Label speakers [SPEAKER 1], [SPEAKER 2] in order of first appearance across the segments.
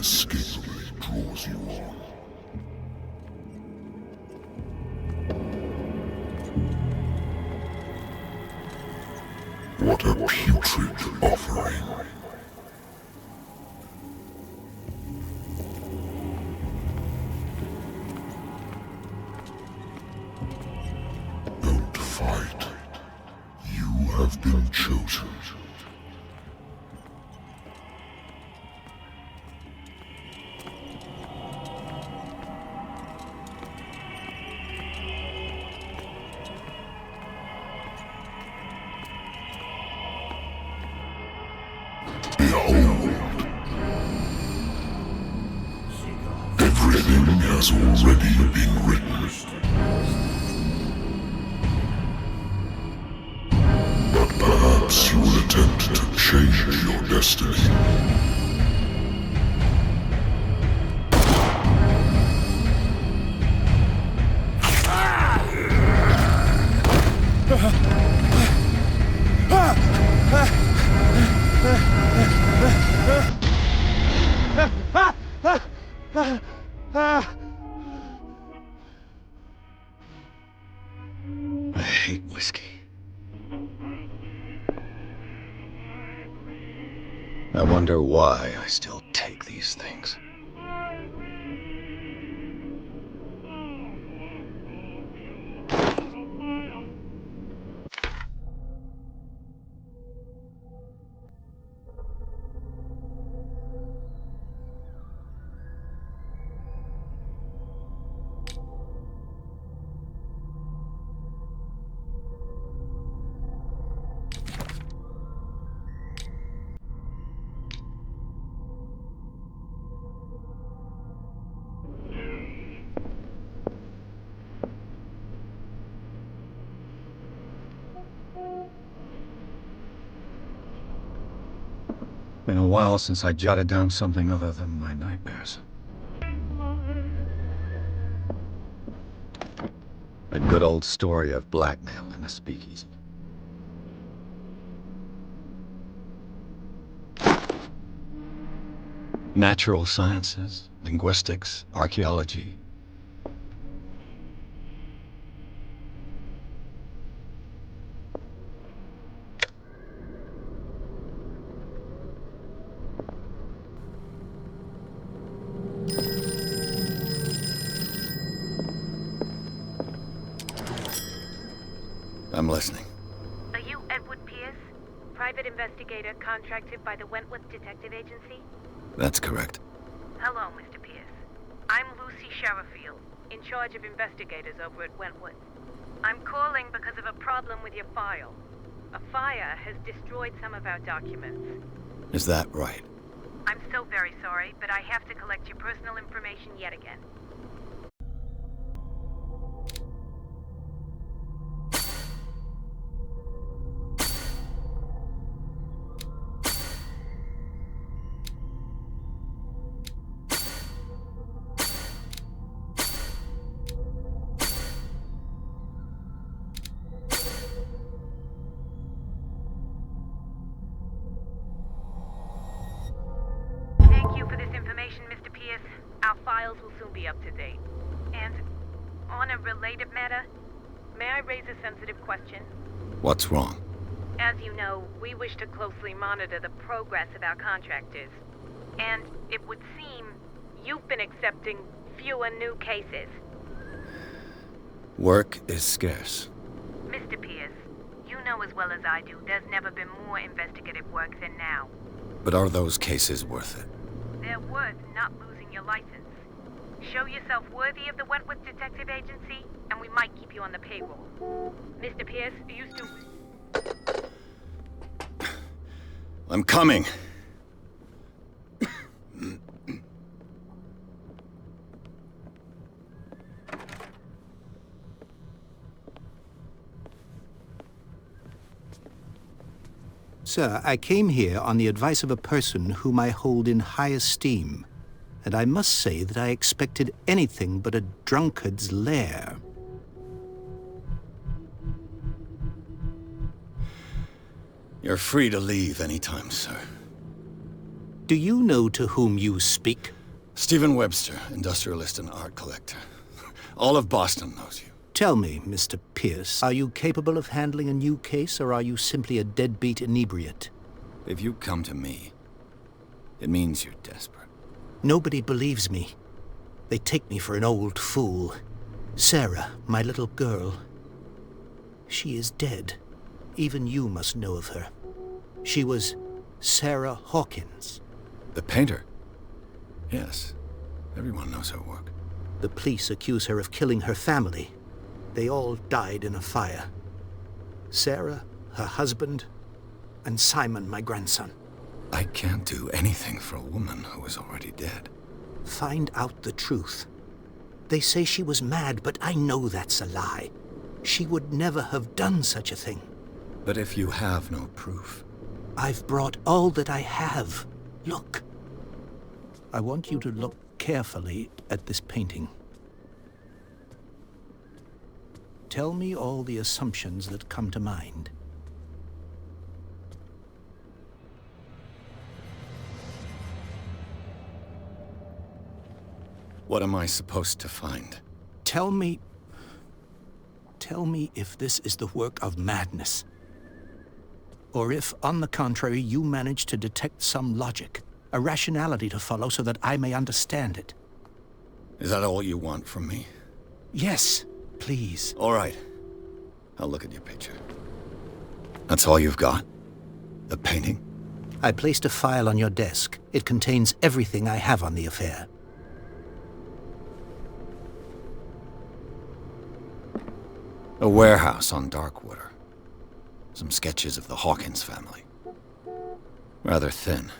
[SPEAKER 1] inescapably draws you on. What a putrid offering. Don't fight. You have been chosen. Behold. Everything has already been written. But perhaps you will attempt to change your destiny.
[SPEAKER 2] I hate whiskey. I wonder why I still take these things. Been a while since I jotted down something other than my nightmares. A good old story of blackmail in a speakeasy. Natural sciences, linguistics, archaeology. I'm listening.
[SPEAKER 3] Are you Edward Pierce, private investigator contracted by the Wentworth Detective Agency?
[SPEAKER 2] That's correct.
[SPEAKER 3] Hello, Mr. Pierce. I'm Lucy Sherifield, in charge of investigators over at Wentworth. I'm calling because of a problem with your file. A fire has destroyed some of our documents.
[SPEAKER 2] Is that right?
[SPEAKER 3] I'm so very sorry, but I have to collect your personal information yet again. Thank you for this information, Mr. Pierce. Our files will soon be up to date. And on a related matter, may I raise a sensitive question?
[SPEAKER 2] What's wrong?
[SPEAKER 3] As you know, we wish to closely monitor the progress of our contractors. And it would seem you've been accepting fewer new cases.
[SPEAKER 2] Work is scarce.
[SPEAKER 3] Mr. Pierce, you know as well as I do, there's never been more investigative work than now.
[SPEAKER 2] But are those cases worth it?
[SPEAKER 3] They're worth not losing your license. Show yourself worthy of the Wentworth Detective Agency, and we might keep you on the payroll. Mr. Pierce, you still...
[SPEAKER 2] I'm coming.
[SPEAKER 4] Sir, I came here on the advice of a person whom I hold in high esteem, and I must say that I expected anything but a drunkard's lair.
[SPEAKER 2] You're free to leave anytime, sir.
[SPEAKER 4] Do you know to whom you speak?
[SPEAKER 2] Stephen Webster, industrialist and art collector. All of Boston knows you.
[SPEAKER 4] Tell me, Mr. Pierce, are you capable of handling a new case, or are you simply a deadbeat inebriate?
[SPEAKER 2] If you come to me, it means you're desperate.
[SPEAKER 4] Nobody believes me. They take me for an old fool. Sarah, my little girl, she is dead. Even you must know of her. She was Sarah Hawkins.
[SPEAKER 2] The painter? Yes. Everyone knows her work.
[SPEAKER 4] The police accuse her of killing her family. They all died in a fire. Sarah, her husband, and Simon, my grandson.
[SPEAKER 2] I can't do anything for a woman who is already dead.
[SPEAKER 4] Find out the truth. They say she was mad, but I know that's a lie. She would never have done such a thing.
[SPEAKER 2] But if you have no proof...
[SPEAKER 4] I've brought all that I have. Look. I want you to look carefully at this painting. Tell me all the assumptions that come to mind.
[SPEAKER 2] What am I supposed to find?
[SPEAKER 4] Tell me if this is the work of madness. Or if, on the contrary, you manage to detect some logic, a rationality to follow so that I may understand it.
[SPEAKER 2] Is that all you want from me?
[SPEAKER 4] Yes, please.
[SPEAKER 2] All right. I'll look at your picture. That's all you've got? The painting?
[SPEAKER 4] I placed a file on your desk. It contains everything I have on the affair.
[SPEAKER 2] A warehouse on Darkwater. Some sketches of the Hawkins family. Rather thin.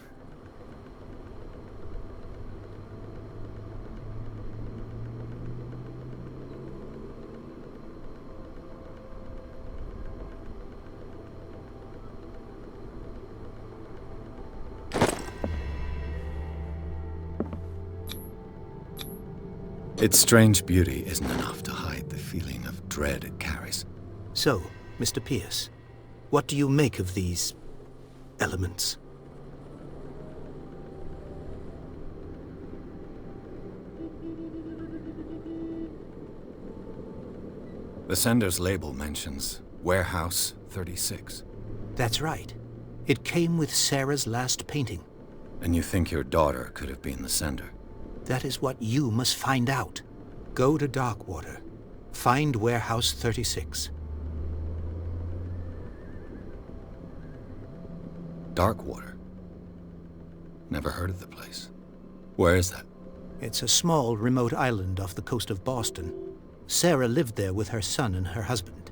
[SPEAKER 2] Its strange beauty isn't enough to hide the feeling of dread it carries.
[SPEAKER 4] So, Mr. Pierce, what do you make of these elements?
[SPEAKER 2] The sender's label mentions Warehouse 36.
[SPEAKER 4] That's right. It came with Sarah's last painting.
[SPEAKER 2] And you think your daughter could have been the sender?
[SPEAKER 4] That is what you must find out. Go to Darkwater. Find Warehouse 36.
[SPEAKER 2] Darkwater? Never heard of the place. Where is that?
[SPEAKER 4] It's a small, remote island off the coast of Boston. Sarah lived there with her son and her husband.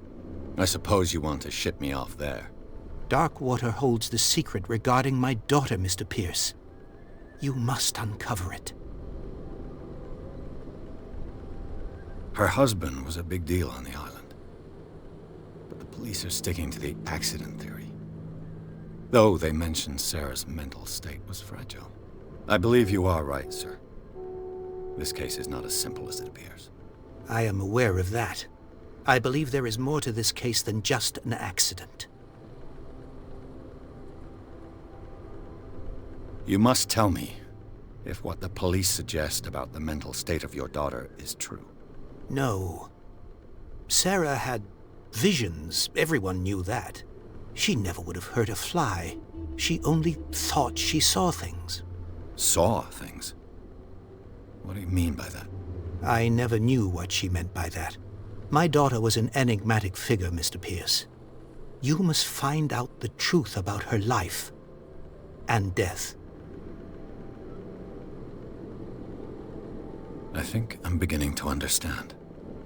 [SPEAKER 2] I suppose you want to ship me off there.
[SPEAKER 4] Darkwater holds the secret regarding my daughter, Mr. Pierce. You must uncover it.
[SPEAKER 2] Her husband was a big deal on the island. But the police are sticking to the accident theory. Though they mentioned Sarah's mental state was fragile. I believe you are right, sir. This case is not as simple as it appears.
[SPEAKER 4] I am aware of that. I believe there is more to this case than just an accident.
[SPEAKER 2] You must tell me if what the police suggest about the mental state of your daughter is true.
[SPEAKER 4] No. Sarah had visions. Everyone knew that. She never would have hurt a fly. She only thought she saw things.
[SPEAKER 2] Saw things? What do you mean by that?
[SPEAKER 4] I never knew what she meant by that. My daughter was an enigmatic figure, Mr. Pierce. You must find out the truth about her life and death.
[SPEAKER 2] I think I'm beginning to understand.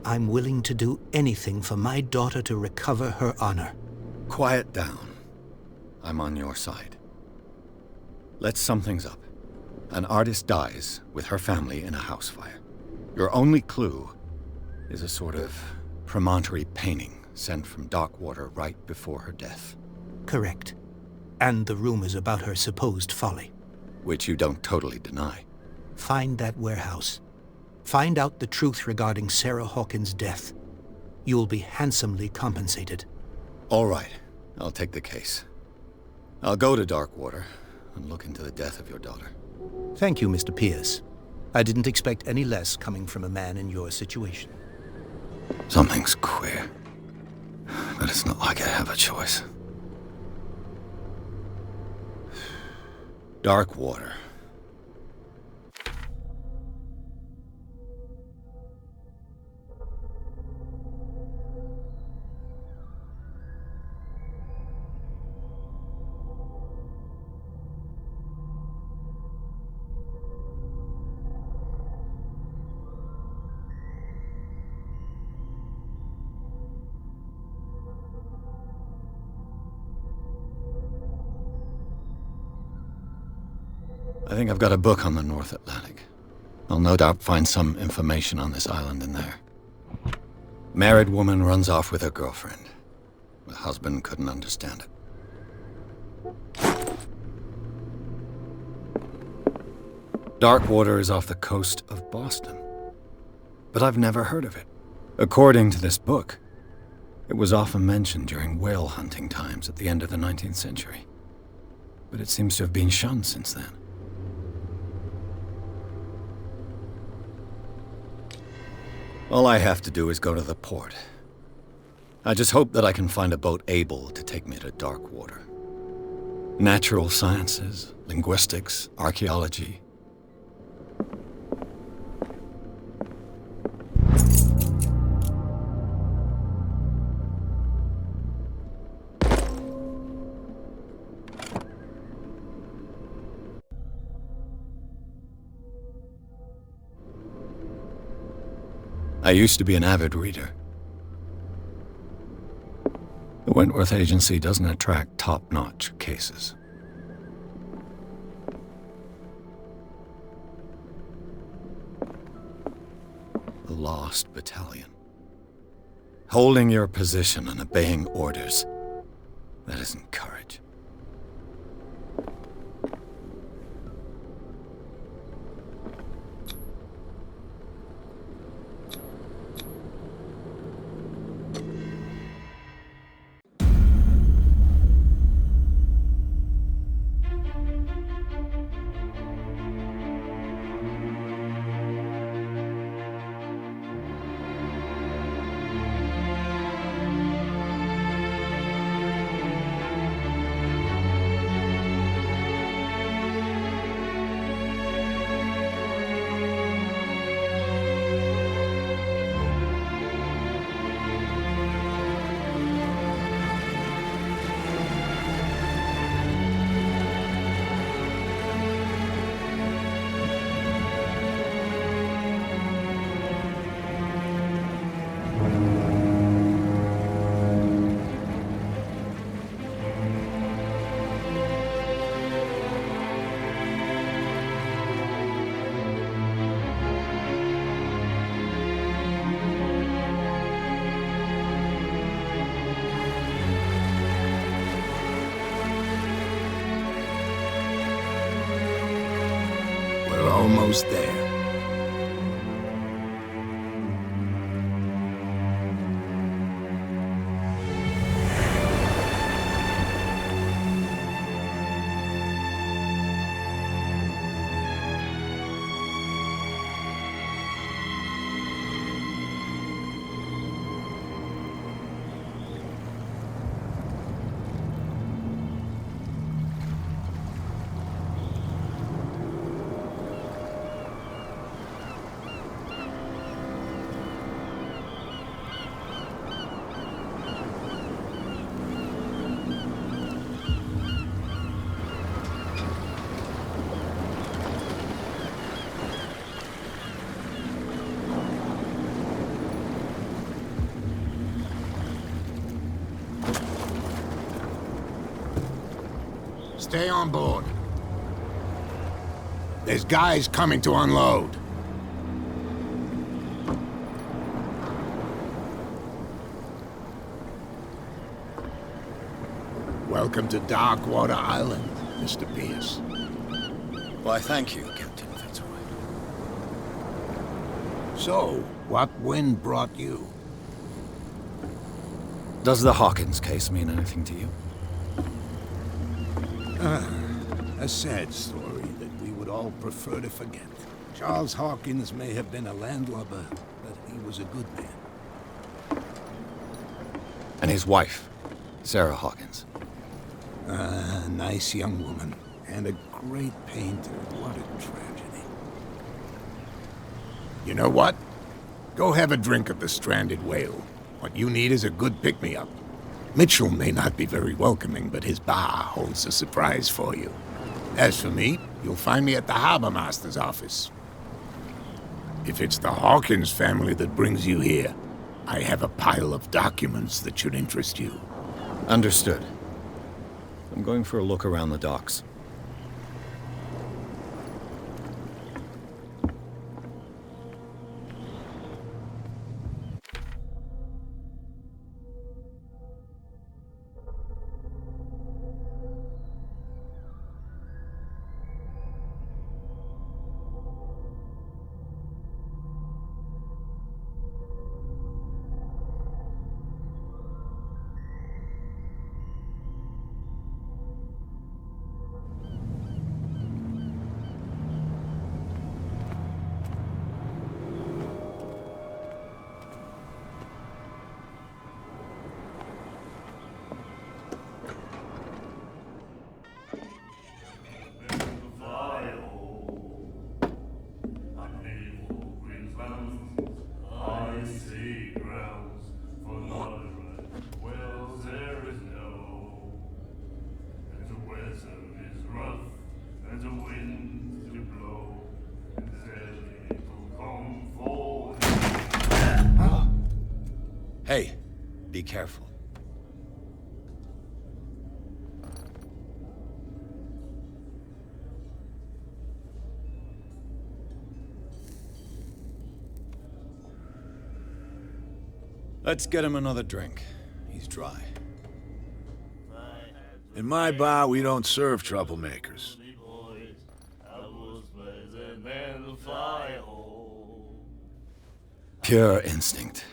[SPEAKER 4] I'm willing to do anything for my daughter to recover her honor.
[SPEAKER 2] Quiet down. I'm on your side. Let's sum things up. An artist dies with her family in a house fire. Your only clue is a sort of promontory painting sent from Darkwater right before her death.
[SPEAKER 4] Correct. And the rumors about her supposed folly.
[SPEAKER 2] Which you don't totally deny.
[SPEAKER 4] Find that warehouse. Find out the truth regarding Sarah Hawkins' death. You'll be handsomely compensated.
[SPEAKER 2] All right. I'll take the case. I'll go to Darkwater and look into the death of your daughter.
[SPEAKER 4] Thank you, Mr. Pierce. I didn't expect any less coming from a man in your situation.
[SPEAKER 2] Something's queer. But it's not like I have a choice. Dark water. I think I've got a book on the North Atlantic. I'll no doubt find some information on this island in there. Married woman runs off with her girlfriend. The husband couldn't understand it. Darkwater is off the coast of Boston. But I've never heard of it. According to this book, it was often mentioned during whale hunting times at the end of the 19th century. But it seems to have been shunned since then. All I have to do is go to the port. I just hope that I can find a boat able to take me to Darkwater. Natural sciences, linguistics, archaeology. I used to be an avid reader. The Wentworth Agency doesn't attract top-notch cases. The Lost Battalion. Holding your position and obeying orders. That isn't courage.
[SPEAKER 5] Almost there. Stay on board. There's guys coming to unload. Welcome to Darkwater Island, Mr. Pierce.
[SPEAKER 2] Why, thank you, Captain Fitzroy.
[SPEAKER 5] So, what wind brought you?
[SPEAKER 2] Does the Hawkins case mean anything to you?
[SPEAKER 5] A sad story that we would all prefer to forget. Charles Hawkins may have been a landlubber, but he was a good man.
[SPEAKER 2] And his wife, Sarah Hawkins.
[SPEAKER 5] A nice young woman, and a great painter. What a tragedy. You know what? Go have a drink at the Stranded Whale. What you need is a good pick-me-up. Mitchell may not be very welcoming, but his bar holds a surprise for you. As for me, you'll find me at the Harbor Master's office. If it's the Hawkins family that brings you here, I have a pile of documents that should interest you.
[SPEAKER 2] Understood. I'm going for a look around the docks. Hey, be careful. Let's get him another drink. He's dry.
[SPEAKER 6] In my bar, we don't serve troublemakers.
[SPEAKER 2] Pure instinct.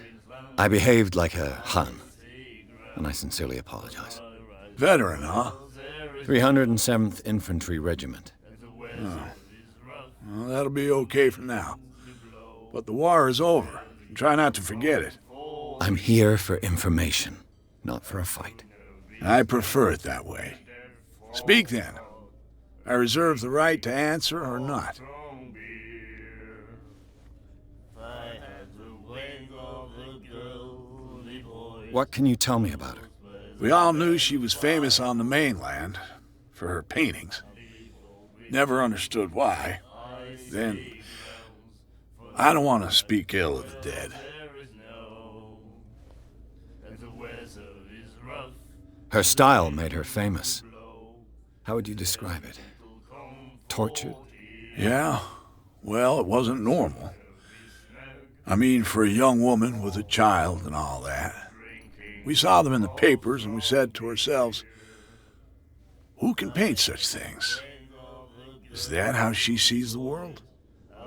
[SPEAKER 2] I behaved like a Hun, and I sincerely apologize.
[SPEAKER 6] Veteran, huh?
[SPEAKER 2] 307th Infantry Regiment.
[SPEAKER 6] Well, that'll be okay for now. But the war is over. Try not to forget it.
[SPEAKER 2] I'm here for information, not for a fight.
[SPEAKER 6] I prefer it that way. Speak then. I reserve the right to answer or not.
[SPEAKER 2] What can you tell me about her?
[SPEAKER 6] We all knew she was famous on the mainland for her paintings. Never understood why. Then, I don't want to speak ill of the dead.
[SPEAKER 2] Her style made her famous. How would you describe it? Tortured?
[SPEAKER 6] Yeah, well, it wasn't normal. I mean, for a young woman with a child and all that. We saw them in the papers and we said to ourselves, who can paint such things? Is that how she sees the world?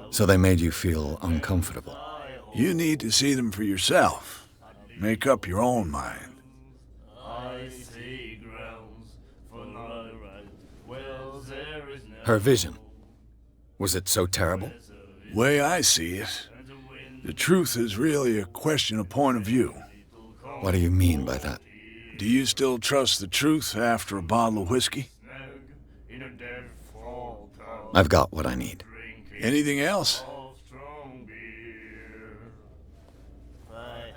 [SPEAKER 2] So they made you feel uncomfortable.
[SPEAKER 6] You need to see them for yourself. Make up your own mind.
[SPEAKER 2] Her vision. Was it so terrible?
[SPEAKER 6] Way I see it, the truth is really a question of point of view.
[SPEAKER 2] What do you mean by that?
[SPEAKER 6] Do you still trust the truth after a bottle of whiskey?
[SPEAKER 2] I've got what I need.
[SPEAKER 6] Anything else?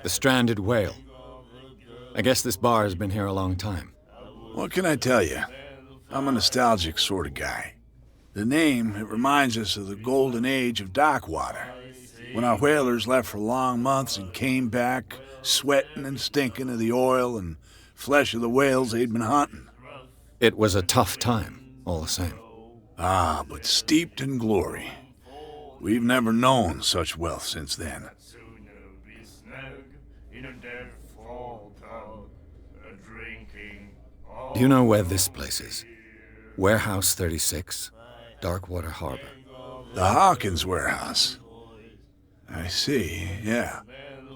[SPEAKER 2] The Stranded Whale. I guess this bar has been here a long time.
[SPEAKER 6] What can I tell you? I'm a nostalgic sort of guy. The name, it reminds us of the golden age of dockwater, when our whalers left for long months and came back sweating and stinking of the oil and flesh of the whales they'd been hunting.
[SPEAKER 2] It was a tough time, all the same.
[SPEAKER 6] Ah, but steeped in glory. We've never known such wealth since then.
[SPEAKER 2] Do you know where this place is? Warehouse 36, Darkwater Harbor.
[SPEAKER 6] The Hawkins warehouse. I see, yeah.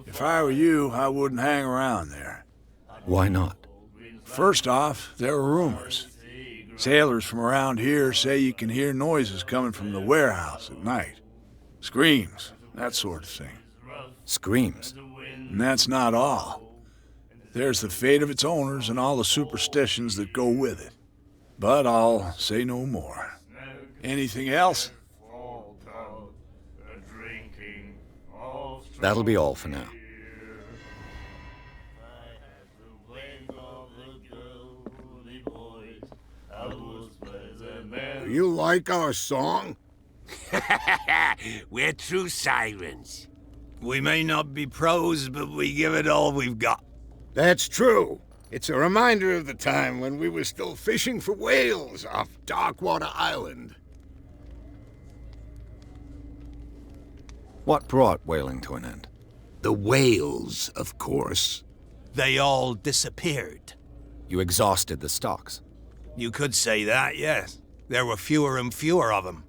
[SPEAKER 6] If I were you, I wouldn't hang around there.
[SPEAKER 2] Why not?
[SPEAKER 6] First off, there are rumors. Sailors from around here say you can hear noises coming from the warehouse at night. Screams, that sort of thing.
[SPEAKER 2] Screams.
[SPEAKER 6] And that's not all. There's the fate of its owners and all the superstitions that go with it. But I'll say no more. Anything else?
[SPEAKER 2] That'll be all for now.
[SPEAKER 5] Do you like our song?
[SPEAKER 7] We're true sirens.
[SPEAKER 8] We may not be pros, but we give it all we've got.
[SPEAKER 5] That's true. It's a reminder of the time when we were still fishing for whales off Darkwater Island.
[SPEAKER 2] What brought whaling to an end?
[SPEAKER 5] The whales, of course.
[SPEAKER 8] They all disappeared.
[SPEAKER 2] You exhausted the stocks.
[SPEAKER 8] You could say that, yes. There were fewer and fewer of them.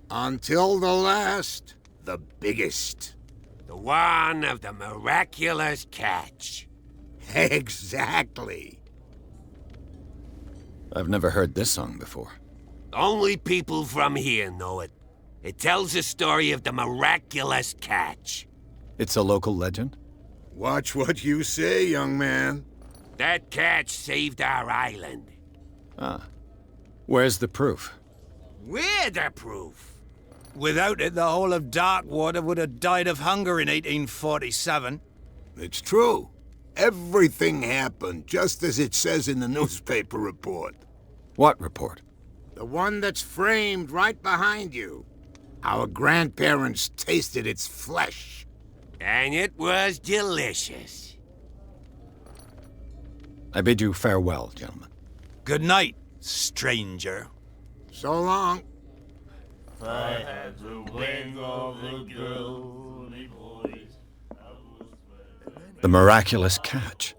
[SPEAKER 5] Until the last, the biggest.
[SPEAKER 7] The one of the miraculous catch.
[SPEAKER 5] Exactly.
[SPEAKER 2] I've never heard this song before.
[SPEAKER 7] Only people from here know it. It tells the story of the miraculous catch.
[SPEAKER 2] It's a local legend?
[SPEAKER 5] Watch what you say, young man.
[SPEAKER 7] That catch saved our island.
[SPEAKER 2] Ah. Where's the proof?
[SPEAKER 7] We're the proof.
[SPEAKER 8] Without it, the whole of Darkwater would have died of hunger in 1847.
[SPEAKER 5] It's true. Everything happened just as it says in the newspaper report.
[SPEAKER 2] What report?
[SPEAKER 5] The one that's framed right behind you. Our grandparents tasted its flesh.
[SPEAKER 7] And it was delicious.
[SPEAKER 2] I bid you farewell, gentlemen.
[SPEAKER 8] Good night, stranger.
[SPEAKER 5] So long.
[SPEAKER 9] If I had the wing of the girly boys, I would swear.
[SPEAKER 2] The miraculous catch.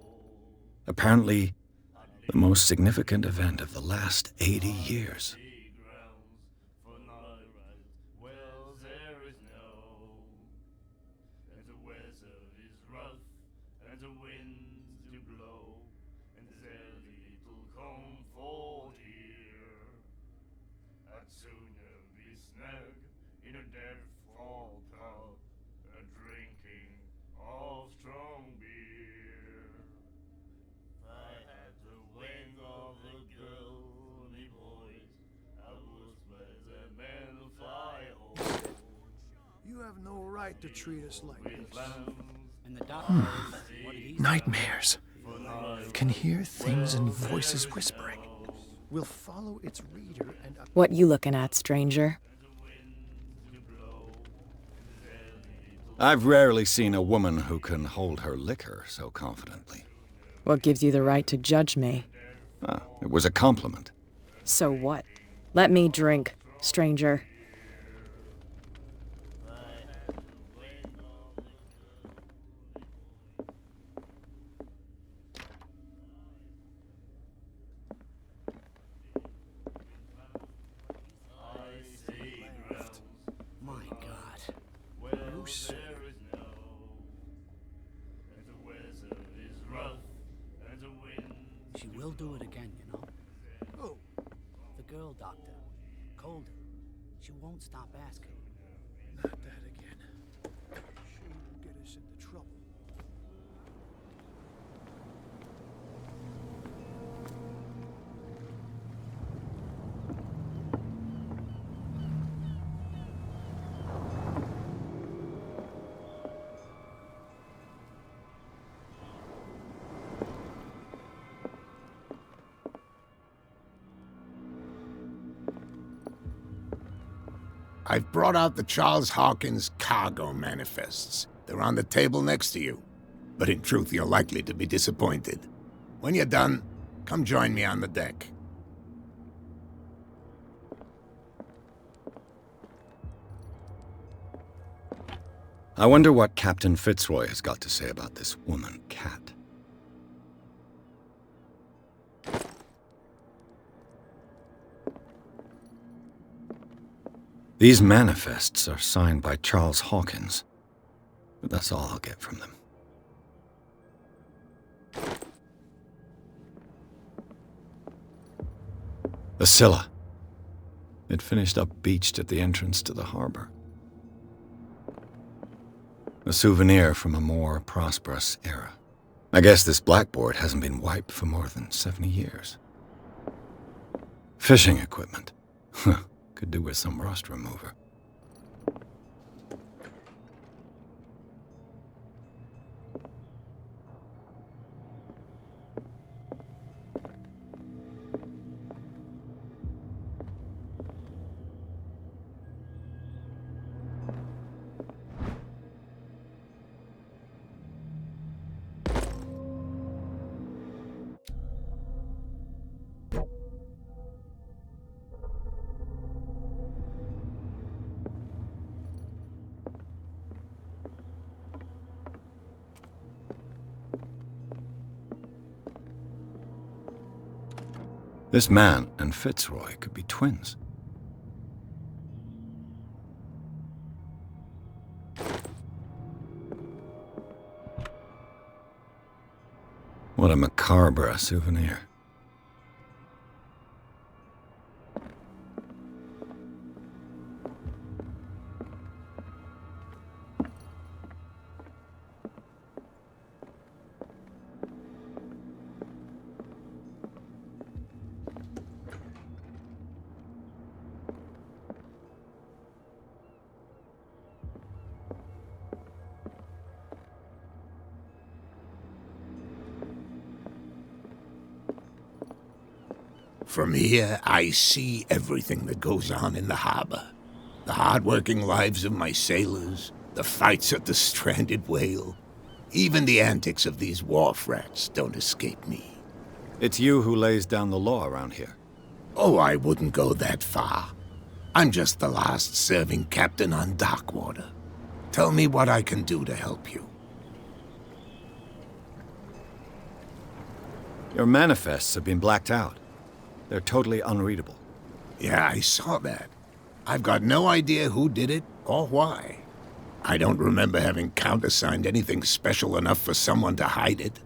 [SPEAKER 2] Apparently, the most significant event of the last 80 years.
[SPEAKER 9] Well, there is no, and the weather is rough, and the winds do blow, and there's little comfort here. I'd sooner be snug in a dead fall pub, drinking of strong beer. If I had the wing of the girly boys, I would spread the men fly home.
[SPEAKER 10] You have no right to treat us like this.
[SPEAKER 9] And the
[SPEAKER 10] Nightmares. Can hear things and voices whispering. We'll follow its reader and...
[SPEAKER 3] What you looking at, stranger?
[SPEAKER 2] I've rarely seen a woman who can hold her liquor so confidently.
[SPEAKER 3] What gives you the right to judge me?
[SPEAKER 2] Ah, it was a compliment.
[SPEAKER 3] So what? Let me drink, stranger.
[SPEAKER 9] My God. You said
[SPEAKER 11] She will do it again, you know.
[SPEAKER 10] Oh,
[SPEAKER 11] The girl doctor. Colder. She won't stop asking.
[SPEAKER 10] not that again. She will get us into trouble.
[SPEAKER 5] I've brought out the Charles Hawkins cargo manifests. They're on the table next to you. But in truth, you're likely to be disappointed. When you're done, come join me on the deck.
[SPEAKER 2] I wonder what Captain Fitzroy has got to say about this woman cat. These manifests are signed by Charles Hawkins, but that's all I'll get from them. The Scylla. It finished up beached at the entrance to the harbor. souvenir from a more prosperous era. I guess this blackboard hasn't been wiped for more than 70 years. Fishing equipment. Could do with some rust remover. This man and Fitzroy could be twins. What a macabre souvenir.
[SPEAKER 5] From here, I see everything that goes on in the harbor. The hard-working lives of my sailors, the fights at the stranded whale. Even the antics of these wharf rats don't escape me.
[SPEAKER 2] It's you who lays down the law around here.
[SPEAKER 5] Oh, I wouldn't go that far. I'm just the last serving captain on Darkwater. Tell me what I can do to help you.
[SPEAKER 2] Your manifests have been blacked out. They're totally unreadable.
[SPEAKER 5] Yeah, I saw that. I've got no idea who did it or why. I don't remember having countersigned anything special enough for someone to hide it.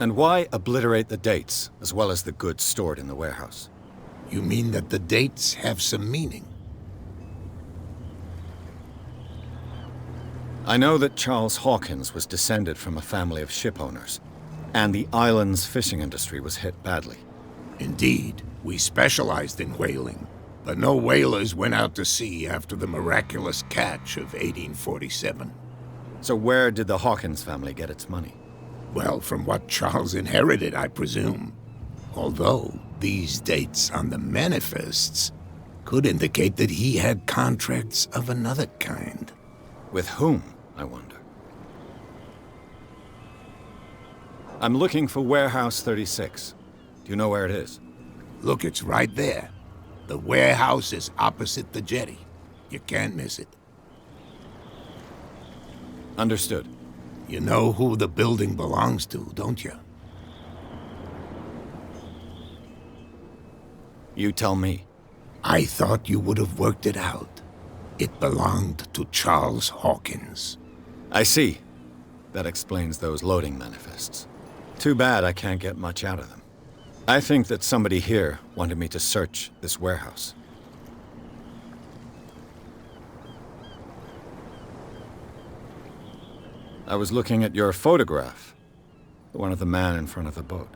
[SPEAKER 2] And why obliterate the dates, as well as the goods stored in the warehouse?
[SPEAKER 5] You mean that the dates have some meaning?
[SPEAKER 2] I know that Charles Hawkins was descended from a family of ship owners, and the island's fishing industry was hit badly.
[SPEAKER 5] Indeed, we specialized in whaling, but no whalers went out to sea after the miraculous catch of 1847.
[SPEAKER 2] So where did the Hawkins family get its money?
[SPEAKER 5] Well, from what Charles inherited, I presume. Although, these dates on the manifests could indicate that he had contracts of another kind.
[SPEAKER 2] With whom, I wonder? I'm looking for Warehouse 36. Do you know where it is?
[SPEAKER 5] Look, it's right there. The warehouse is opposite the jetty. You can't miss it.
[SPEAKER 2] Understood.
[SPEAKER 5] You know who the building belongs to, don't you?
[SPEAKER 2] You tell me.
[SPEAKER 5] I thought you would have worked it out. It belonged to Charles Hawkins.
[SPEAKER 2] I see. That explains those loading manifests. Too bad I can't get much out of them. I think that somebody here wanted me to search this warehouse. I was looking at your photograph. The one of the man in front of the boat.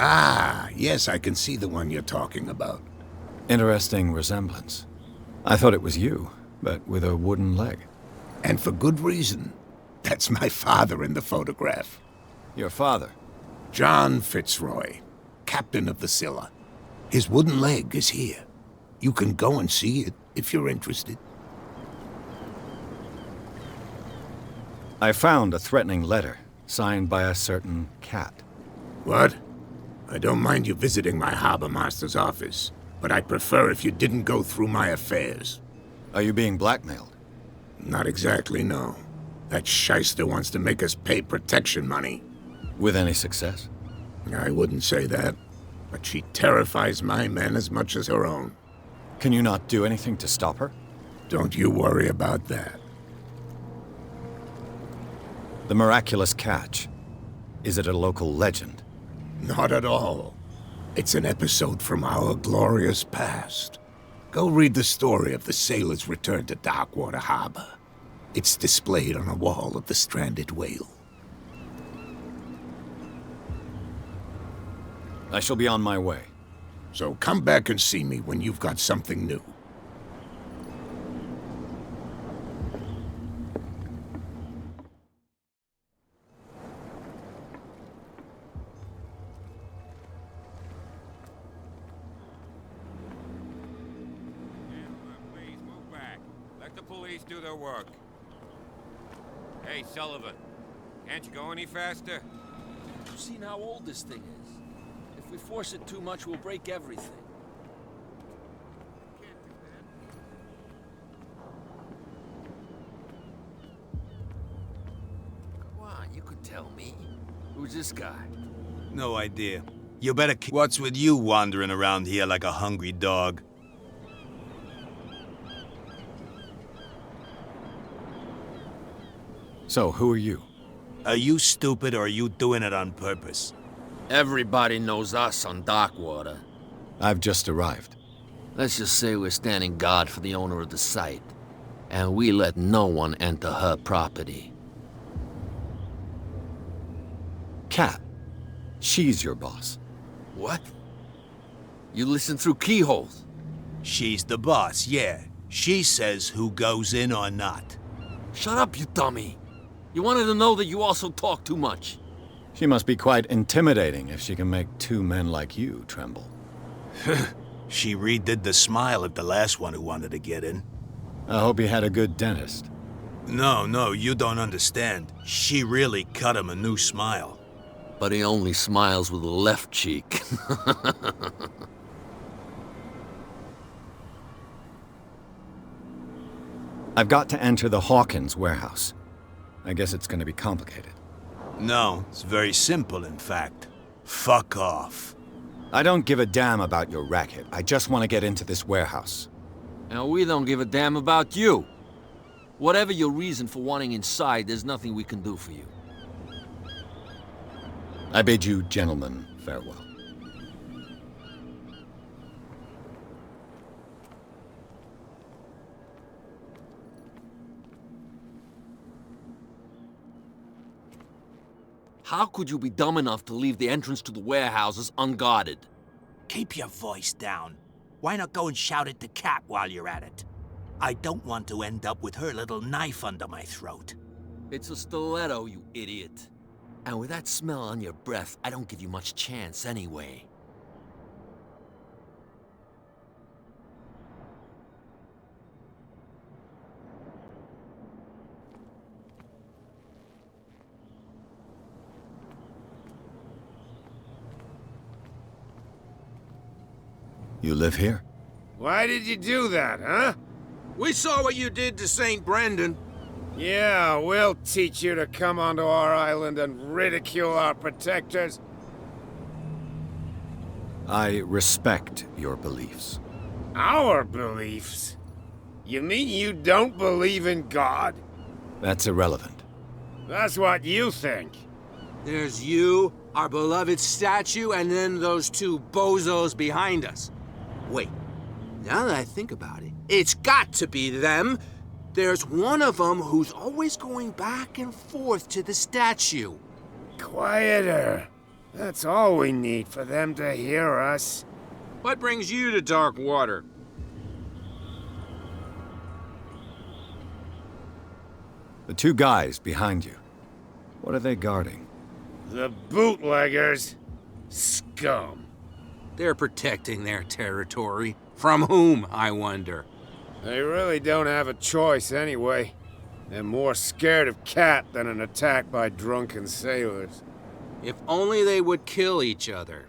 [SPEAKER 5] Ah, yes, I can see the one you're talking about.
[SPEAKER 2] Interesting resemblance. I thought it was you, but with a wooden leg.
[SPEAKER 5] And for good reason. That's my father in the photograph.
[SPEAKER 2] Your father?
[SPEAKER 5] John Fitzroy, captain of the Scylla. His wooden leg is here. You can go and see it if you're interested.
[SPEAKER 2] I found a threatening letter signed by a certain cat.
[SPEAKER 5] What? I don't mind you visiting my harbor master's office, but I'd prefer if you didn't go through my affairs.
[SPEAKER 2] Are you being blackmailed?
[SPEAKER 5] Not exactly, no. That shyster wants to make us pay protection money.
[SPEAKER 2] With any success?
[SPEAKER 5] I wouldn't say that, but she terrifies my men as much as her own.
[SPEAKER 2] Can you not do anything to stop her?
[SPEAKER 5] Don't you worry about that.
[SPEAKER 2] The miraculous catch. Is it a local legend?
[SPEAKER 5] Not at all. It's an episode from our glorious past. Go read the story of the sailors' return to Darkwater Harbor. It's displayed on a wall of the Stranded Whale.
[SPEAKER 2] I shall be on my way.
[SPEAKER 5] So come back and see me when you've got something new.
[SPEAKER 12] Please move back. Let the police do their work. Hey, Sullivan. Can't you go any faster?
[SPEAKER 13] You've seen how old this thing is. If we force it too much, we'll break everything. Come on, you could tell me. Who's this guy?
[SPEAKER 8] No idea. You better keep... What's with you wandering around here like a hungry dog?
[SPEAKER 2] So, who are you?
[SPEAKER 8] Are you stupid or are you doing it on purpose?
[SPEAKER 13] Everybody knows us on Darkwater.
[SPEAKER 2] I've just arrived.
[SPEAKER 13] Let's just say we're standing guard for the owner of the site. And we let no one enter her property.
[SPEAKER 2] Cat. She's your boss.
[SPEAKER 13] What? You listen through keyholes?
[SPEAKER 8] She's the boss, yeah. She says who goes in or not.
[SPEAKER 13] Shut up, you dummy. You wanted to know that you also talk too much.
[SPEAKER 2] She must be quite intimidating if she can make two men like you tremble.
[SPEAKER 8] She redid the smile at the last one who wanted to get in.
[SPEAKER 2] I hope he had a good dentist.
[SPEAKER 8] No, you don't understand. She really cut him a new smile.
[SPEAKER 13] But he only smiles with the left cheek.
[SPEAKER 2] I've got to enter the Hawkins warehouse. I guess it's going to be complicated.
[SPEAKER 8] No, it's very simple, in fact. Fuck off.
[SPEAKER 2] I don't give a damn about your racket. I just want to get into this warehouse.
[SPEAKER 13] And we don't give a damn about you. Whatever your reason for wanting inside, there's nothing we can do for you.
[SPEAKER 2] I bid you gentlemen farewell.
[SPEAKER 13] How could you be dumb enough to leave the entrance to the warehouses unguarded?
[SPEAKER 4] Keep your voice down. Why not go and shout at the cat while you're at it? I don't want to end up with her little knife under my throat.
[SPEAKER 13] It's a stiletto, you idiot. And with that smell on your breath, I don't give you much chance anyway.
[SPEAKER 2] You live here?
[SPEAKER 14] Why did you do that, huh?
[SPEAKER 7] We saw what you did to St. Brendan.
[SPEAKER 14] Yeah, we'll teach you to come onto our island and ridicule our protectors.
[SPEAKER 2] I respect your beliefs.
[SPEAKER 14] Our beliefs? You mean you don't believe in God?
[SPEAKER 2] That's irrelevant.
[SPEAKER 14] That's what you think.
[SPEAKER 7] There's you, our beloved statue, and then those two bozos behind us. Wait, now that I think about it, it's got to be them. There's one of them who's always going back and forth to the statue.
[SPEAKER 14] Quieter. That's all we need for them to hear us.
[SPEAKER 7] What brings you to Darkwater?
[SPEAKER 2] The two guys behind you. What are they guarding?
[SPEAKER 14] The bootleggers. Scum.
[SPEAKER 7] They're protecting their territory. From whom, I wonder?
[SPEAKER 14] They really don't have a choice anyway. They're more scared of Cat than an attack by drunken sailors.
[SPEAKER 7] If only they would kill each other.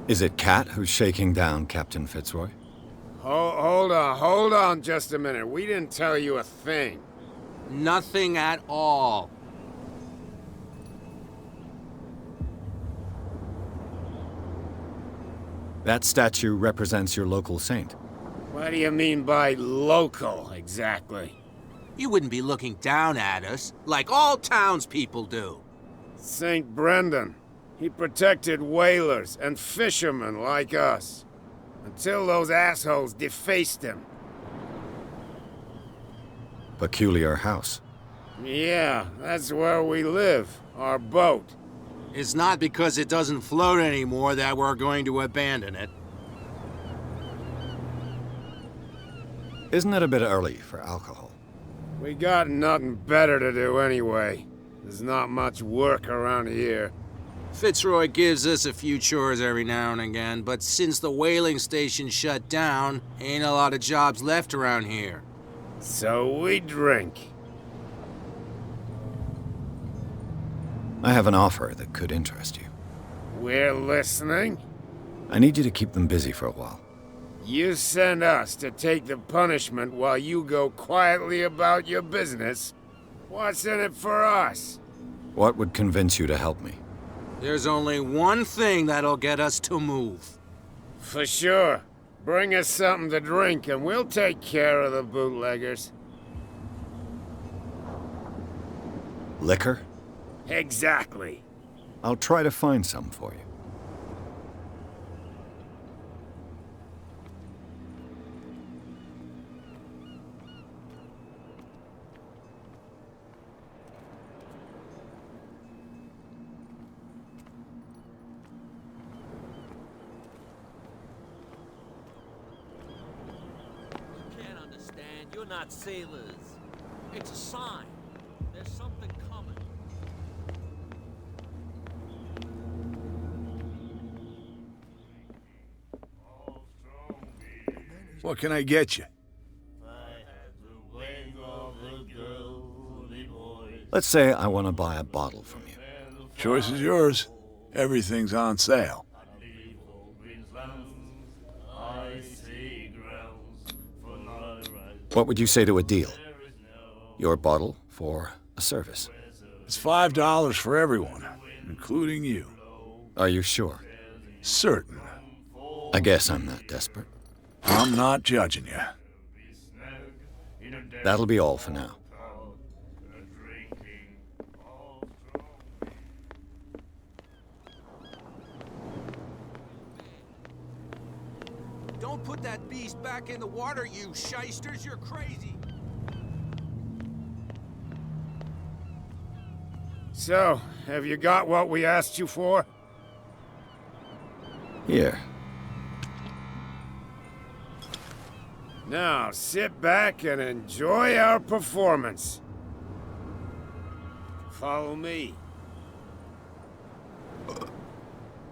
[SPEAKER 2] Is it Cat who's shaking down Captain Fitzroy?
[SPEAKER 14] Hold on just a minute. We didn't tell you a thing.
[SPEAKER 7] Nothing at all.
[SPEAKER 2] That statue represents your local saint.
[SPEAKER 14] What do you mean by local, exactly?
[SPEAKER 7] You wouldn't be looking down at us, like all townspeople do.
[SPEAKER 14] St. Brendan. He protected whalers and fishermen like us. Until those assholes defaced him.
[SPEAKER 2] Peculiar house.
[SPEAKER 14] Yeah, that's where we live. Our boat.
[SPEAKER 7] It's not because it doesn't float anymore that we're going to abandon it.
[SPEAKER 2] Isn't it a bit early for alcohol?
[SPEAKER 14] We got nothing better to do anyway. There's not much work around here.
[SPEAKER 7] Fitzroy gives us a few chores every now and again, but since the whaling station shut down, ain't a lot of jobs left around here.
[SPEAKER 14] So we drink.
[SPEAKER 2] I have an offer that could interest you.
[SPEAKER 14] We're listening.
[SPEAKER 2] I need you to keep them busy for a while.
[SPEAKER 14] You send us to take the punishment while you go quietly about your business. What's in it for us?
[SPEAKER 2] What would convince you to help me?
[SPEAKER 7] There's only one thing that'll get us to move.
[SPEAKER 14] For sure. Bring us something to drink and we'll take care of the bootleggers.
[SPEAKER 2] Liquor?
[SPEAKER 14] Exactly.
[SPEAKER 2] I'll try to find some for you.
[SPEAKER 13] You're not sailors. It's a sign. There's something coming.
[SPEAKER 6] What can I get you?
[SPEAKER 2] Let's say I want to buy a bottle from you.
[SPEAKER 6] Choice is yours. Everything's on sale.
[SPEAKER 2] What would you say to a deal? Your bottle for a service.
[SPEAKER 6] It's $5 for everyone, including you.
[SPEAKER 2] Are you sure?
[SPEAKER 6] Certain.
[SPEAKER 2] I guess I'm not desperate.
[SPEAKER 6] I'm not judging you.
[SPEAKER 2] That'll be all for now.
[SPEAKER 7] Don't put that beast back in the water, you shysters! You're crazy!
[SPEAKER 14] So, have you got what we asked you for?
[SPEAKER 2] Here.
[SPEAKER 14] Now, sit back and enjoy our performance. Follow me.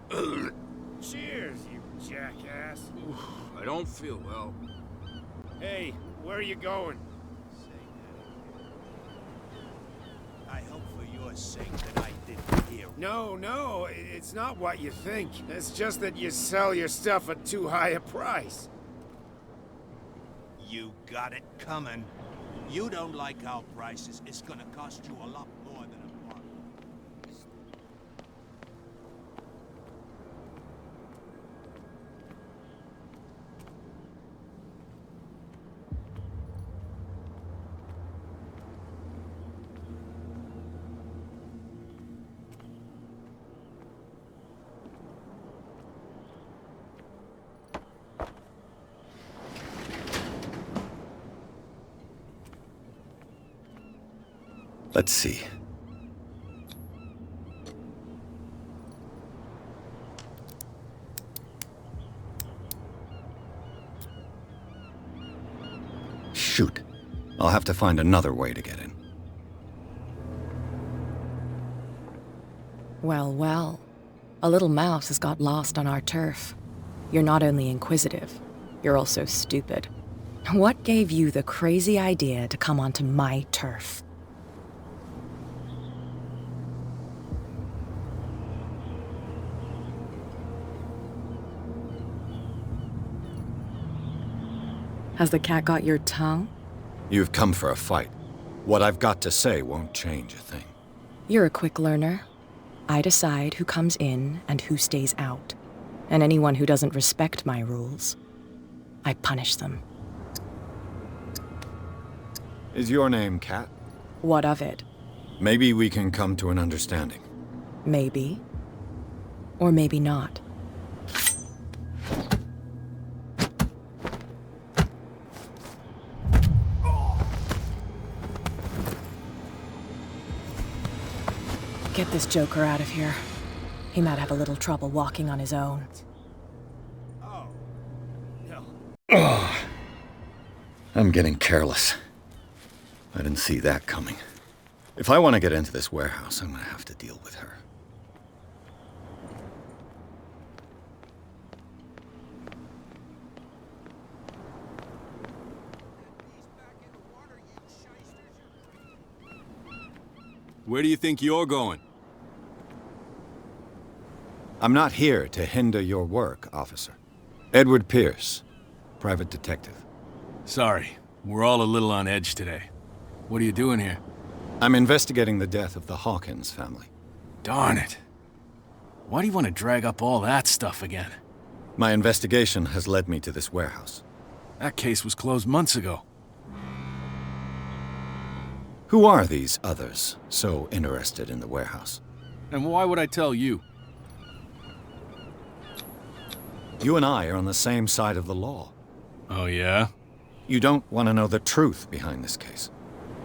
[SPEAKER 14] Cheers, you jackass.
[SPEAKER 7] I don't feel well.
[SPEAKER 14] Hey, where are you going?
[SPEAKER 4] I hope for your sake that I didn't hear.
[SPEAKER 14] No, it's not what you think. It's just that you sell your stuff at too high a price.
[SPEAKER 4] You got it coming. You don't like our prices. It's gonna cost you a lot more than a bottle.
[SPEAKER 2] Let's see. Shoot. I'll have to find another way to get in.
[SPEAKER 15] Well, well. A little mouse has got lost on our turf. You're not only inquisitive, you're also stupid. What gave you the crazy idea to come onto my turf? Has the cat got your tongue?
[SPEAKER 2] You've come for a fight. What I've got to say won't change a thing.
[SPEAKER 15] You're a quick learner. I decide who comes in and who stays out. And anyone who doesn't respect my rules, I punish them.
[SPEAKER 2] Is your name Cat?
[SPEAKER 15] What of it?
[SPEAKER 2] Maybe we can come to an understanding.
[SPEAKER 15] Maybe. Or maybe not. Get this joker out of here. He might have a little trouble walking on his own.
[SPEAKER 2] Oh, I'm getting careless. I didn't see that coming. If I want to get into this warehouse, I'm gonna have to deal with her.
[SPEAKER 16] Where do you think you're going?
[SPEAKER 2] I'm not here to hinder your work, officer. Edward Pierce, private detective.
[SPEAKER 16] Sorry, we're all a little on edge today. What are you doing here?
[SPEAKER 2] I'm investigating the death of the Hawkins family.
[SPEAKER 16] Darn it. Why do you want to drag up all that stuff again?
[SPEAKER 2] My investigation has led me to this warehouse.
[SPEAKER 16] That case was closed months ago.
[SPEAKER 2] Who are these others so interested in the warehouse?
[SPEAKER 16] And why would I tell you?
[SPEAKER 2] You and I are on the same side of the law.
[SPEAKER 16] Oh, yeah?
[SPEAKER 2] You don't want to know the truth behind this case.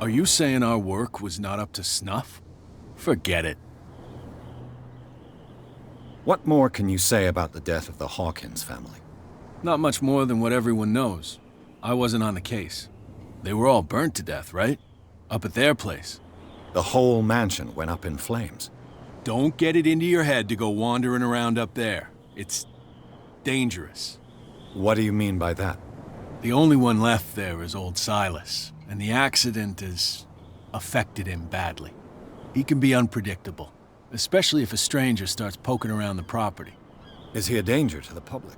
[SPEAKER 16] Are you saying our work was not up to snuff? Forget it.
[SPEAKER 2] What more can you say about the death of the Hawkins family?
[SPEAKER 16] Not much more than what everyone knows. I wasn't on the case. They were all burnt to death, right? Up at their place.
[SPEAKER 2] The whole mansion went up in flames.
[SPEAKER 16] Don't get it into your head to go wandering around up there. It's dangerous.
[SPEAKER 2] What do you mean by that?
[SPEAKER 16] The only one left there is old Silas, and the accident has affected him badly. He can be unpredictable, especially if a stranger starts poking around the property.
[SPEAKER 2] Is he a danger to the public?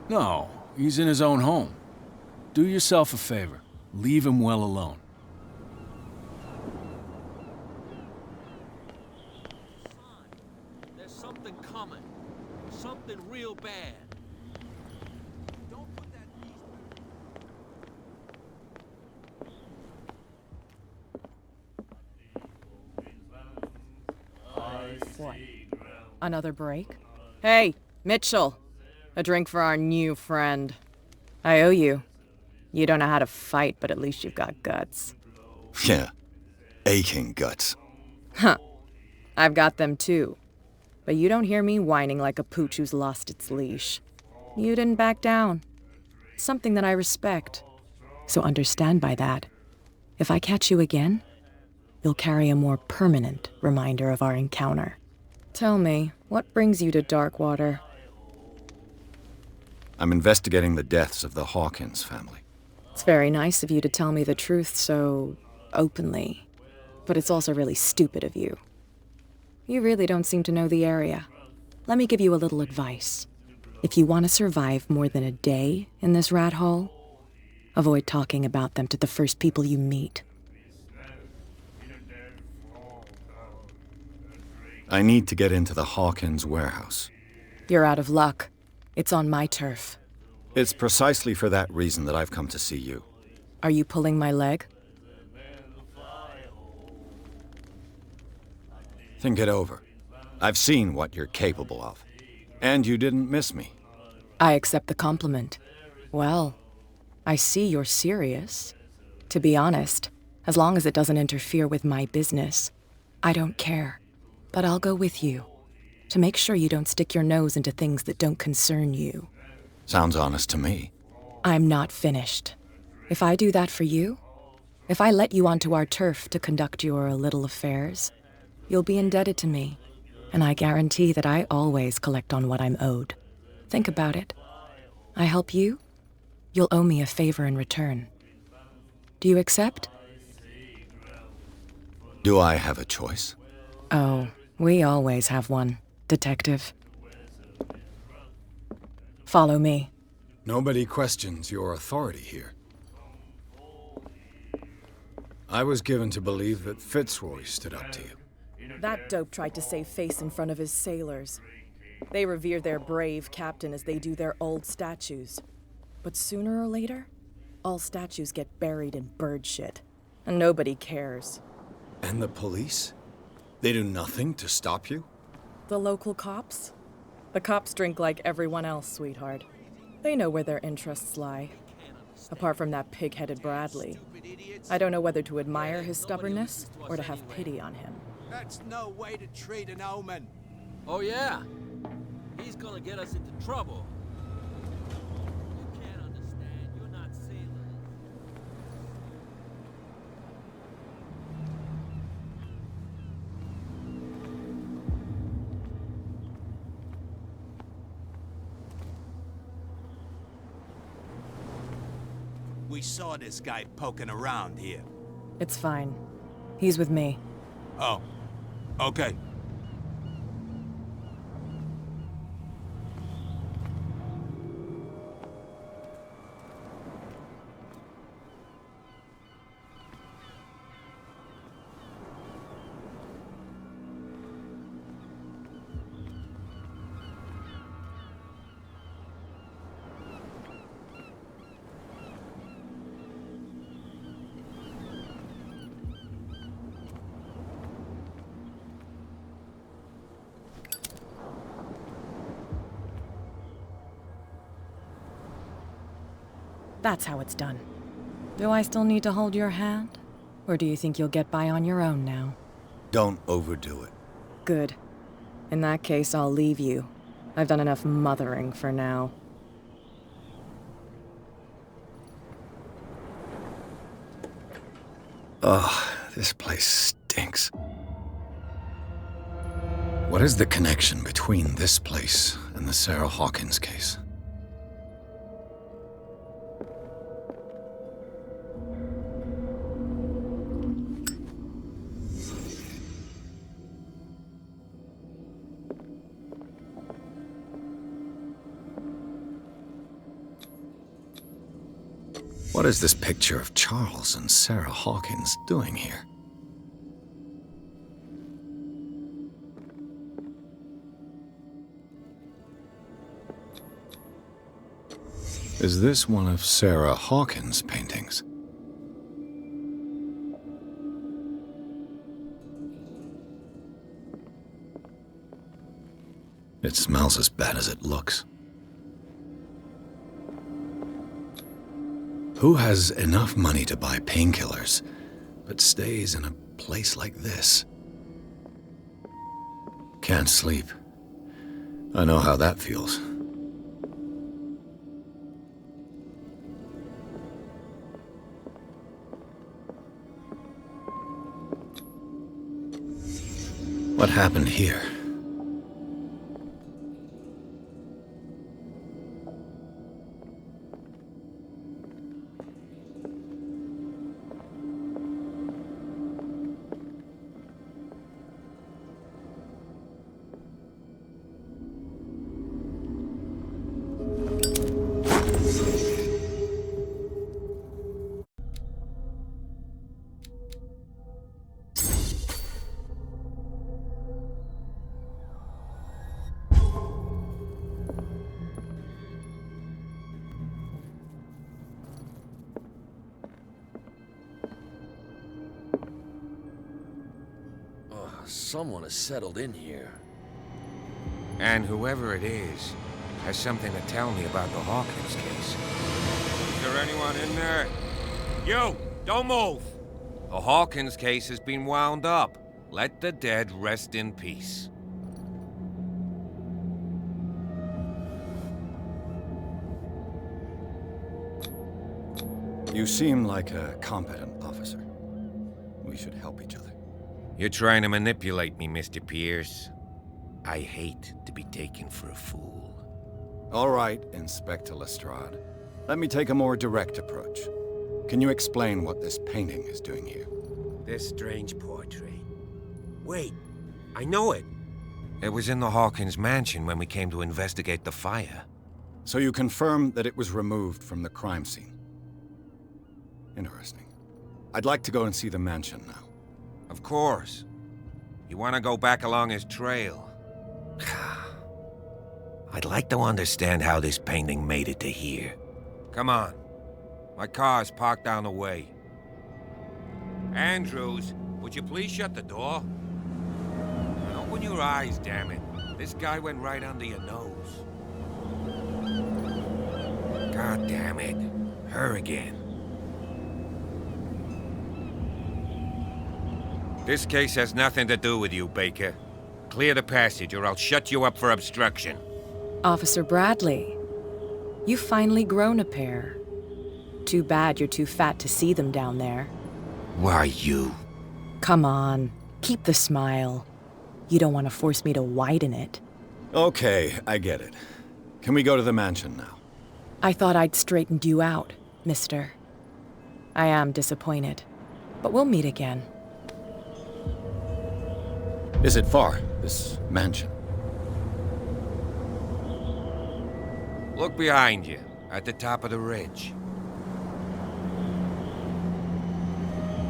[SPEAKER 16] No, he's in his own home. Do yourself a favor. Leave him well alone.
[SPEAKER 13] There's something coming. Something real bad. Don't put that
[SPEAKER 15] What? Another break? Hey, Mitchell! A drink for our new friend. I owe you. You don't know how to fight, but at least you've got guts.
[SPEAKER 2] Yeah. Aching guts.
[SPEAKER 15] Huh. I've got them too. But you don't hear me whining like a pooch who's lost its leash. You didn't back down. Something that I respect. So understand by that, if I catch you again, you'll carry a more permanent reminder of our encounter. Tell me, what brings you to Darkwater?
[SPEAKER 2] I'm investigating the deaths of the Hawkins family.
[SPEAKER 15] It's very nice of you to tell me the truth so openly, but it's also really stupid of you. You really don't seem to know the area. Let me give you a little advice. If you want to survive more than a day in this rat hole, avoid talking about them to the first people you meet.
[SPEAKER 2] I need to get into the Hawkins warehouse.
[SPEAKER 15] You're out of luck. It's on my turf.
[SPEAKER 2] It's precisely for that reason that I've come to see you.
[SPEAKER 15] Are you pulling my leg?
[SPEAKER 2] Think it over. I've seen what you're capable of. And you didn't miss me.
[SPEAKER 15] I accept the compliment. Well, I see you're serious. To be honest, as long as it doesn't interfere with my business, I don't care. But I'll go with you, to make sure you don't stick your nose into things that don't concern you.
[SPEAKER 2] Sounds honest to me.
[SPEAKER 15] I'm not finished. If I do that for you, if I let you onto our turf to conduct your little affairs, you'll be indebted to me, and I guarantee that I always collect on what I'm owed. Think about it. I help you, you'll owe me a favor in return. Do you accept?
[SPEAKER 2] Do I have a choice?
[SPEAKER 15] Oh, we always have one, Detective. Follow me.
[SPEAKER 2] Nobody questions your authority here. I was given to believe that Fitzroy stood up to you.
[SPEAKER 15] That dope tried to save face in front of his sailors. They revere their brave captain as they do their old statues. But sooner or later, all statues get buried in bird shit, and nobody cares.
[SPEAKER 2] And the police? They do nothing to stop you?
[SPEAKER 15] The local cops? The cops drink like everyone else, sweetheart. They know where their interests lie. Apart from that pig-headed Bradley. I don't know whether to admire his stubbornness or to have pity on him.
[SPEAKER 8] That's no way to treat an omen.
[SPEAKER 13] Oh, yeah? He's gonna get us into trouble. You can't understand. You're not sailors.
[SPEAKER 8] We saw this guy poking around here.
[SPEAKER 15] It's fine. He's with me.
[SPEAKER 8] Oh. Okay.
[SPEAKER 15] That's how it's done. Do I still need to hold your hand? Or do you think you'll get by on your own now?
[SPEAKER 2] Don't overdo it.
[SPEAKER 15] Good. In that case, I'll leave you. I've done enough mothering for now.
[SPEAKER 2] Ugh, this place stinks. What is the connection between this place and the Sarah Hawkins case? What is this picture of Charles and Sarah Hawkins doing here? Is this one of Sarah Hawkins' paintings? It smells as bad as it looks. Who has enough money to buy painkillers, but stays in a place like this? Can't sleep. I know how that feels. What happened here?
[SPEAKER 13] Someone has settled in here.
[SPEAKER 14] And whoever it is has something to tell me about the Hawkins case. Is there anyone in there? You! Don't move! The Hawkins case has been wound up. Let the dead rest in peace.
[SPEAKER 2] You seem like a competent officer. We should help each other.
[SPEAKER 14] You're trying to manipulate me, Mr. Pierce. I hate to be taken for a fool.
[SPEAKER 2] All right, Inspector Lestrade. Let me take a more direct approach. Can you explain what this painting is doing here?
[SPEAKER 14] This strange portrait. Wait, I know it. It was in the Hawkins Mansion when we came to investigate the fire.
[SPEAKER 2] So you confirm that it was removed from the crime scene? Interesting. I'd like to go and see the mansion now.
[SPEAKER 14] Of course. You want to go back along his trail? I'd like to understand how this painting made it to here. Come on. My car's parked down the way. Andrews, would you please shut the door? And open your eyes, damn it. This guy went right under your nose. God damn it. Her again. This case has nothing to do with you, Baker. Clear the passage or I'll shut you up for obstruction.
[SPEAKER 15] Officer Bradley, you've finally grown a pair. Too bad you're too fat to see them down there.
[SPEAKER 14] Why you?
[SPEAKER 15] Come on, keep the smile. You don't want to force me to widen it.
[SPEAKER 2] Okay, I get it. Can we go to the mansion now?
[SPEAKER 15] I thought I'd straightened you out, mister. I am disappointed, but we'll meet again.
[SPEAKER 2] Is it far, this mansion?
[SPEAKER 14] Look behind you, at the top of the ridge.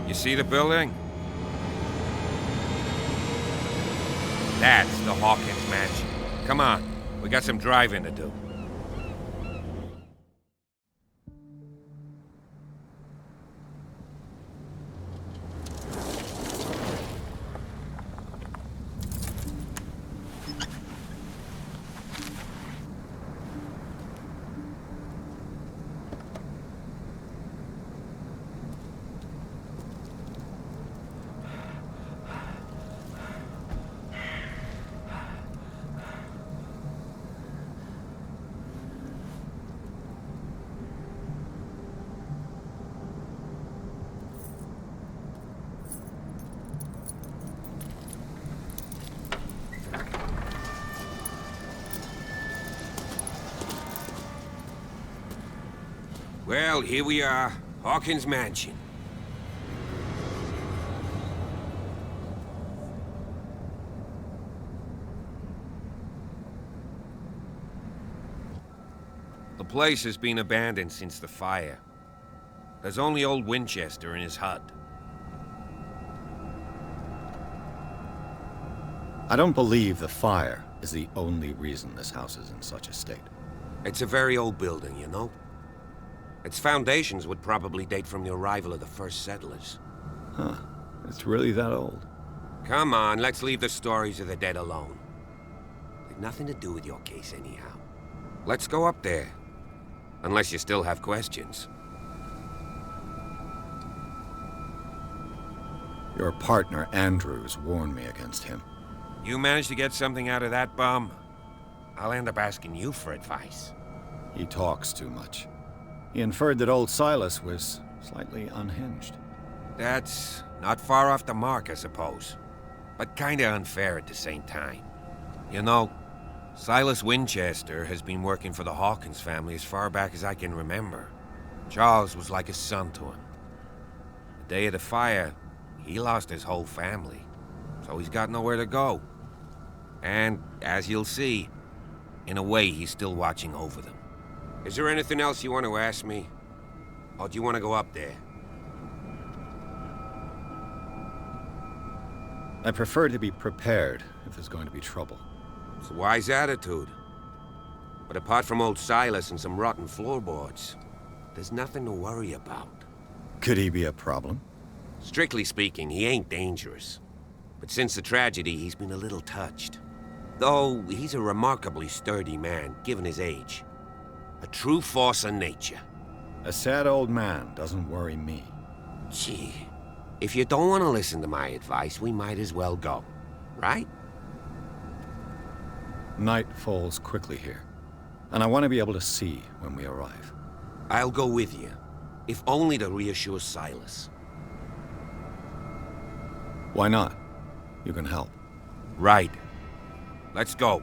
[SPEAKER 14] You see the building? That's the Hawkins Mansion. Come on, we got some driving to do. Well, here we are, Hawkins Mansion. The place has been abandoned since the fire. There's only old Winchester in his hut.
[SPEAKER 2] I don't believe the fire is the only reason this house is in such a state.
[SPEAKER 14] It's a very old building, you know? Its foundations would probably date from the arrival of the first settlers.
[SPEAKER 2] Huh. It's really that old.
[SPEAKER 14] Come on, let's leave the stories of the dead alone. They've nothing to do with your case anyhow. Let's go up there. Unless you still have questions.
[SPEAKER 2] Your partner, Andrews, warned me against him.
[SPEAKER 14] You manage to get something out of that bum, I'll end up asking you for advice.
[SPEAKER 2] He talks too much. He inferred that old Silas was slightly unhinged.
[SPEAKER 14] That's not far off the mark, I suppose. But kinda unfair at the same time. You know, Silas Winchester has been working for the Hawkins family as far back as I can remember. Charles was like a son to him. The day of the fire, he lost his whole family, so he's got nowhere to go. And, as you'll see, in a way, he's still watching over them. Is there anything else you want to ask me? Or do you want to go up there?
[SPEAKER 2] I prefer to be prepared if there's going to be trouble.
[SPEAKER 14] It's a wise attitude. But apart from old Silas and some rotten floorboards, there's nothing to worry about.
[SPEAKER 2] Could he be a problem?
[SPEAKER 14] Strictly speaking, he ain't dangerous. But since the tragedy, he's been a little touched. Though he's a remarkably sturdy man, given his age. A true force of nature.
[SPEAKER 2] A sad old man doesn't worry me.
[SPEAKER 14] Gee, if you don't want to listen to my advice, we might as well go, right?
[SPEAKER 2] Night falls quickly here, and I want to be able to see when we arrive.
[SPEAKER 14] I'll go with you, if only to reassure Silas.
[SPEAKER 2] Why not? You can help.
[SPEAKER 14] Right. Let's go.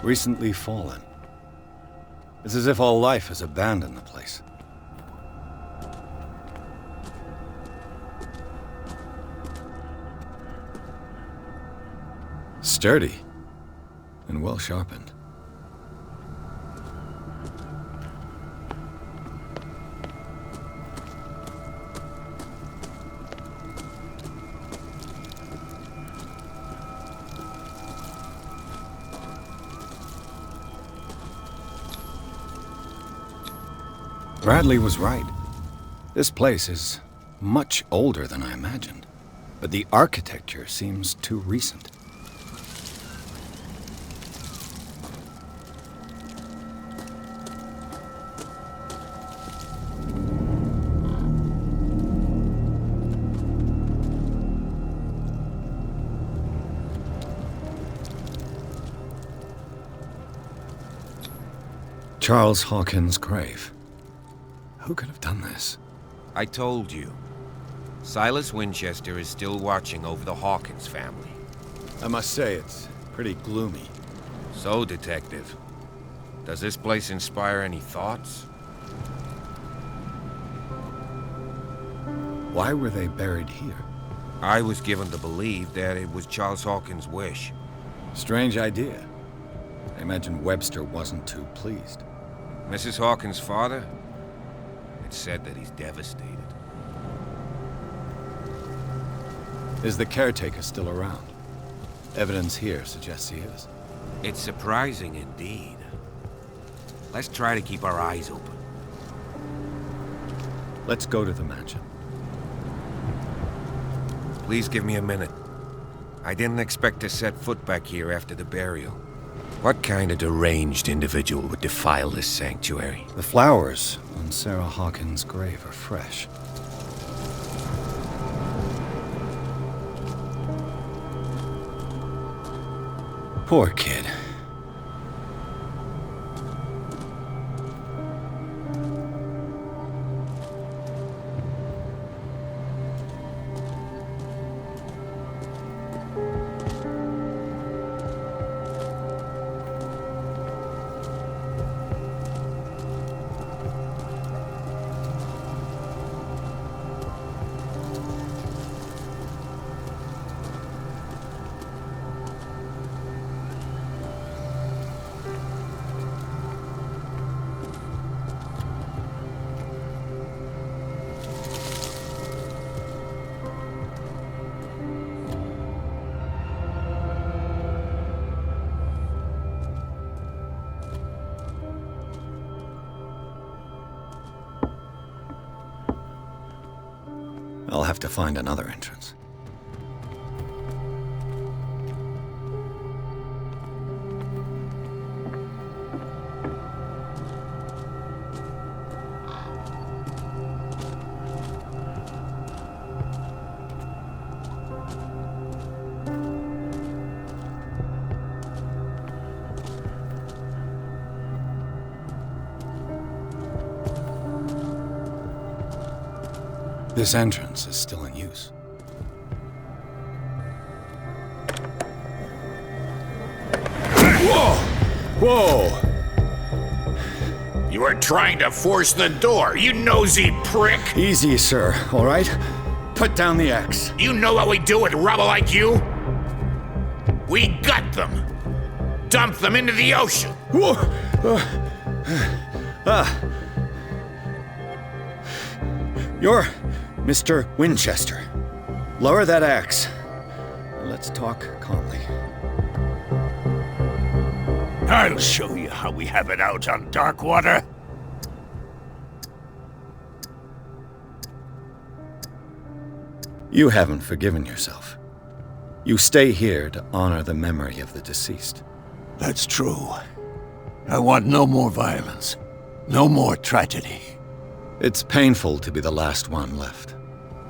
[SPEAKER 2] Recently fallen. It's as if all life has abandoned the place. Sturdy and well sharpened. Bradley was right. This place is much older than I imagined, but the architecture seems too recent. Charles Hawkins' grave. Who could have done this?
[SPEAKER 14] I told you. Silas Winchester is still watching over the Hawkins family.
[SPEAKER 2] I must say, it's pretty gloomy.
[SPEAKER 14] So, Detective, does this place inspire any thoughts?
[SPEAKER 2] Why were they buried here?
[SPEAKER 14] I was given to believe that it was Charles Hawkins' wish.
[SPEAKER 2] Strange idea. I imagine Webster wasn't too pleased.
[SPEAKER 14] Mrs. Hawkins' father? It's said that he's devastated.
[SPEAKER 2] Is the caretaker still around? Evidence here suggests he is.
[SPEAKER 14] It's surprising indeed. Let's try to keep our eyes open.
[SPEAKER 2] Let's go to the mansion.
[SPEAKER 14] Please give me a minute. I didn't expect to set foot back here after the burial. What kind of deranged individual would defile this sanctuary?
[SPEAKER 2] The flowers on Sarah Hawkins' grave are fresh. Poor kid. I'll have to find another entrance. This entrance is still in use.
[SPEAKER 5] Whoa!
[SPEAKER 2] Whoa!
[SPEAKER 5] You were trying to force the door, you nosy prick!
[SPEAKER 2] Easy, sir, all right? Put down the axe.
[SPEAKER 5] You know what we do with rubble like you? We gut them. Dump them into the ocean.
[SPEAKER 2] Whoa! You're Mr. Winchester. Lower that axe. Let's talk calmly.
[SPEAKER 5] I'll show you how we have it out on Darkwater.
[SPEAKER 2] You haven't forgiven yourself. You stay here to honor the memory of the deceased.
[SPEAKER 5] That's true. I want no more violence. No more tragedy.
[SPEAKER 2] It's painful to be the last one left.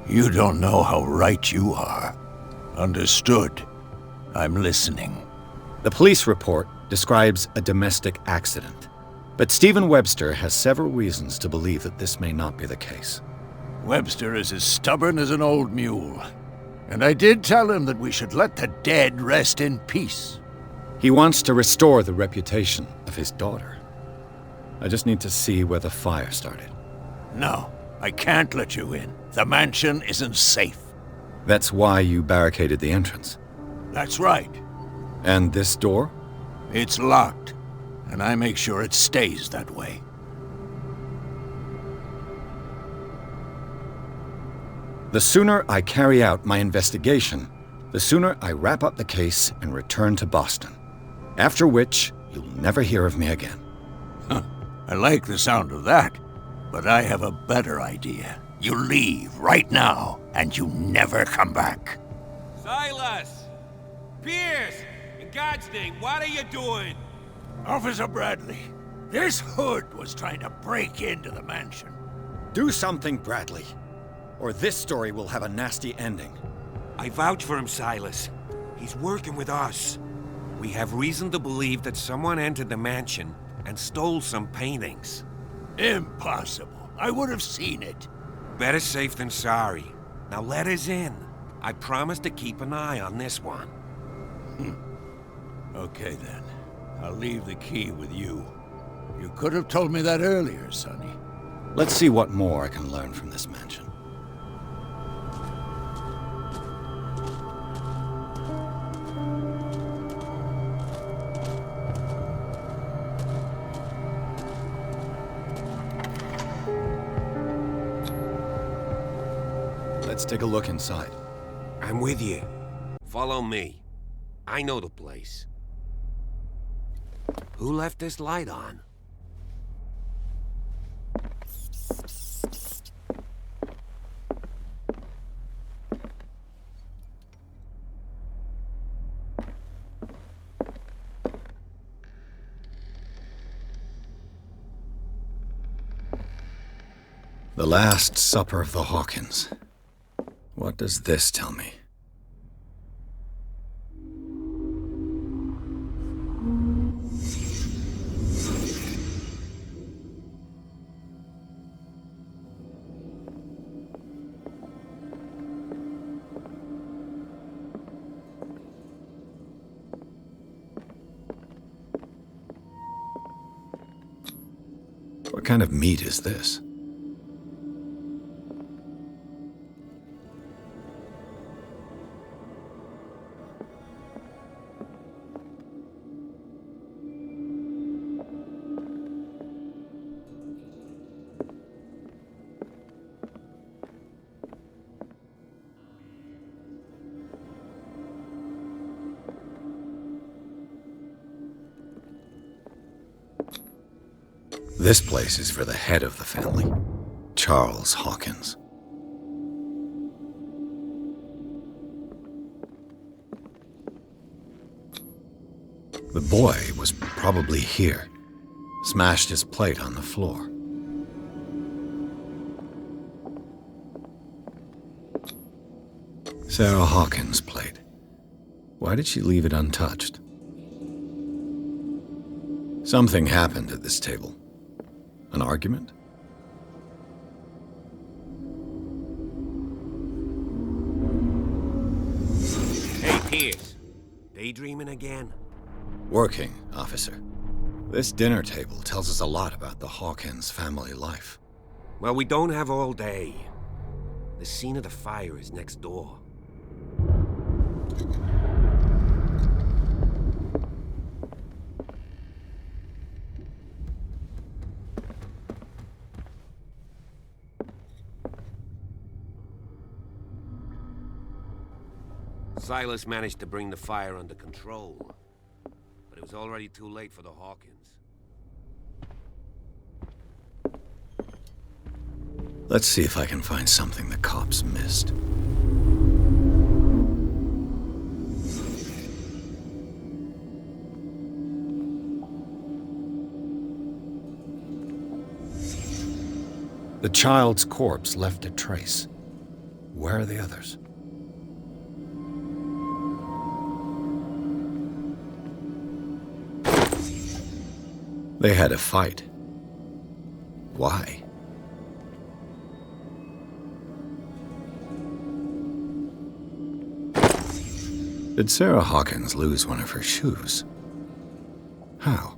[SPEAKER 5] You don't know how right you are. Understood. I'm listening.
[SPEAKER 2] The police report describes a domestic accident, but Stephen Webster has several reasons to believe that this may not be the case.
[SPEAKER 5] Webster is as stubborn as an old mule. And I did tell him that we should let the dead rest in peace.
[SPEAKER 2] He wants to restore the reputation of his daughter. I just need to see where the fire started.
[SPEAKER 5] No, I can't let you in. The mansion isn't safe.
[SPEAKER 2] That's why you barricaded the entrance.
[SPEAKER 5] That's right.
[SPEAKER 2] And this door?
[SPEAKER 5] It's locked, and I make sure it stays that way.
[SPEAKER 2] The sooner I carry out my investigation, the sooner I wrap up the case and return to Boston. After which, you'll never hear of me again.
[SPEAKER 5] Huh. I like the sound of that.
[SPEAKER 17] But I have a better idea. You leave right now, and you never come back.
[SPEAKER 12] Silas! Pierce! In God's name, what are you doing?
[SPEAKER 17] Officer Bradley, this hood was trying to break into the mansion.
[SPEAKER 2] Do something, Bradley, or this story will have a nasty ending.
[SPEAKER 14] I vouch for him, Silas. He's working with us. We have reason to believe that someone entered the mansion and stole some paintings.
[SPEAKER 17] Impossible. I would have seen it.
[SPEAKER 14] Better safe than sorry. Now let us in. I promise to keep an eye on this one.
[SPEAKER 17] Okay then. I'll leave the key with you. You could have told me that earlier, Sonny.
[SPEAKER 2] Let's see what more I can learn from this mansion. Let's take a look inside.
[SPEAKER 14] I'm with you. Follow me. I know the place. Who left this light on?
[SPEAKER 2] The Last Supper of the Hawkins. What does this tell me? What kind of meat is this? This place is for the head of the family, Charles Hawkins. The boy was probably here, smashed his plate on the floor. Sarah Hawkins' plate. Why did she leave it untouched? Something happened at this table. An argument?
[SPEAKER 14] Hey, Pierce. Daydreaming again?
[SPEAKER 2] Working, officer. This dinner table tells us a lot about the Hawkins family life.
[SPEAKER 14] Well, we don't have all day. The scene of the fire is next door. Silas managed to bring the fire under control, but it was already too late for the Hawkins.
[SPEAKER 2] Let's see if I can find something the cops missed. The child's corpse left a trace. Where are the others? They had a fight. Why? Did Sarah Hawkins lose one of her shoes? How?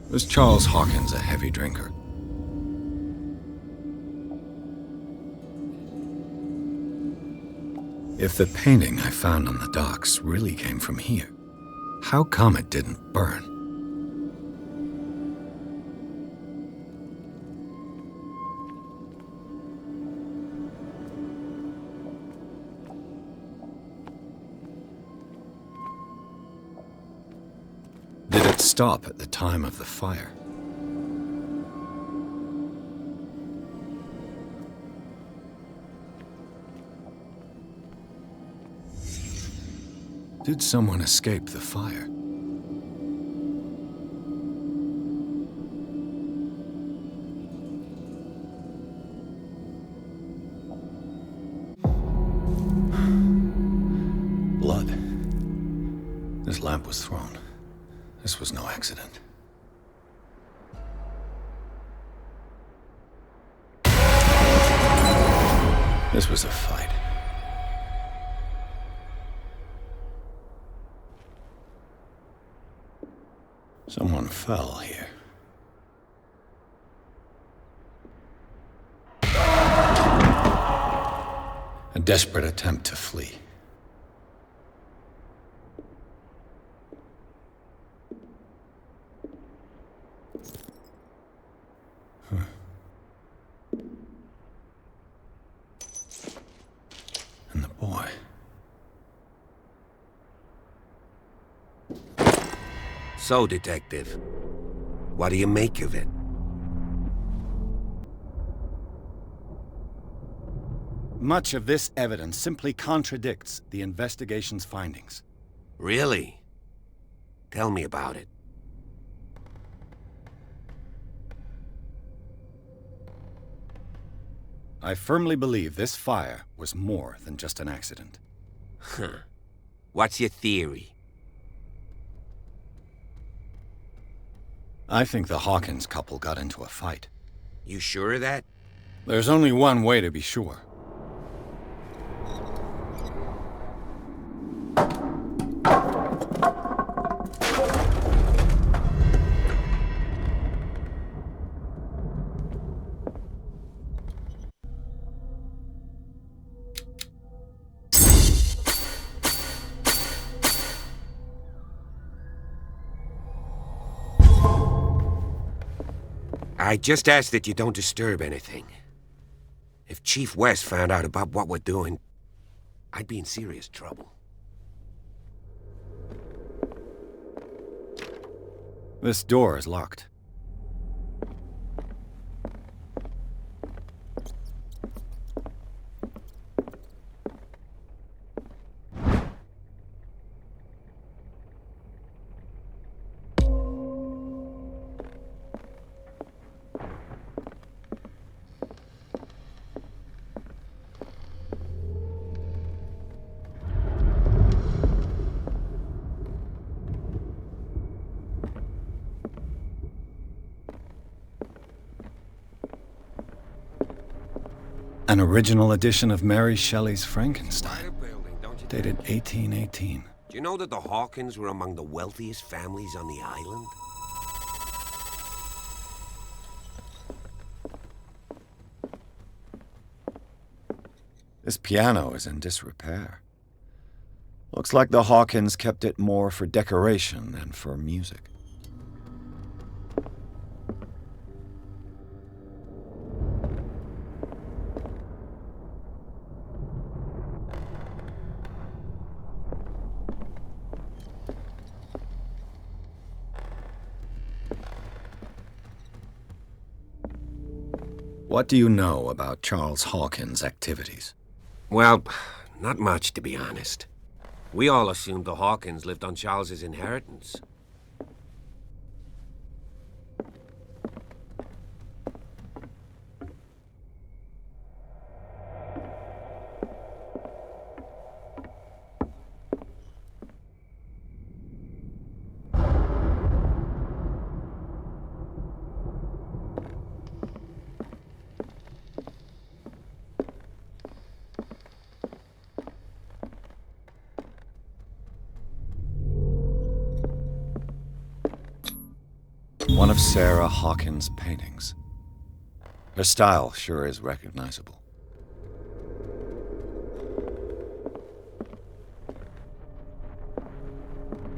[SPEAKER 2] Was Charles Hawkins a heavy drinker? If the painting I found on the docks really came from here, how come it didn't burn? stop at the time of the fire. Did someone escape the fire? Blood. This lamp was thrown. This was no accident. This was a fight. Someone fell here. A desperate attempt to flee. And the boy.
[SPEAKER 18] So, Detective, what do you make of it?
[SPEAKER 2] Much of this evidence simply contradicts the investigation's findings.
[SPEAKER 18] Really? Tell me about it.
[SPEAKER 2] I firmly believe this fire was more than just an accident.
[SPEAKER 18] Huh. What's your theory?
[SPEAKER 2] I think the Hawkins couple got into a fight.
[SPEAKER 18] You sure of that?
[SPEAKER 2] There's only one way to be sure.
[SPEAKER 18] I just ask that you don't disturb anything. If Chief West found out about what we're doing, I'd be in serious trouble.
[SPEAKER 2] This door is locked. An original edition of Mary Shelley's Frankenstein, dated 1818.
[SPEAKER 18] Do you know that the Hawkins were among the wealthiest families on the island?
[SPEAKER 2] This piano is in disrepair. Looks like the Hawkins kept it more for decoration than for music. What do you know about Charles Hawkins' activities?
[SPEAKER 18] Well, not much, to be honest. We all assumed the Hawkins lived on Charles's inheritance.
[SPEAKER 2] One of Sarah Hawkins' paintings. Her style sure is recognizable.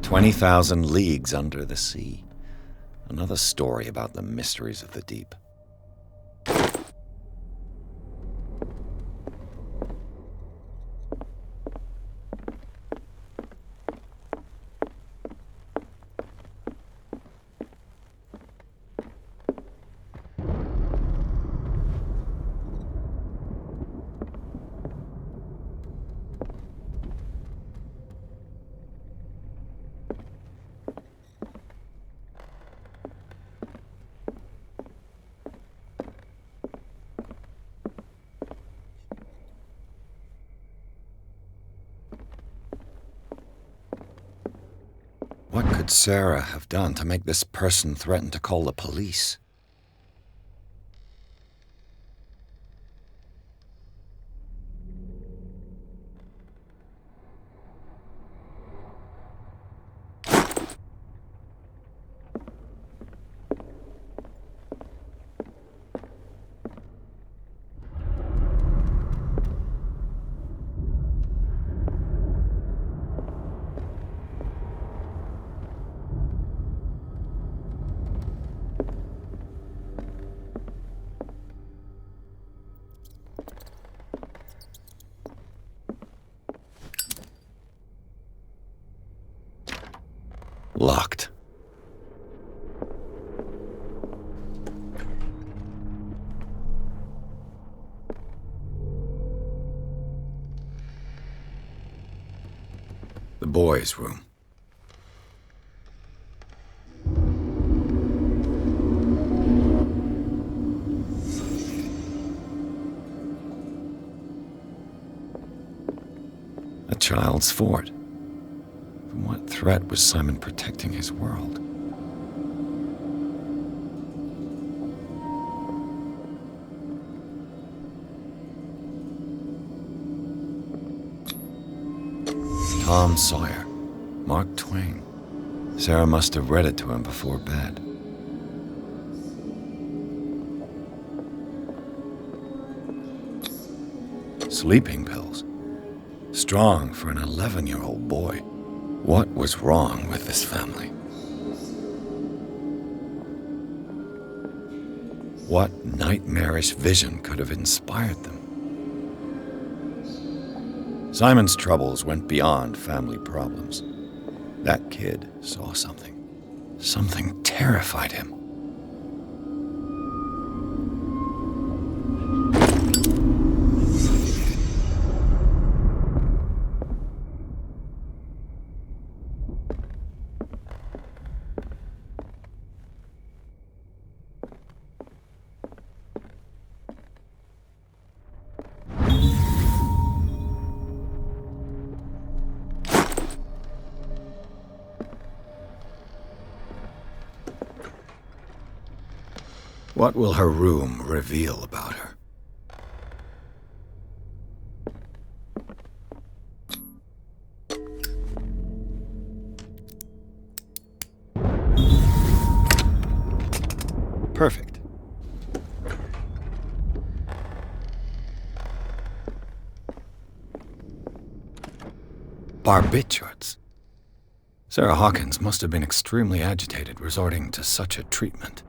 [SPEAKER 2] "20,000 Leagues Under the Sea." Another story about the mysteries of the deep. could Sarah have done to make this person threaten to call the police? Locked. The boys' room. A child's fort. From what threat was Simon protecting his world? Tom Sawyer, Mark Twain. Sarah must have read it to him before bed. Sleeping pills. Strong for an 11-year-old boy. What was wrong with this family? What nightmarish vision could have inspired them? Simon's troubles went beyond family problems. That kid saw something. Something terrified him. What will her room reveal about her? Perfect. Barbiturates. Sarah Hawkins must have been extremely agitated resorting to such a treatment.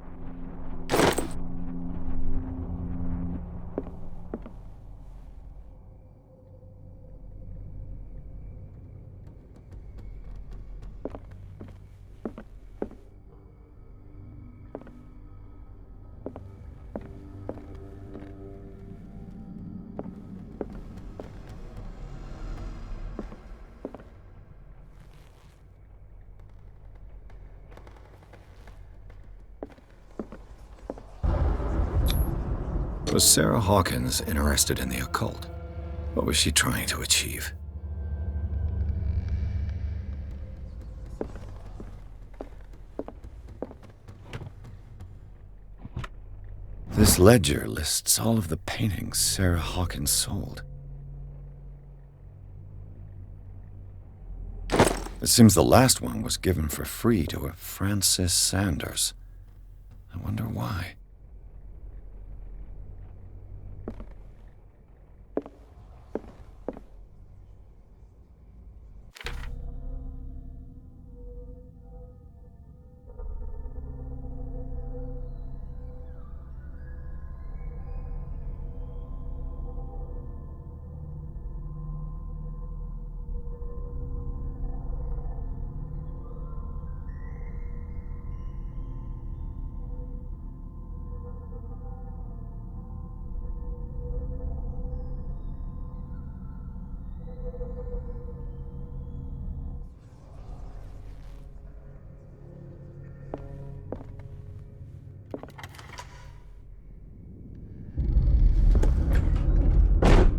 [SPEAKER 2] Was Sarah Hawkins interested in the occult? What was she trying to achieve? This ledger lists all of the paintings Sarah Hawkins sold. It seems the last one was given for free to a Francis Sanders. I wonder why.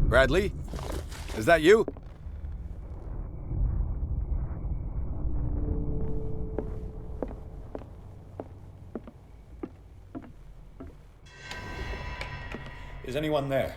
[SPEAKER 2] Bradley? Is that you? Is anyone there?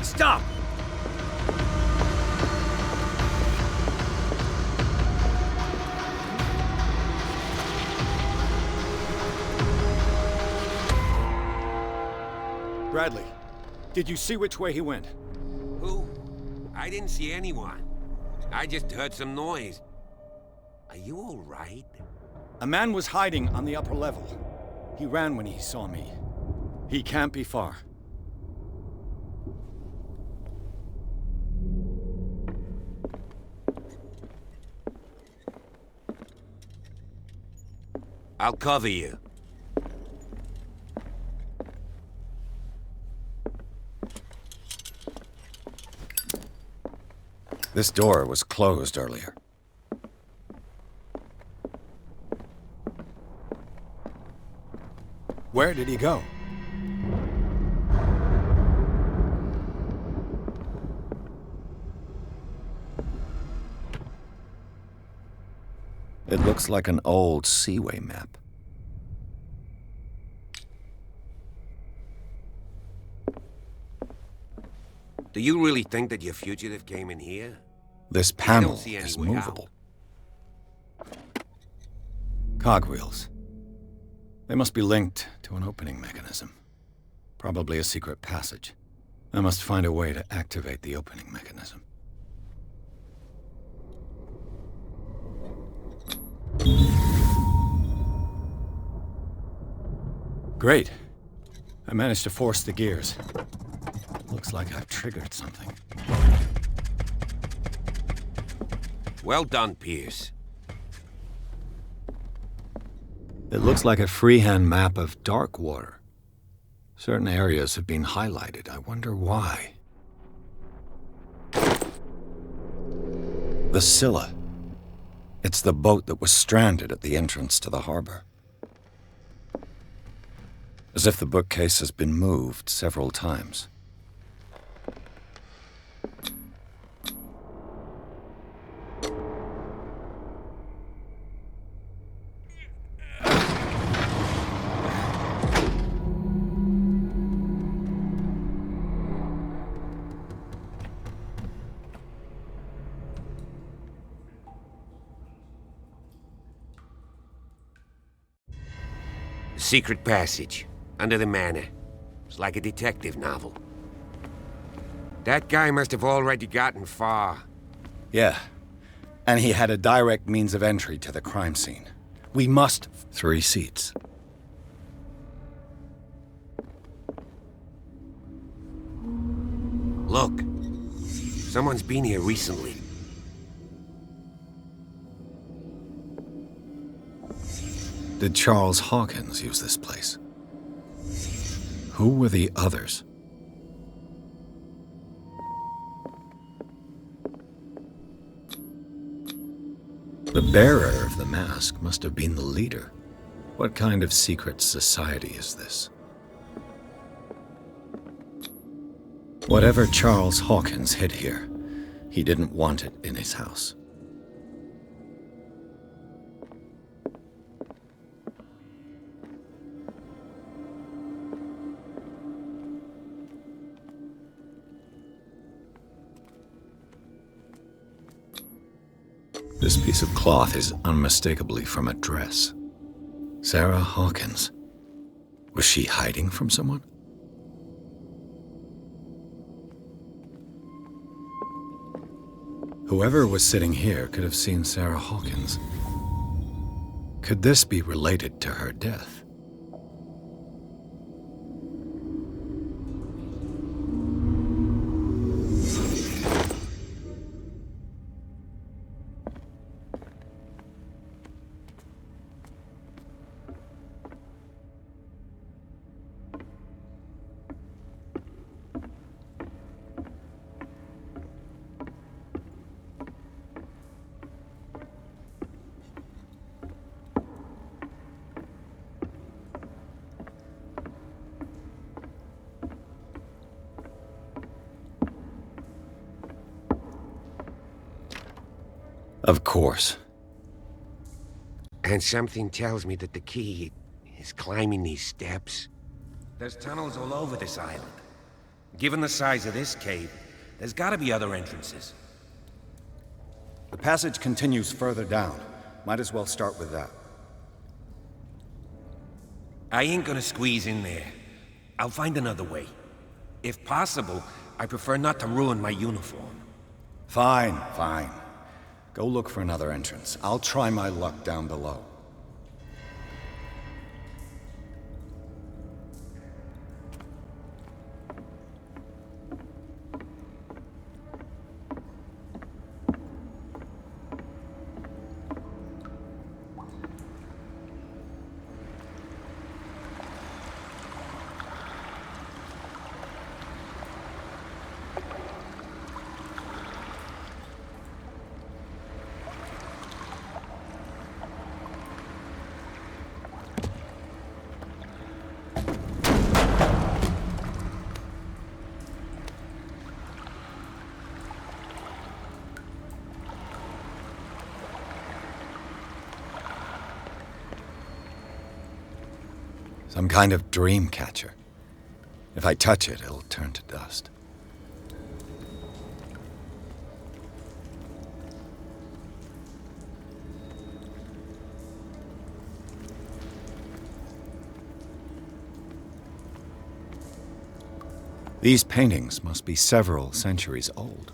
[SPEAKER 8] Stop!
[SPEAKER 2] Bradley, did you see which way he went?
[SPEAKER 18] Who? I didn't see anyone. I just heard some noise. Are you all right?
[SPEAKER 2] A man was hiding on the upper level. He ran when he saw me. He can't be far.
[SPEAKER 18] I'll cover you.
[SPEAKER 2] This door was closed earlier. Where did he go? It looks like an old seaway map.
[SPEAKER 18] Do you really think that your fugitive came in here?
[SPEAKER 2] This panel is movable. Cogwheels. They must be linked to an opening mechanism. Probably a secret passage. I must find a way to activate the opening mechanism. Great. I managed to force the gears. Looks like I've triggered something.
[SPEAKER 18] Well done, Pierce.
[SPEAKER 2] It looks like a freehand map of dark water. Certain areas have been highlighted. I wonder why. The Scylla. It's the boat that was stranded at the entrance to the harbor. As if the bookcase has been moved several times.
[SPEAKER 18] Secret passage, under the manor. It's like a detective novel. That guy must have already gotten far.
[SPEAKER 2] Yeah, and he had a direct means of entry to the crime scene. We must... 3 seats.
[SPEAKER 18] Look, someone's been here recently.
[SPEAKER 2] Did Charles Hawkins use this place? Who were the others? The bearer of the mask must have been the leader. What kind of secret society is this? Whatever Charles Hawkins hid here, he didn't want it in his house. This piece of cloth is unmistakably from a dress. Sarah Hawkins. Was she hiding from someone? Whoever was sitting here could have seen Sarah Hawkins. Could this be related to her death? Of course.
[SPEAKER 18] And something tells me that the key is climbing these steps. There's tunnels all over this island. Given the size of this cave, there's gotta be other entrances.
[SPEAKER 2] The passage continues further down. Might as well start with that.
[SPEAKER 18] I ain't gonna squeeze in there. I'll find another way. If possible, I prefer not to ruin my uniform.
[SPEAKER 2] Fine, fine. Go look for another entrance. I'll try my luck down below. Some kind of dream catcher. If I touch it, it'll turn to dust. These paintings must be several centuries old.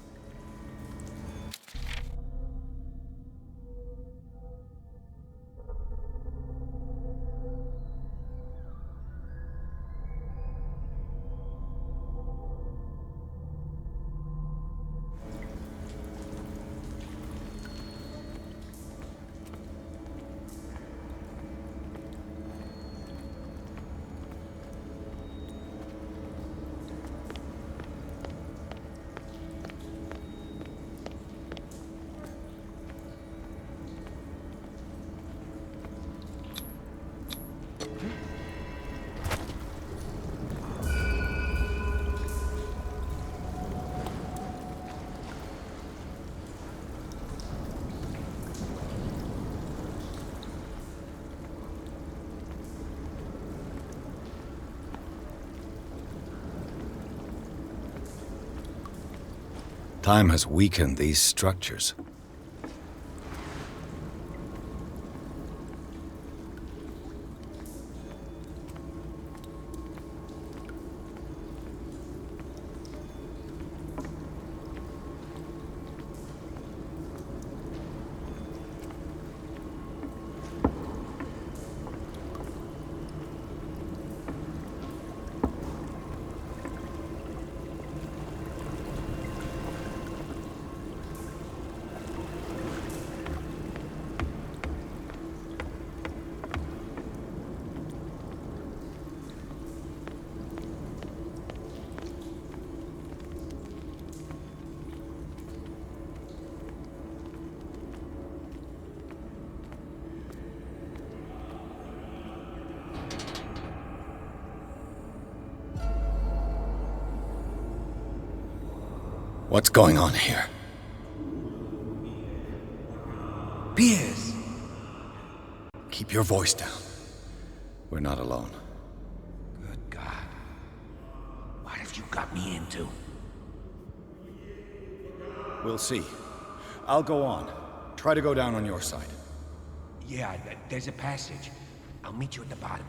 [SPEAKER 2] Time has weakened these structures. What's going on here?
[SPEAKER 18] Piers!
[SPEAKER 2] Keep your voice down. We're not alone.
[SPEAKER 18] Good God. What have you got me into?
[SPEAKER 2] We'll see. I'll go on. Try to go down on your side.
[SPEAKER 18] Yeah, there's a passage. I'll meet you at the bottom.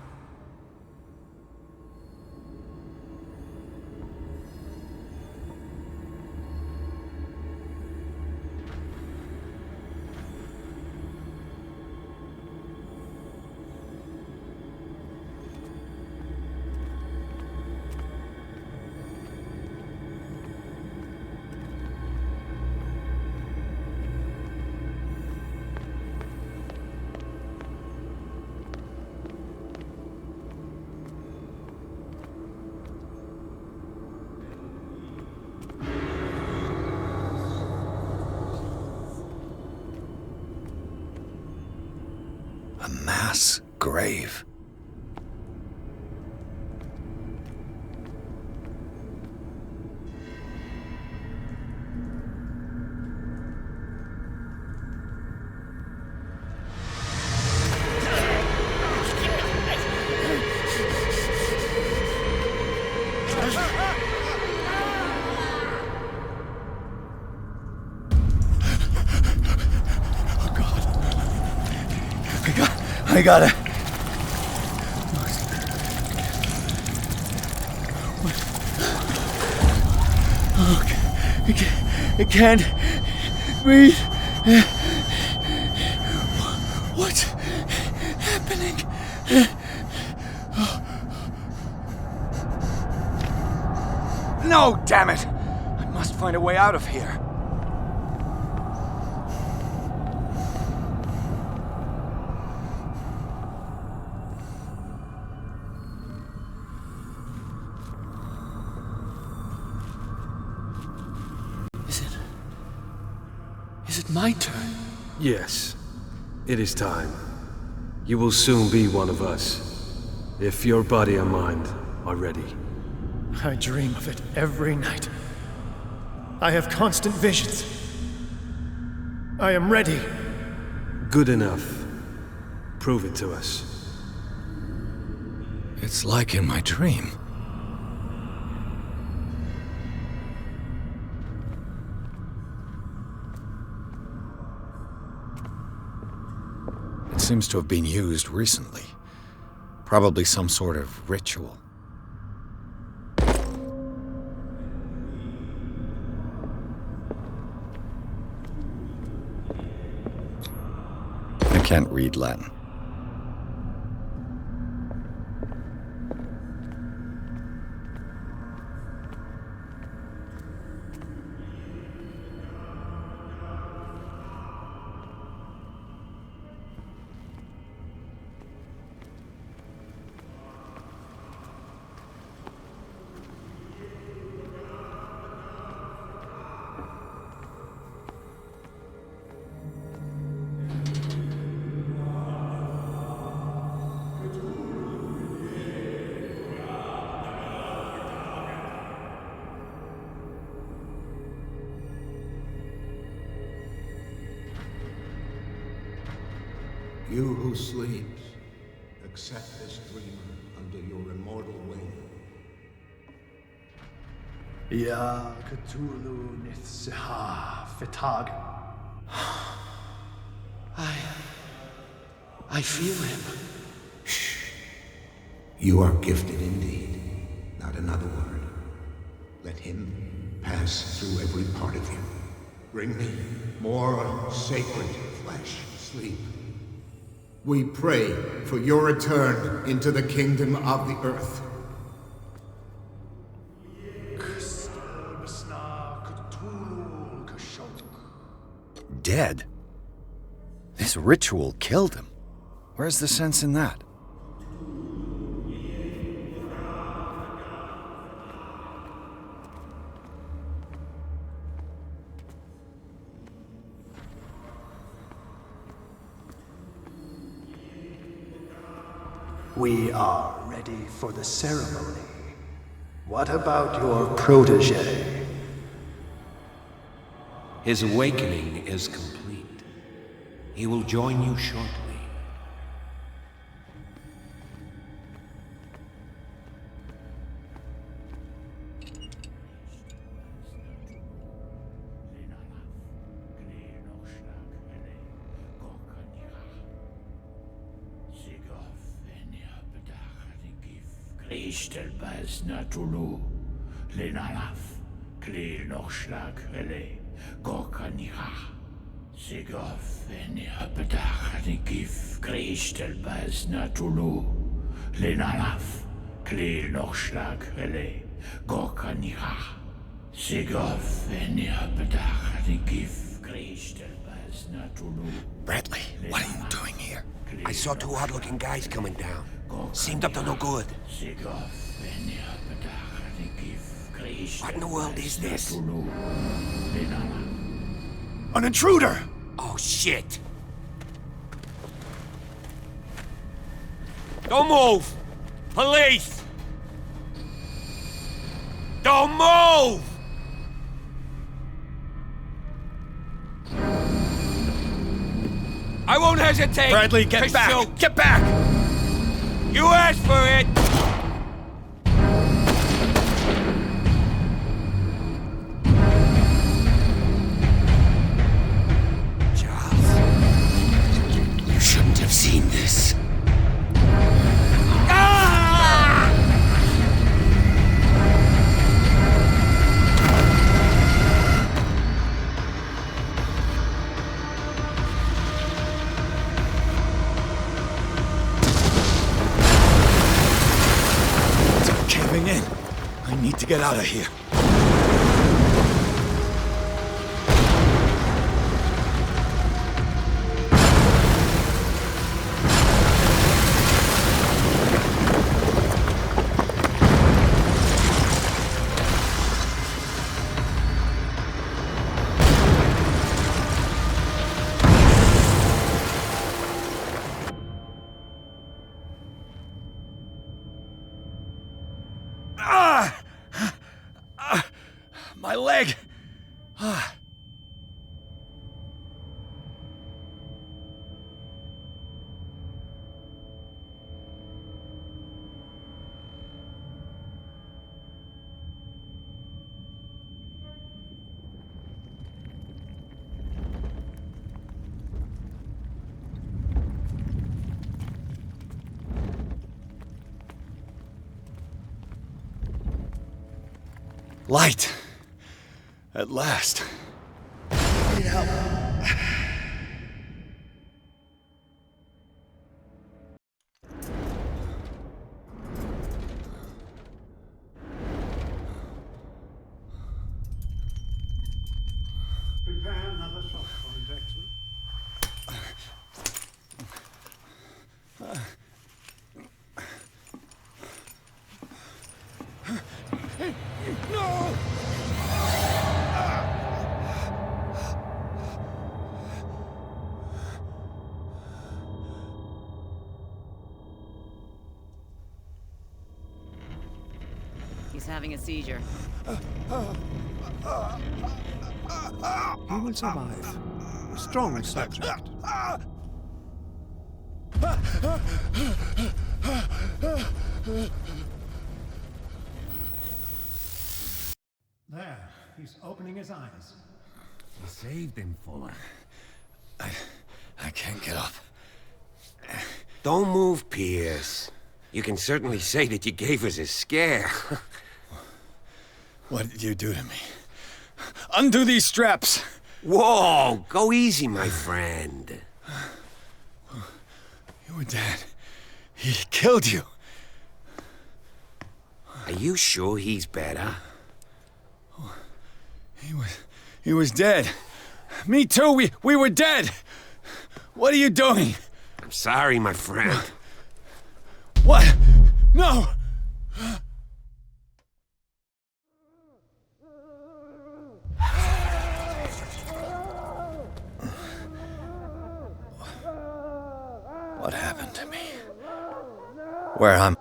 [SPEAKER 2] A mass grave.
[SPEAKER 16] I got it. I can't breathe. What's happening? No, damn it! I must find a way out of here.
[SPEAKER 10] Is it my turn?
[SPEAKER 19] Yes. It is time. You will soon be one of us, if your body and mind are ready.
[SPEAKER 10] I dream of it every night. I have constant visions. I am ready.
[SPEAKER 19] Good enough. Prove it to us.
[SPEAKER 2] It's like in my dream. It seems to have been used recently. Probably some sort of ritual. I can't read Latin.
[SPEAKER 5] You who sleeps, accept this dreamer under your immortal wing.
[SPEAKER 10] Ya Cthulhu Nithsiha Fitag. I feel him.
[SPEAKER 5] You are gifted indeed. Not another word. Let him pass through every part of you. Bring me more sacred flesh. Sleep. We pray for your return into the kingdom of the earth.
[SPEAKER 2] Dead? This ritual killed him. Where's the sense in that?
[SPEAKER 10] We are ready for the ceremony. What about your protege?
[SPEAKER 18] His awakening is complete. He will join you shortly.
[SPEAKER 9] Ishtelbaz Natulu, Lenalaf, Klil Nochschlag, Rele, Gorkanira, Sigov, Eniapetach, Nikif, Krishtelbaz Natulu, Lenalaf, Klil Nochschlag, Rele, Gorkanira, Sigov, Eniapetach, Nikif, Krishtelbaz Natulu.
[SPEAKER 18] Bradley, what are you doing here? I saw two odd-looking guys coming down. Seemed up to no good. What in the world is this?
[SPEAKER 16] An intruder!
[SPEAKER 18] Oh, shit!
[SPEAKER 12] Don't move! Police! Don't move! I won't hesitate.
[SPEAKER 2] Bradley, get back!
[SPEAKER 12] Shoot.
[SPEAKER 2] Get back!
[SPEAKER 12] You asked for it!
[SPEAKER 17] You shouldn't have seen this.
[SPEAKER 2] In. I need to get out of here. My leg! Light! At last. Need help.
[SPEAKER 20] Prepare another shot point, Jackson.
[SPEAKER 2] No!
[SPEAKER 21] He's having a seizure.
[SPEAKER 20] He will survive. A strong subject. There, he's opening his eyes.
[SPEAKER 18] You saved him, Fuller.
[SPEAKER 2] I can't get up.
[SPEAKER 18] Don't move, Pierce. You can certainly say that you gave us a scare.
[SPEAKER 2] What did you do to me? Undo these straps!
[SPEAKER 18] Whoa! Go easy, my friend.
[SPEAKER 2] You were dead. He killed you.
[SPEAKER 18] Are you sure he's better?
[SPEAKER 2] He was dead. Me too, we were dead! What are you doing?
[SPEAKER 18] I'm sorry, my friend.
[SPEAKER 2] What? No! What happened to me? Where I'm...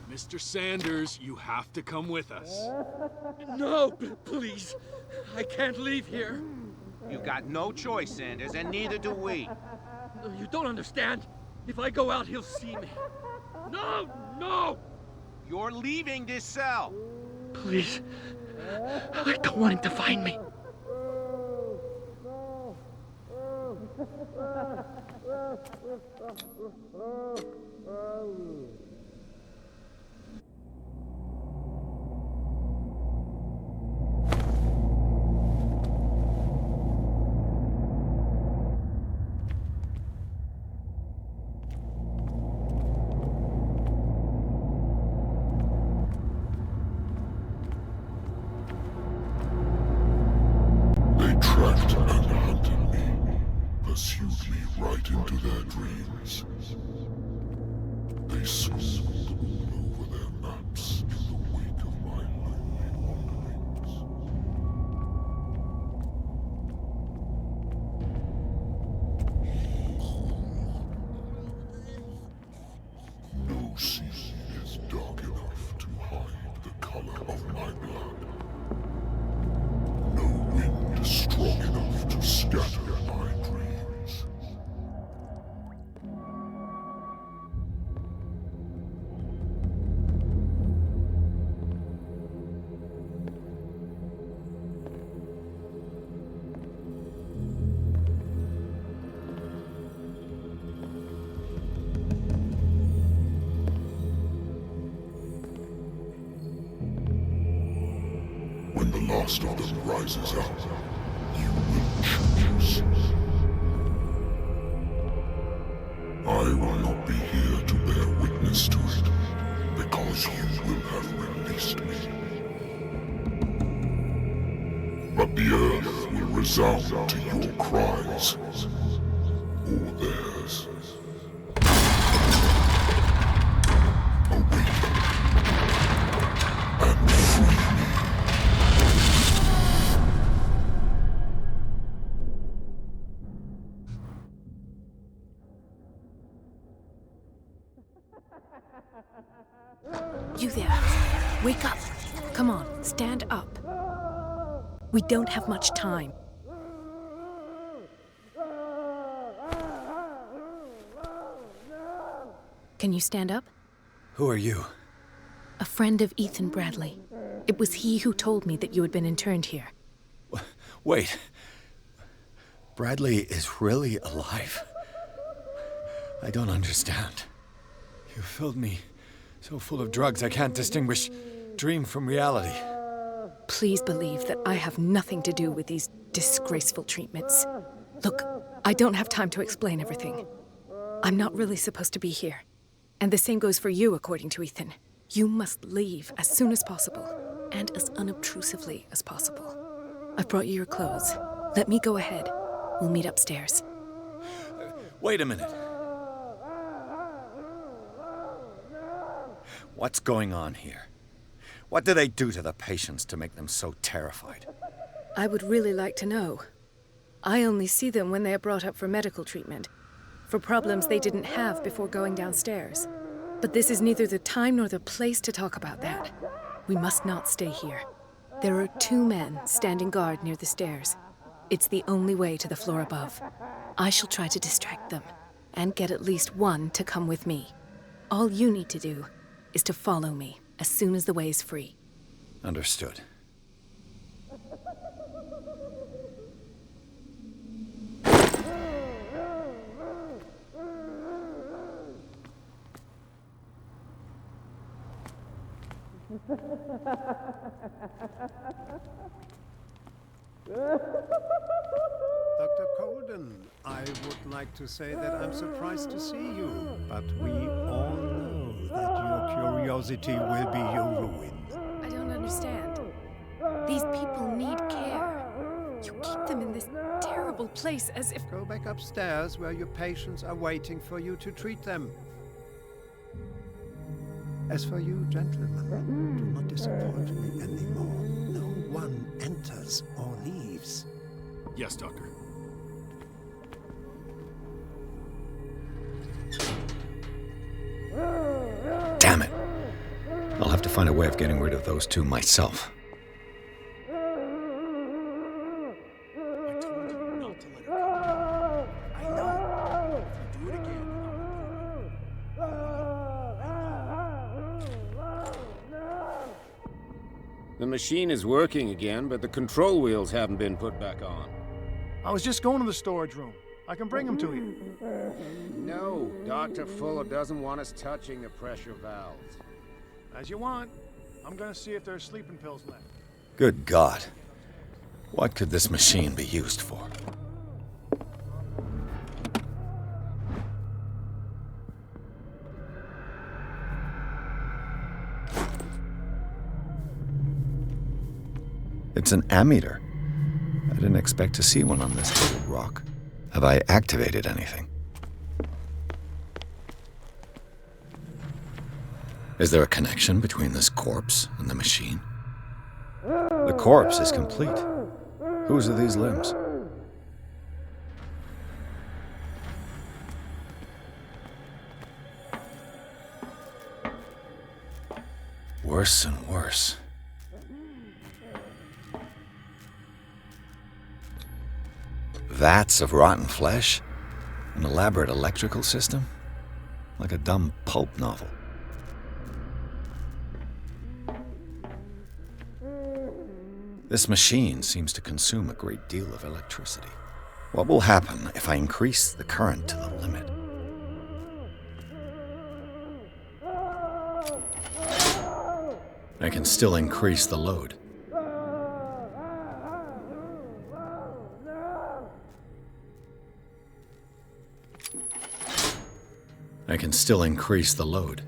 [SPEAKER 16] Mr. Sanders, you have to come with us.
[SPEAKER 13] No, please. I can't leave here.
[SPEAKER 7] You got no choice, Sanders, and neither do we.
[SPEAKER 13] You don't understand. If I go out, he'll see me. No! No!
[SPEAKER 7] You're leaving this cell.
[SPEAKER 13] Please. I don't want him to find me.
[SPEAKER 1] They tracked and hunted me, pursued me right into their dreams. They scribbled all over their maps in the wake of my lonely wanderings. strong enough to scatter my dreams. When the last of them rises up, you will choose. I will not be here to bear witness to it, because you will have released me. But the earth will resound to your cries, or theirs. Awake and free me.
[SPEAKER 3] You there. Wake up. Come on, stand up. We don't have much time. Can you stand up?
[SPEAKER 2] Who are you?
[SPEAKER 3] A friend of Ethan Bradley. It was he who told me that you had been interned here.
[SPEAKER 2] Wait. Bradley is really alive? I don't understand. You filled me so full of drugs I can't distinguish dream from reality.
[SPEAKER 3] Please believe that I have nothing to do with these disgraceful treatments. Look, I don't have time to explain everything. I'm not really supposed to be here. And the same goes for you, according to Ethan. You must leave as soon as possible, and as unobtrusively as possible. I've brought you your clothes. Let me go ahead. We'll meet upstairs.
[SPEAKER 2] Wait a minute. What's going on here? What do they do to the patients to make them so terrified?
[SPEAKER 3] I would really like to know. I only see them when they are brought up for medical treatment, for problems they didn't have before going downstairs. But this is neither the time nor the place to talk about that. We must not stay here. There are 2 men standing guard near the stairs. It's the only way to the floor above. I shall try to distract them, and get at least one to come with me. All you need to do is to follow me as soon as the way is free.
[SPEAKER 2] Understood.
[SPEAKER 20] Dr. Colden, I would like to say that I'm surprised to see you, but we all know that your curiosity will be your ruin.
[SPEAKER 3] I don't understand. These people need care. You keep them in this terrible place as if...
[SPEAKER 20] Go back upstairs where your patients are waiting for you to treat them. As for you, gentlemen, do not disappoint me anymore. No one enters or leaves.
[SPEAKER 16] Yes, Doctor.
[SPEAKER 2] Damn it. I'll have to find a way of getting rid of those 2 myself.
[SPEAKER 14] The machine is working again, but the control wheels haven't been put back on.
[SPEAKER 22] I was just going to the storage room. I can bring them to you.
[SPEAKER 14] No, Dr. Fuller doesn't want us touching the pressure valves.
[SPEAKER 22] As you want. I'm going to see if there's sleeping pills left.
[SPEAKER 2] Good God. What could this machine be used for? It's an ammeter. I didn't expect to see one on this little rock. Have I activated anything? Is there a connection between this corpse and the machine? The corpse is complete. Whose are these limbs? Worse and worse. Vats of rotten flesh? An elaborate electrical system? Like a dumb pulp novel. This machine seems to consume a great deal of electricity. What will happen if I increase the current to the limit? I can still increase the load. I can still increase the load.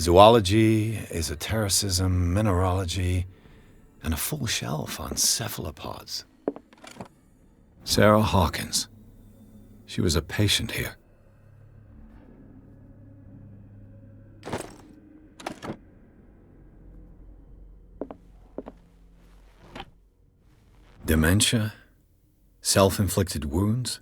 [SPEAKER 2] Zoology, esotericism, mineralogy, and a full shelf on cephalopods. Sarah Hawkins. She was a patient here. Dementia? Self-inflicted wounds?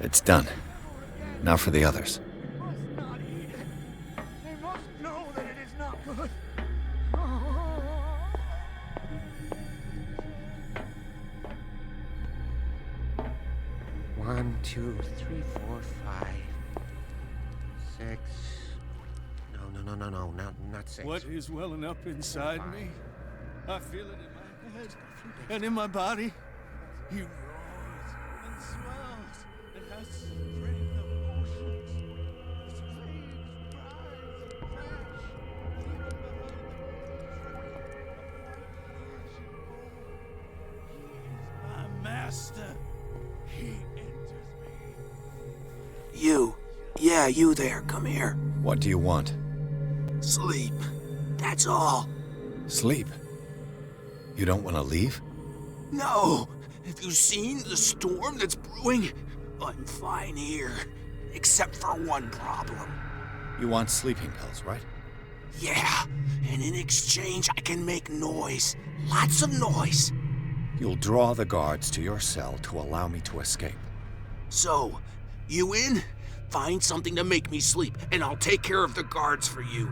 [SPEAKER 2] It's done. Now for the others.
[SPEAKER 9] They must know that it is not good.
[SPEAKER 18] One, 2, 3, 4, 5, 6. No, not 6.
[SPEAKER 16] What is welling up inside me? I feel it in my head and in my body. He roars and swells and has strength of oceans. His flames rise and crash, even behind the He is my master. He enters me.
[SPEAKER 7] You. Yeah, you there. Come here.
[SPEAKER 2] What do you want?
[SPEAKER 7] Sleep. That's all.
[SPEAKER 2] Sleep? You don't want to leave?
[SPEAKER 7] No. Have you seen the storm that's brewing? I'm fine here. Except for one problem.
[SPEAKER 2] You want sleeping pills, right?
[SPEAKER 7] Yeah. And in exchange, I can make noise. Lots of noise.
[SPEAKER 2] You'll draw the guards to your cell to allow me to escape.
[SPEAKER 7] So, you in? Find something to make me sleep, and I'll take care of the guards for you.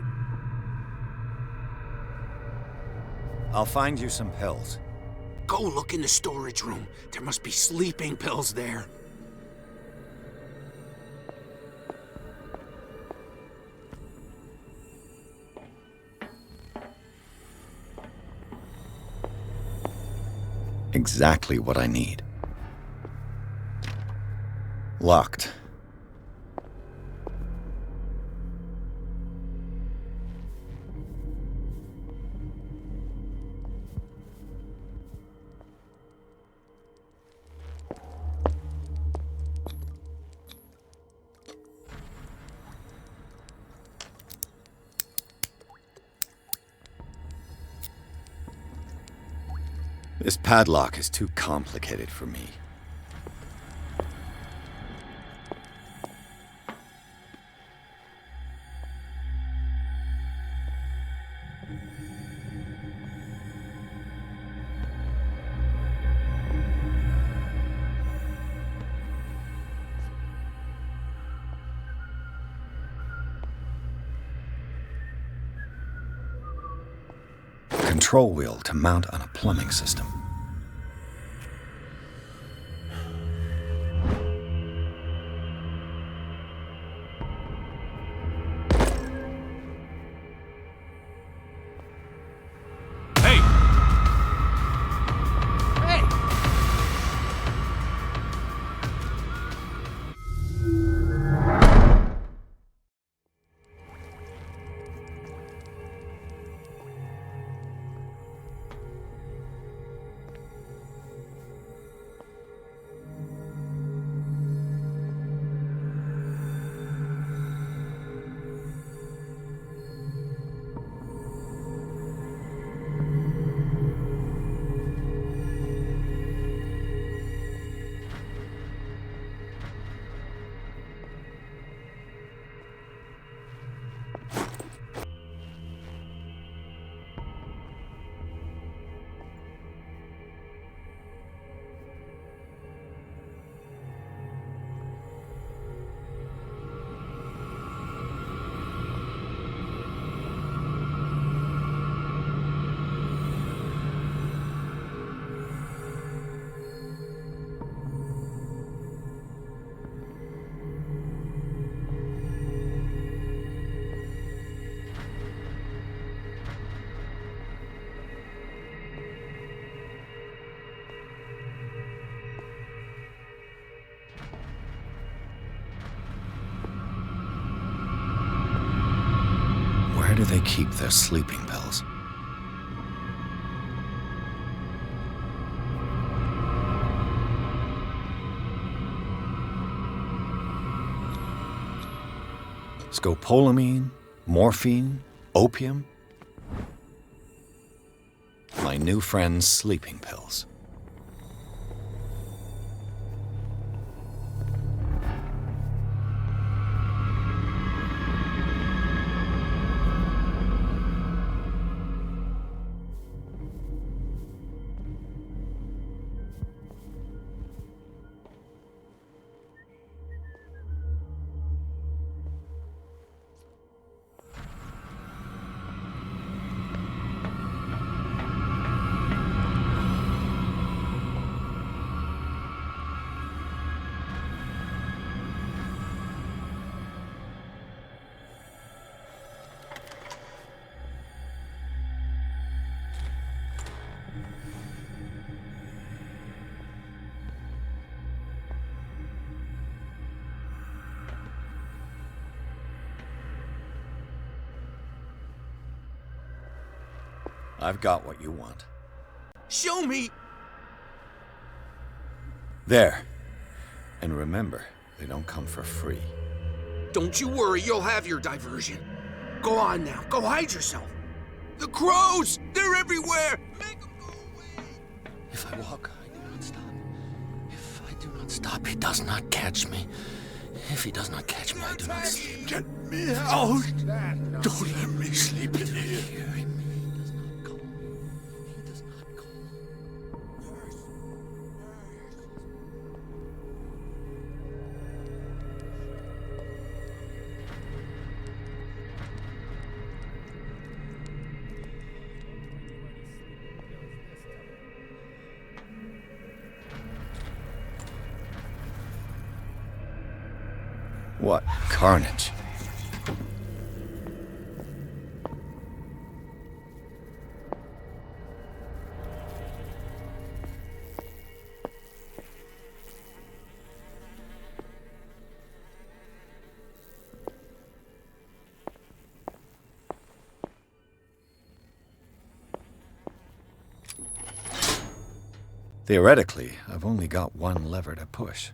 [SPEAKER 2] I'll find you some pills.
[SPEAKER 7] Go look in the storage room. There must be sleeping pills there.
[SPEAKER 2] Exactly what I need. Locked. This padlock is too complicated for me. Control wheel to mount on a plumbing system.
[SPEAKER 7] Hey!
[SPEAKER 2] do they keep their sleeping pills? Scopolamine, morphine, opium. My new friend's sleeping pills. I've got what you want.
[SPEAKER 7] Show me!
[SPEAKER 2] There. And remember, they don't come for free.
[SPEAKER 7] Don't you worry, you'll have your diversion. Go on now, go hide yourself. The crows! They're everywhere!
[SPEAKER 6] If I walk, I do not stop. If I do not stop, he does not catch me. If he does not catch me, I do not sleep.
[SPEAKER 16] Get me out! Don't let me sleep in here.
[SPEAKER 2] What carnage. Theoretically, I've only got one lever to push.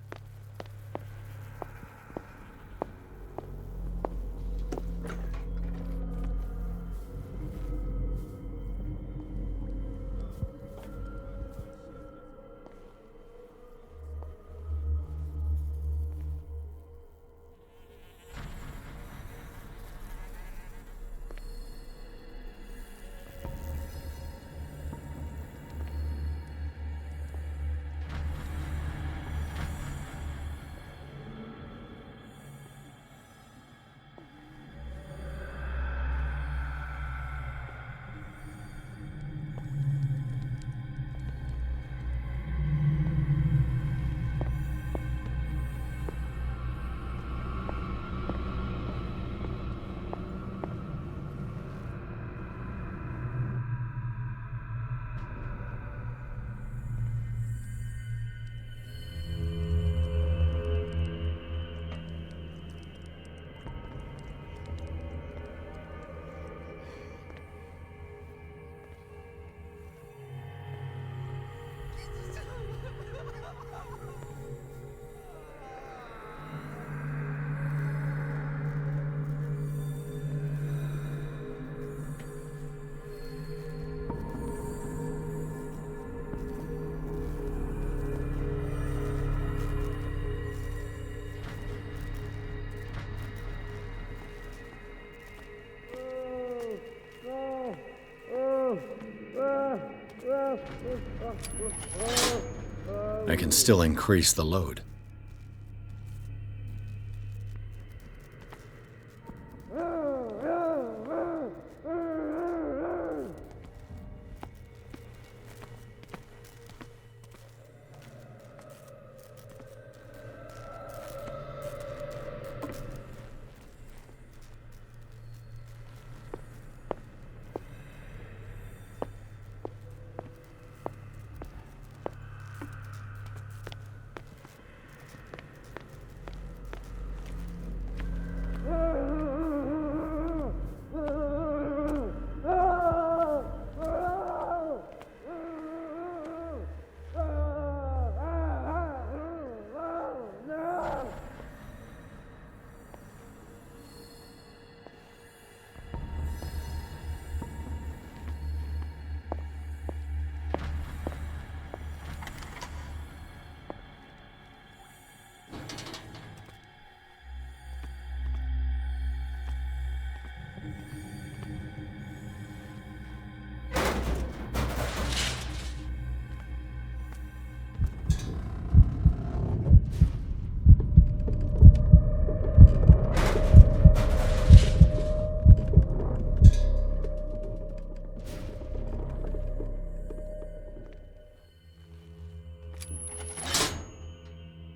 [SPEAKER 2] I can still increase the load.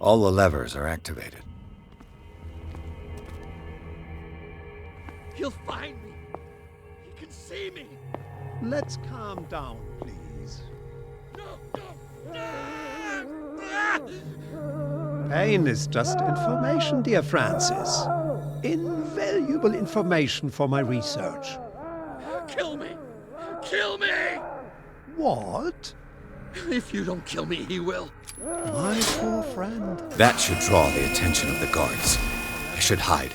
[SPEAKER 2] All the levers are activated.
[SPEAKER 21] He'll find me. He can see me.
[SPEAKER 20] Let's calm down, please. Pain is just information, dear Francis. Invaluable information for my research.
[SPEAKER 21] Kill me! Kill me!
[SPEAKER 20] What?
[SPEAKER 21] If you don't kill me, he will.
[SPEAKER 20] My poor friend.
[SPEAKER 2] That should draw the attention of the guards. I should hide.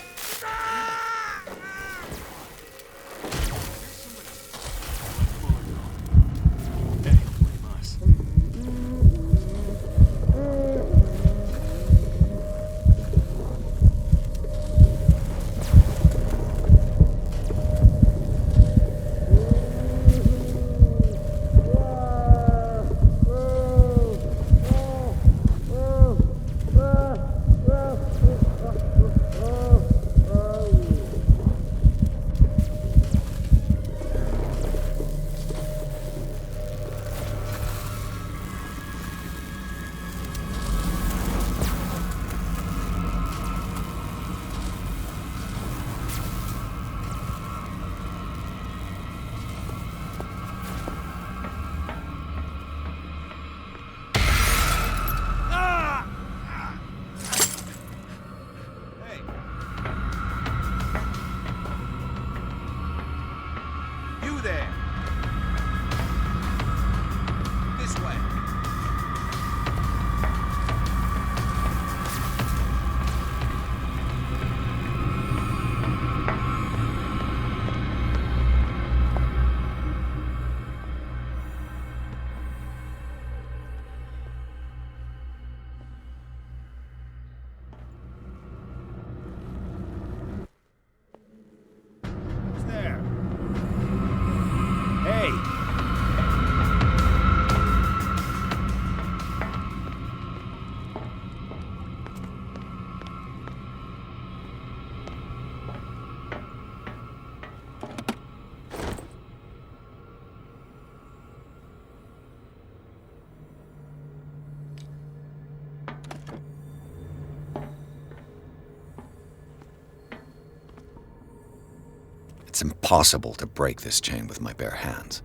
[SPEAKER 2] It's impossible to break this chain with my bare hands.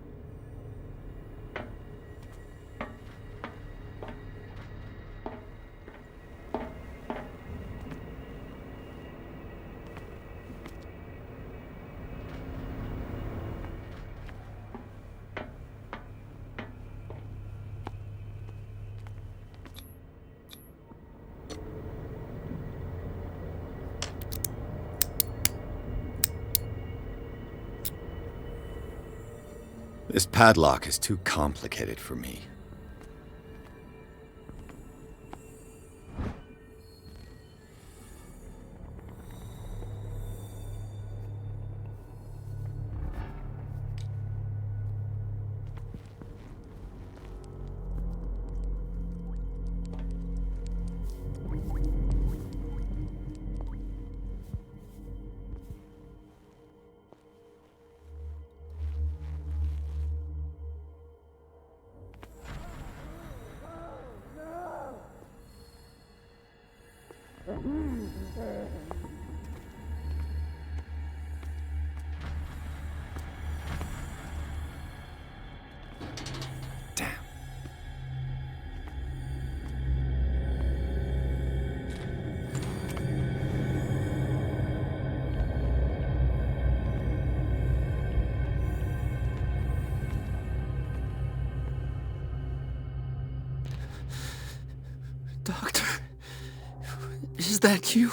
[SPEAKER 2] This padlock is too complicated for me.
[SPEAKER 6] Doctor, is that you?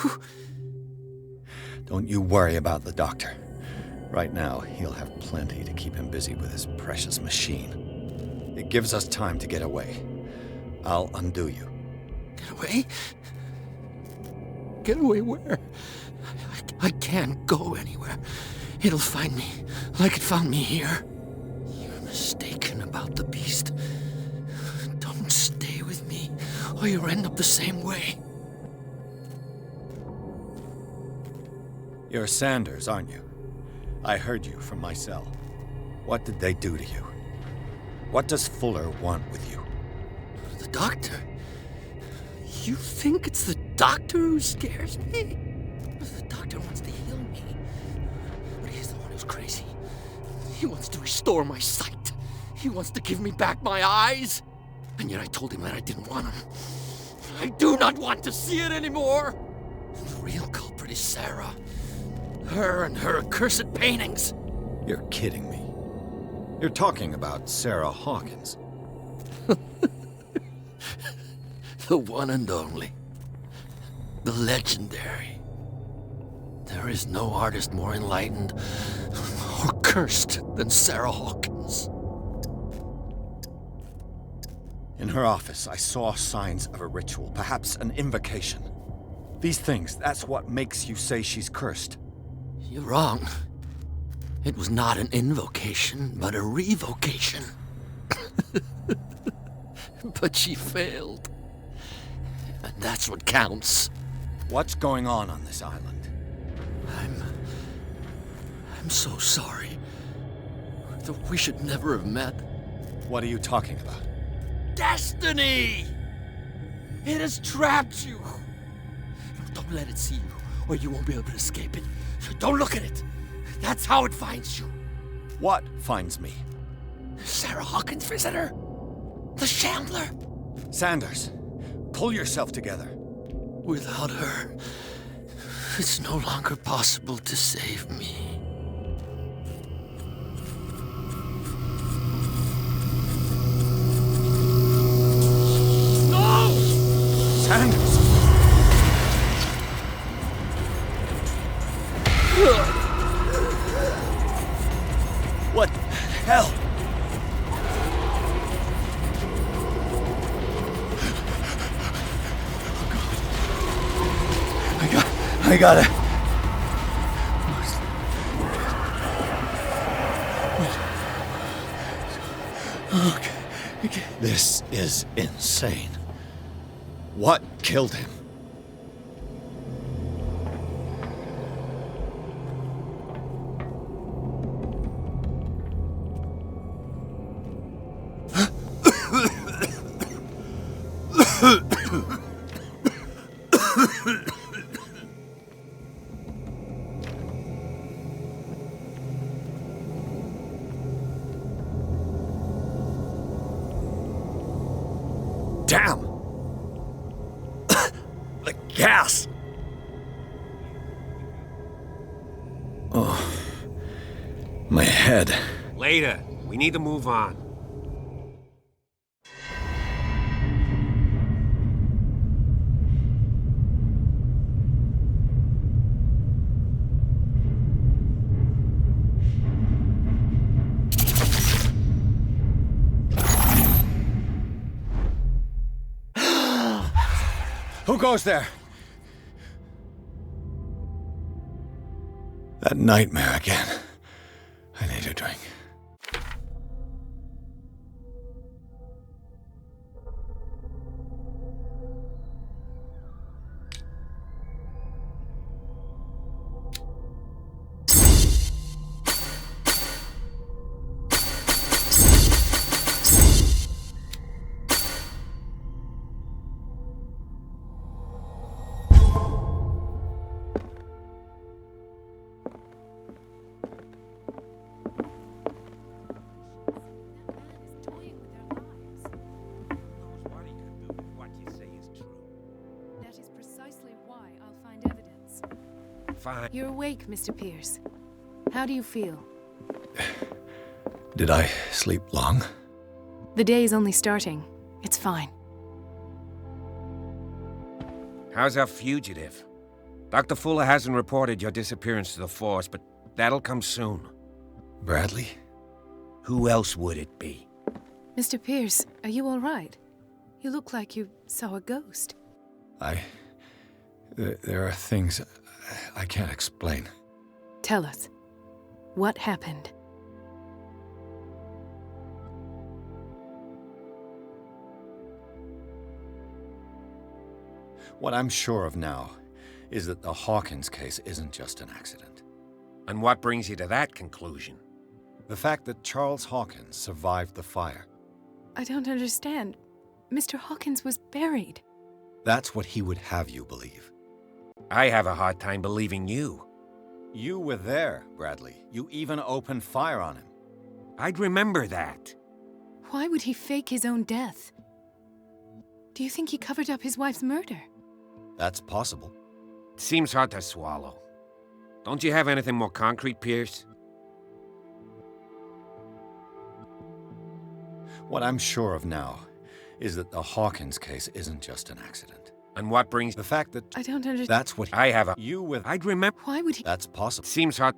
[SPEAKER 2] Don't you worry about the doctor. Right now, he'll have plenty to keep him busy with his precious machine. It gives us time to get away. I'll undo you.
[SPEAKER 6] Get away? Get away where? I can't go anywhere. It'll find me, like it found me here. You're mistaken about the beast. Don't stay with me, or you'll end up the same way.
[SPEAKER 2] You're Sanders, aren't you? I heard you from my cell. What did they do to you? What does Fuller want with you?
[SPEAKER 6] The doctor? You think it's the doctor who scares me? The doctor wants to heal me, but he's the one who's crazy. He wants to restore my sight. He wants to give me back my eyes. And yet I told him that I didn't want him. I do not want to see it anymore. The real culprit is Sarah. Her and her accursed paintings.
[SPEAKER 2] You're kidding me. You're talking about Sarah Hawkins.
[SPEAKER 6] The one and only. The legendary. There is no artist more enlightened or cursed than Sarah Hawkins.
[SPEAKER 2] In her office, I saw signs of a ritual, perhaps an invocation. These things, that's what makes you say she's cursed.
[SPEAKER 6] You're wrong. It was not an invocation, but a revocation. But she failed. And that's what counts.
[SPEAKER 2] What's going on this island?
[SPEAKER 6] I'm so sorry. We should never have met.
[SPEAKER 2] What are you talking about?
[SPEAKER 6] Destiny! It has trapped you. Don't let it see you, or you won't be able to escape it. Don't look at it. That's how it finds you.
[SPEAKER 2] What finds me?
[SPEAKER 6] Sarah Hawkins' visitor. The Shambler.
[SPEAKER 2] Sanders, pull yourself together.
[SPEAKER 6] Without her, it's no longer possible to save me. No!
[SPEAKER 2] Sanders! What the hell? I gotta... Okay. This is insane. What killed him? Damn! The gas! Oh, my head.
[SPEAKER 18] Later. We need to move on.
[SPEAKER 2] Who goes there? That nightmare again. I need a drink.
[SPEAKER 18] Fine.
[SPEAKER 3] You're awake, Mr. Pierce. How do you feel?
[SPEAKER 2] Did I sleep long?
[SPEAKER 3] The day is only starting. It's fine.
[SPEAKER 18] How's our fugitive? Dr. Fuller hasn't reported your disappearance to the force, but that'll come soon.
[SPEAKER 2] Bradley?
[SPEAKER 18] Who else would it be?
[SPEAKER 3] Mr. Pierce, are you all right? You look like you saw a ghost.
[SPEAKER 2] There are things I can't explain.
[SPEAKER 3] Tell us. What happened?
[SPEAKER 2] What I'm sure of now is that the Hawkins case isn't just an accident.
[SPEAKER 18] And what brings you to that conclusion?
[SPEAKER 2] The fact that Charles Hawkins survived the fire.
[SPEAKER 3] I don't understand. Mr. Hawkins was buried.
[SPEAKER 2] That's what he would have you believe.
[SPEAKER 14] I have a hard time believing you.
[SPEAKER 2] You were there, Bradley. You even opened fire on him.
[SPEAKER 14] I'd remember that.
[SPEAKER 3] Why would he fake his own death? Do you think he covered up his wife's murder?
[SPEAKER 2] That's possible.
[SPEAKER 14] Seems hard to swallow. Don't you have anything more concrete, Pierce?
[SPEAKER 2] What I'm sure of now is that the Hawkins case isn't just an accident.
[SPEAKER 14] And what brings
[SPEAKER 2] the fact that...
[SPEAKER 3] I don't understand.
[SPEAKER 2] That's what...
[SPEAKER 14] I have a...
[SPEAKER 2] You with...
[SPEAKER 14] I'd remember...
[SPEAKER 3] Why would he...
[SPEAKER 2] That's possible.
[SPEAKER 14] Seems hard...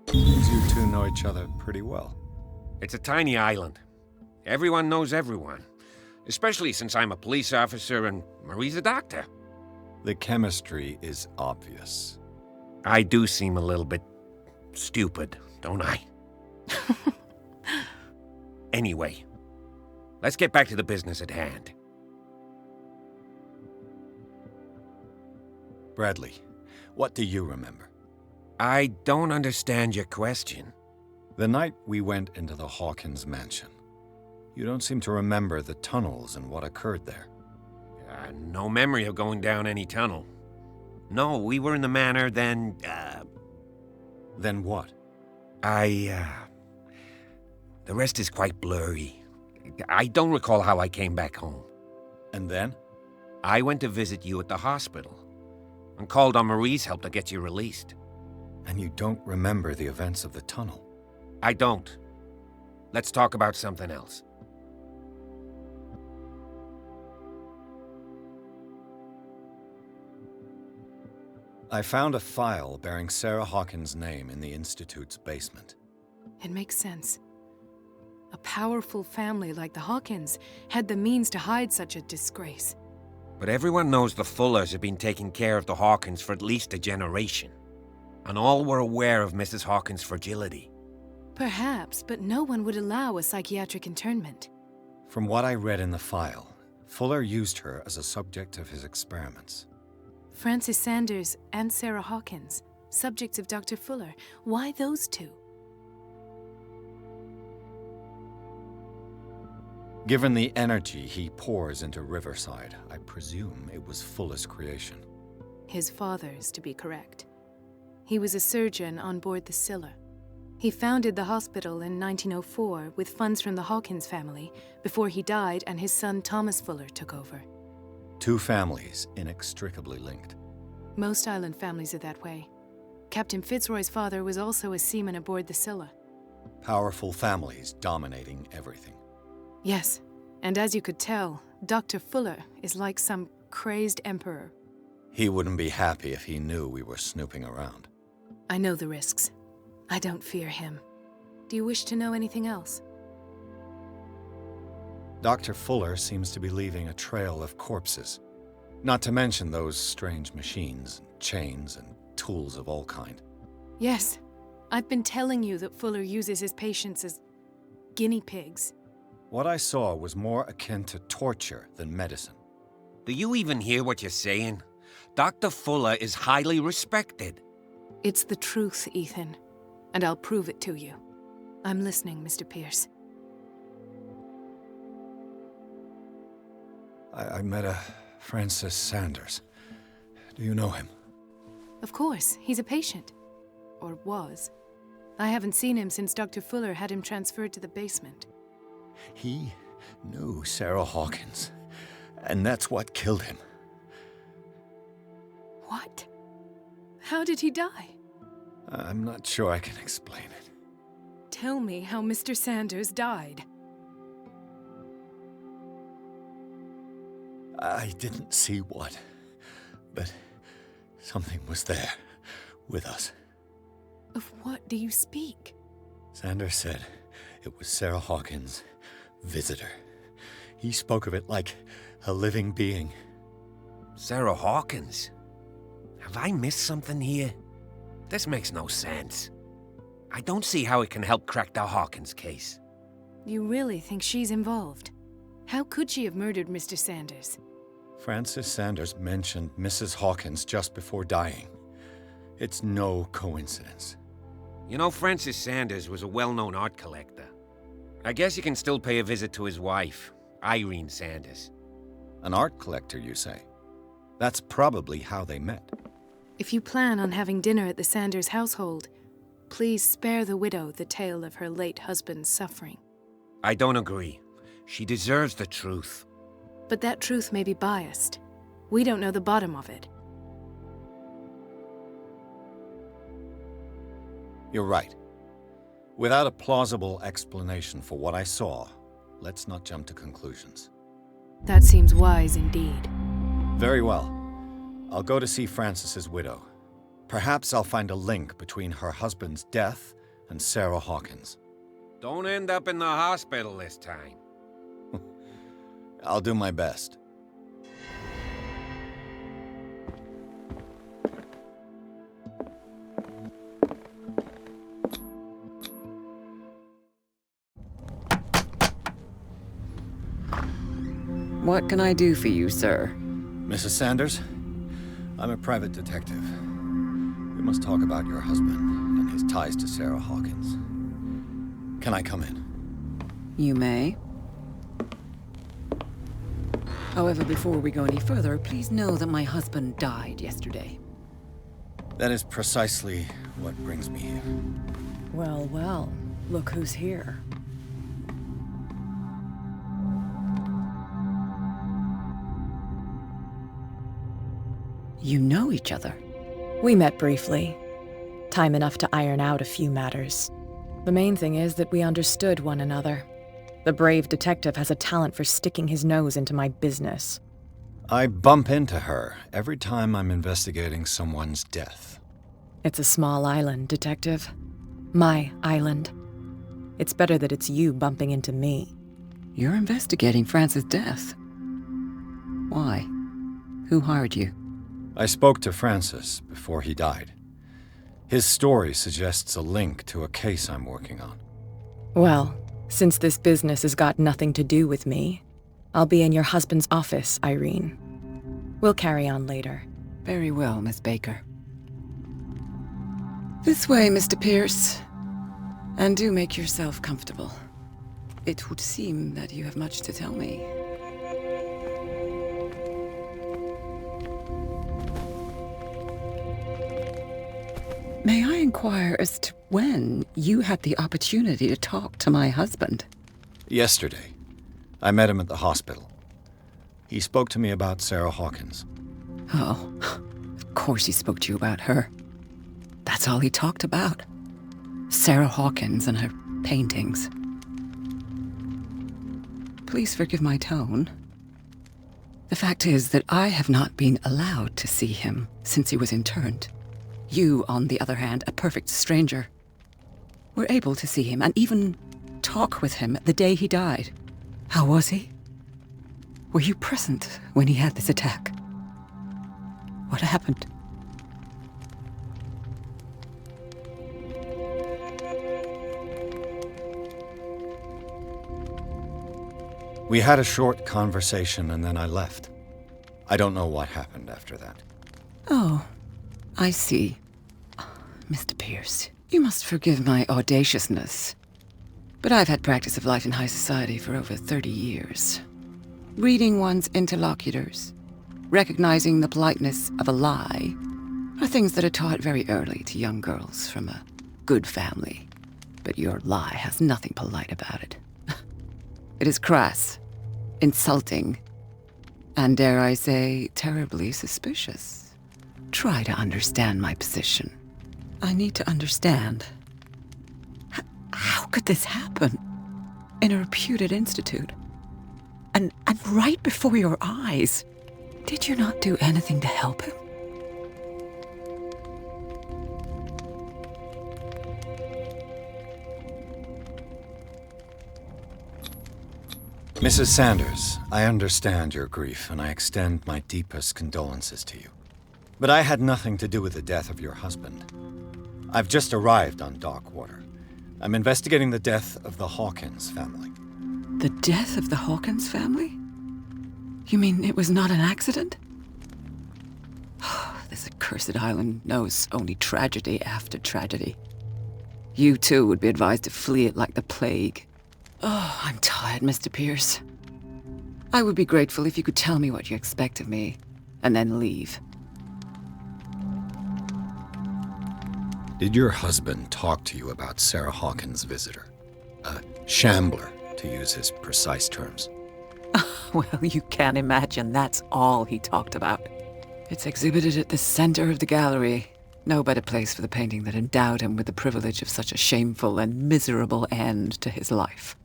[SPEAKER 2] Seems you two know each other pretty well.
[SPEAKER 14] It's a tiny island. Everyone knows everyone. Especially since I'm a police officer and Marie's a doctor.
[SPEAKER 2] The chemistry is obvious.
[SPEAKER 14] I do seem a little bit stupid, don't I? Anyway, let's get back to the business at hand.
[SPEAKER 2] Bradley, what do you remember?
[SPEAKER 14] I don't understand your question.
[SPEAKER 2] The night we went into the Hawkins Mansion. You don't seem to remember the tunnels and what occurred there.
[SPEAKER 14] No memory of going down any tunnel. No, we were in the manor, then,
[SPEAKER 2] Then what?
[SPEAKER 14] The rest is quite blurry. I don't recall how I came back home.
[SPEAKER 2] And then?
[SPEAKER 14] I went to visit you at the hospital and called on Marie's help to get you released.
[SPEAKER 2] And you don't remember the events of the tunnel?
[SPEAKER 14] I don't. Let's talk about something else.
[SPEAKER 2] I found a file bearing Sarah Hawkins' name in the Institute's basement.
[SPEAKER 3] It makes sense. A powerful family like the Hawkins had the means to hide such a disgrace.
[SPEAKER 14] But everyone knows the Fullers have been taking care of the Hawkins for at least a generation. And all were aware of Mrs. Hawkins' fragility.
[SPEAKER 3] Perhaps, but no one would allow a psychiatric internment.
[SPEAKER 2] From what I read in the file, Fuller used her as a subject of his experiments.
[SPEAKER 3] Francis Sanders and Sarah Hawkins, subjects of Dr. Fuller. Why those two?
[SPEAKER 2] Given the energy he pours into Riverside, I presume it was Fuller's creation.
[SPEAKER 3] His father's, to be correct. He was a surgeon on board the Scylla. He founded the hospital in 1904 with funds from the Hawkins family before he died and his son Thomas Fuller took over.
[SPEAKER 2] Two families inextricably linked.
[SPEAKER 3] Most island families are that way. Captain Fitzroy's father was also a seaman aboard the Scylla.
[SPEAKER 2] Powerful families dominating everything.
[SPEAKER 3] Yes, and as you could tell, Dr. Fuller is like some crazed emperor.
[SPEAKER 2] He wouldn't be happy if he knew we were snooping around.
[SPEAKER 3] I know the risks. I don't fear him. Do you wish to know anything else?
[SPEAKER 2] Dr. Fuller seems to be leaving a trail of corpses. Not to mention those strange machines, chains, and tools of all kind.
[SPEAKER 3] Yes. I've been telling you that Fuller uses his patients as guinea pigs.
[SPEAKER 2] What I saw was more akin to torture than medicine.
[SPEAKER 14] Do you even hear what you're saying? Dr. Fuller is highly respected.
[SPEAKER 3] It's the truth, Ethan. And I'll prove it to you. I'm listening, Mr. Pierce.
[SPEAKER 2] I met a Francis Sanders. Do you know him?
[SPEAKER 3] Of course, he's a patient. Or was. I haven't seen him since Dr. Fuller had him transferred to the basement.
[SPEAKER 2] He knew Sarah Hawkins, and that's what killed him.
[SPEAKER 3] What? How did he die?
[SPEAKER 2] I'm not sure I can explain it.
[SPEAKER 3] Tell me how Mr. Sanders died.
[SPEAKER 2] I didn't see what, but something was there, with us.
[SPEAKER 3] Of what do you speak?
[SPEAKER 2] Sanders said it was Sarah Hawkins' visitor. He spoke of it like a living being.
[SPEAKER 14] Sarah Hawkins? Have I missed something here? This makes no sense. I don't see how it can help crack the Hawkins case.
[SPEAKER 3] You really think she's involved? How could she have murdered Mr. Sanders?
[SPEAKER 2] Francis Sanders mentioned Mrs. Hawkins just before dying. It's no coincidence.
[SPEAKER 14] You know, Francis Sanders was a well-known art collector. I guess you can still pay a visit to his wife, Irene Sanders.
[SPEAKER 2] An art collector, you say? That's probably how they met.
[SPEAKER 3] If you plan on having dinner at the Sanders household, please spare the widow the tale of her late husband's suffering.
[SPEAKER 14] I don't agree. She deserves the truth.
[SPEAKER 3] But that truth may be biased. We don't know the bottom of it.
[SPEAKER 2] You're right. Without a plausible explanation for what I saw, let's not jump to conclusions.
[SPEAKER 3] That seems wise indeed.
[SPEAKER 2] Very well. I'll go to see Francis's widow. Perhaps I'll find a link between her husband's death and Sarah Hawkins.
[SPEAKER 14] Don't end up in the hospital this time.
[SPEAKER 2] I'll do my best.
[SPEAKER 4] What can I do for you, sir?
[SPEAKER 2] Mrs. Sanders, I'm a private detective. We must talk about your husband and his ties to Sarah Hawkins. Can I come in?
[SPEAKER 4] You may. However, before we go any further, please know that my husband died yesterday.
[SPEAKER 2] That is precisely what brings me here.
[SPEAKER 15] Well, well, look who's here.
[SPEAKER 4] You know each other?
[SPEAKER 15] We met briefly. Time enough to iron out a few matters. The main thing is that we understood one another. The brave detective has a talent for sticking his nose into my business.
[SPEAKER 2] I bump into her every time I'm investigating someone's death.
[SPEAKER 15] It's a small island, Detective. My island. It's better that it's you bumping into me.
[SPEAKER 4] You're investigating Francis' death. Why? Who hired you?
[SPEAKER 2] I spoke to Francis before he died. His story suggests a link to a case I'm working on.
[SPEAKER 15] Well, since this business has got nothing to do with me, I'll be in your husband's office, Irene. We'll carry on later.
[SPEAKER 4] Very well, Miss Baker. This way, Mr. Pierce. And do make yourself comfortable. It would seem that you have much to tell me. May I inquire as to when you had the opportunity to talk to my husband?
[SPEAKER 2] Yesterday. I met him at the hospital. He spoke to me about Sarah Hawkins.
[SPEAKER 4] Oh, of course he spoke to you about her. That's all he talked about. Sarah Hawkins and her paintings. Please forgive my tone. The fact is that I have not been allowed to see him since he was interned. You, on the other hand, a perfect stranger, were able to see him and even talk with him the day he died. How was he? Were you present when he had this attack? What happened?
[SPEAKER 2] We had a short conversation and then I left. I don't know what happened after that.
[SPEAKER 4] Oh, I see. Mr. Pierce, you must forgive my audaciousness, but I've had practice of life in high society for over 30 years. Reading one's interlocutors, recognizing the politeness of a lie, are things that are taught very early to young girls from a good family. But your lie has nothing polite about it. It is crass, insulting, and dare I say, terribly suspicious. Try to understand my position. I need to understand. How could this happen? In a reputed institute? And right before your eyes? Did you not do anything to help him?
[SPEAKER 2] Mrs. Sanders, I understand your grief, and I extend my deepest condolences to you. But I had nothing to do with the death of your husband. I've just arrived on Darkwater. I'm investigating the death of the Hawkins family.
[SPEAKER 4] The death of the Hawkins family? You mean it was not an accident? This accursed island knows only tragedy after tragedy. You too would be advised to flee it like the plague. Oh, I'm tired, Mr. Pierce. I would be grateful if you could tell me what you expect of me, and then leave.
[SPEAKER 2] Did your husband talk to you about Sarah Hawkins' visitor? A shambler, to use his precise terms.
[SPEAKER 4] Well, you can imagine that's all he talked about. It's exhibited at the center of the gallery. No better place for the painting that endowed him with the privilege of such a shameful and miserable end to his life.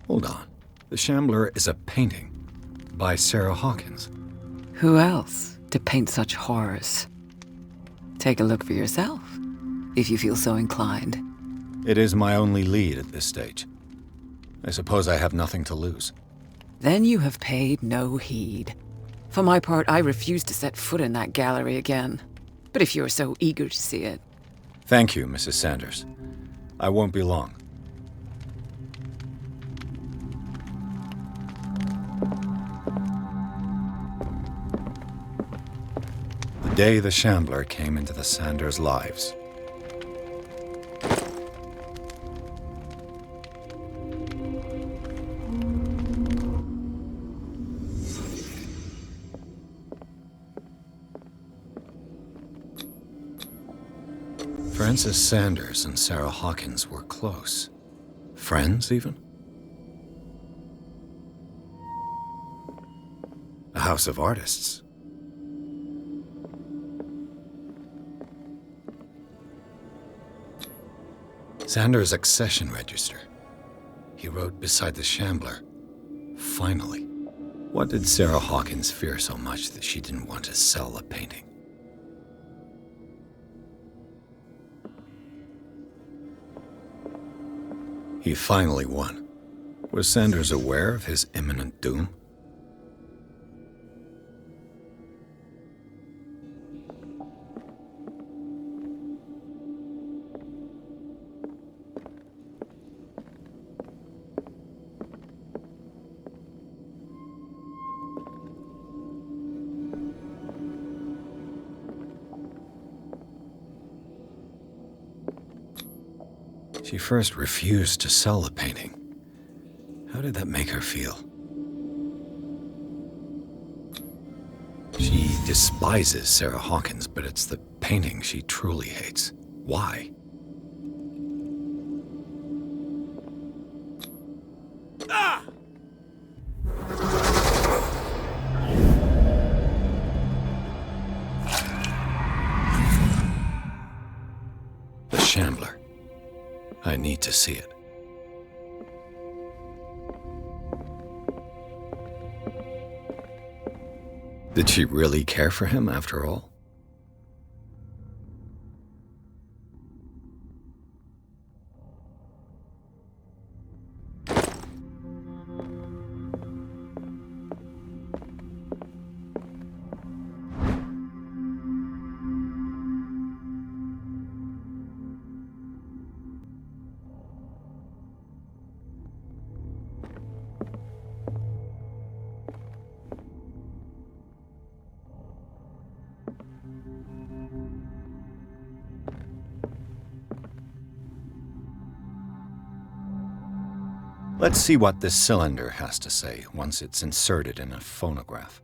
[SPEAKER 2] Hold on. The Shambler is a painting by Sarah Hawkins.
[SPEAKER 4] Who else to paint such horrors? Take a look for yourself, if you feel so inclined.
[SPEAKER 2] It is my only lead at this stage. I suppose I have nothing to lose.
[SPEAKER 4] Then you have paid no heed. For my part, I refuse to set foot in that gallery again. But if you're so eager to see it...
[SPEAKER 2] Thank you, Mrs. Sanders. I won't be long. The day the Shambler came into the Sanders' lives. Frances Sanders and Sarah Hawkins were close. Friends, even? A house of artists. Sanders' accession register. He wrote beside the Shambler, "Finally." What did Sarah Hawkins fear so much that she didn't want to sell the painting? He finally won. Was Sanders aware of his imminent doom? She first refused to sell the painting. How did that make her feel? She despises Sarah Hawkins, but it's the painting she truly hates. Why?
[SPEAKER 7] Ah!
[SPEAKER 2] The Shambler. I need to see it. Did she really care for him after all? Let's see what this cylinder has to say once it's inserted in a phonograph.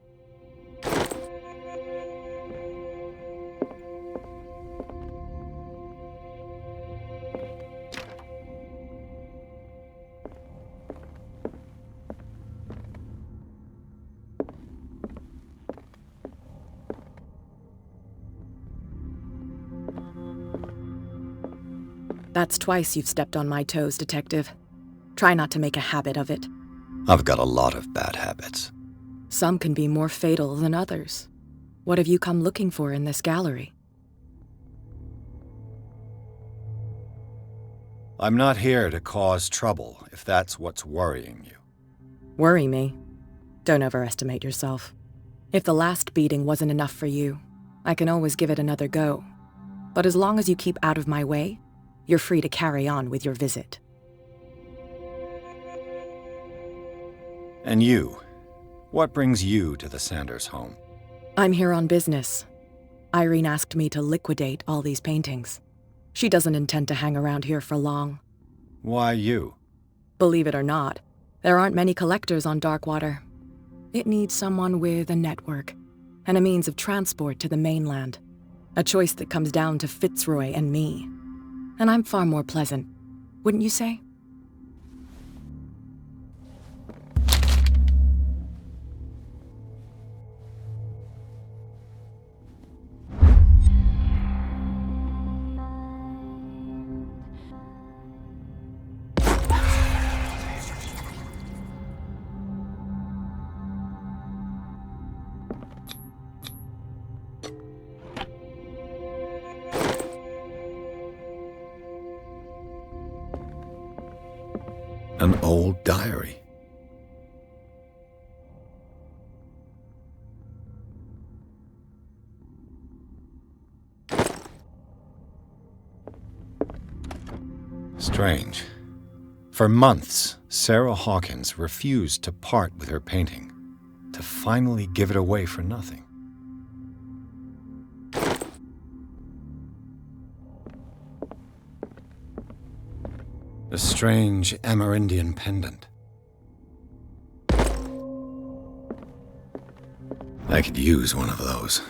[SPEAKER 15] That's twice you've stepped on my toes, Detective. Try not to make a habit of it.
[SPEAKER 2] I've got a lot of bad habits.
[SPEAKER 15] Some can be more fatal than others. What have you come looking for in this gallery?
[SPEAKER 2] I'm not here to cause trouble, if that's what's worrying you.
[SPEAKER 15] Worry me? Don't overestimate yourself. If the last beating wasn't enough for you, I can always give it another go. But as long as you keep out of my way, you're free to carry on with your visit.
[SPEAKER 2] And you? What brings you to the Sanders home?
[SPEAKER 15] I'm here on business. Irene asked me to liquidate all these paintings. She doesn't intend to hang around here for long.
[SPEAKER 2] Why you?
[SPEAKER 15] Believe it or not, there aren't many collectors on Darkwater. It needs someone with a network and a means of transport to the mainland. A choice that comes down to Fitzroy and me. And I'm far more pleasant, wouldn't you say?
[SPEAKER 2] An old diary. Strange. For months, Sarah Hawkins refused to part with her painting, to finally give it away for nothing. A strange Amerindian pendant. I could use one of those.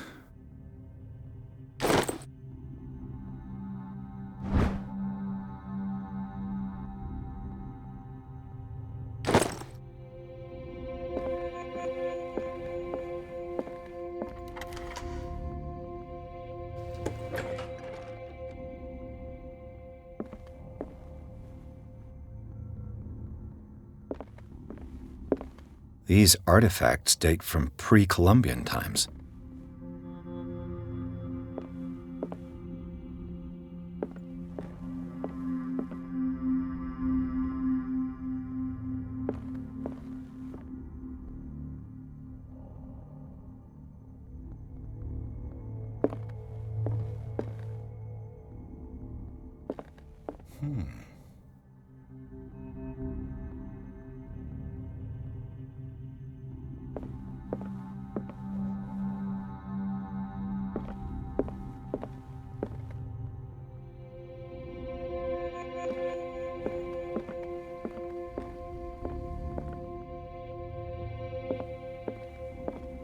[SPEAKER 2] These artifacts date from pre-Columbian times.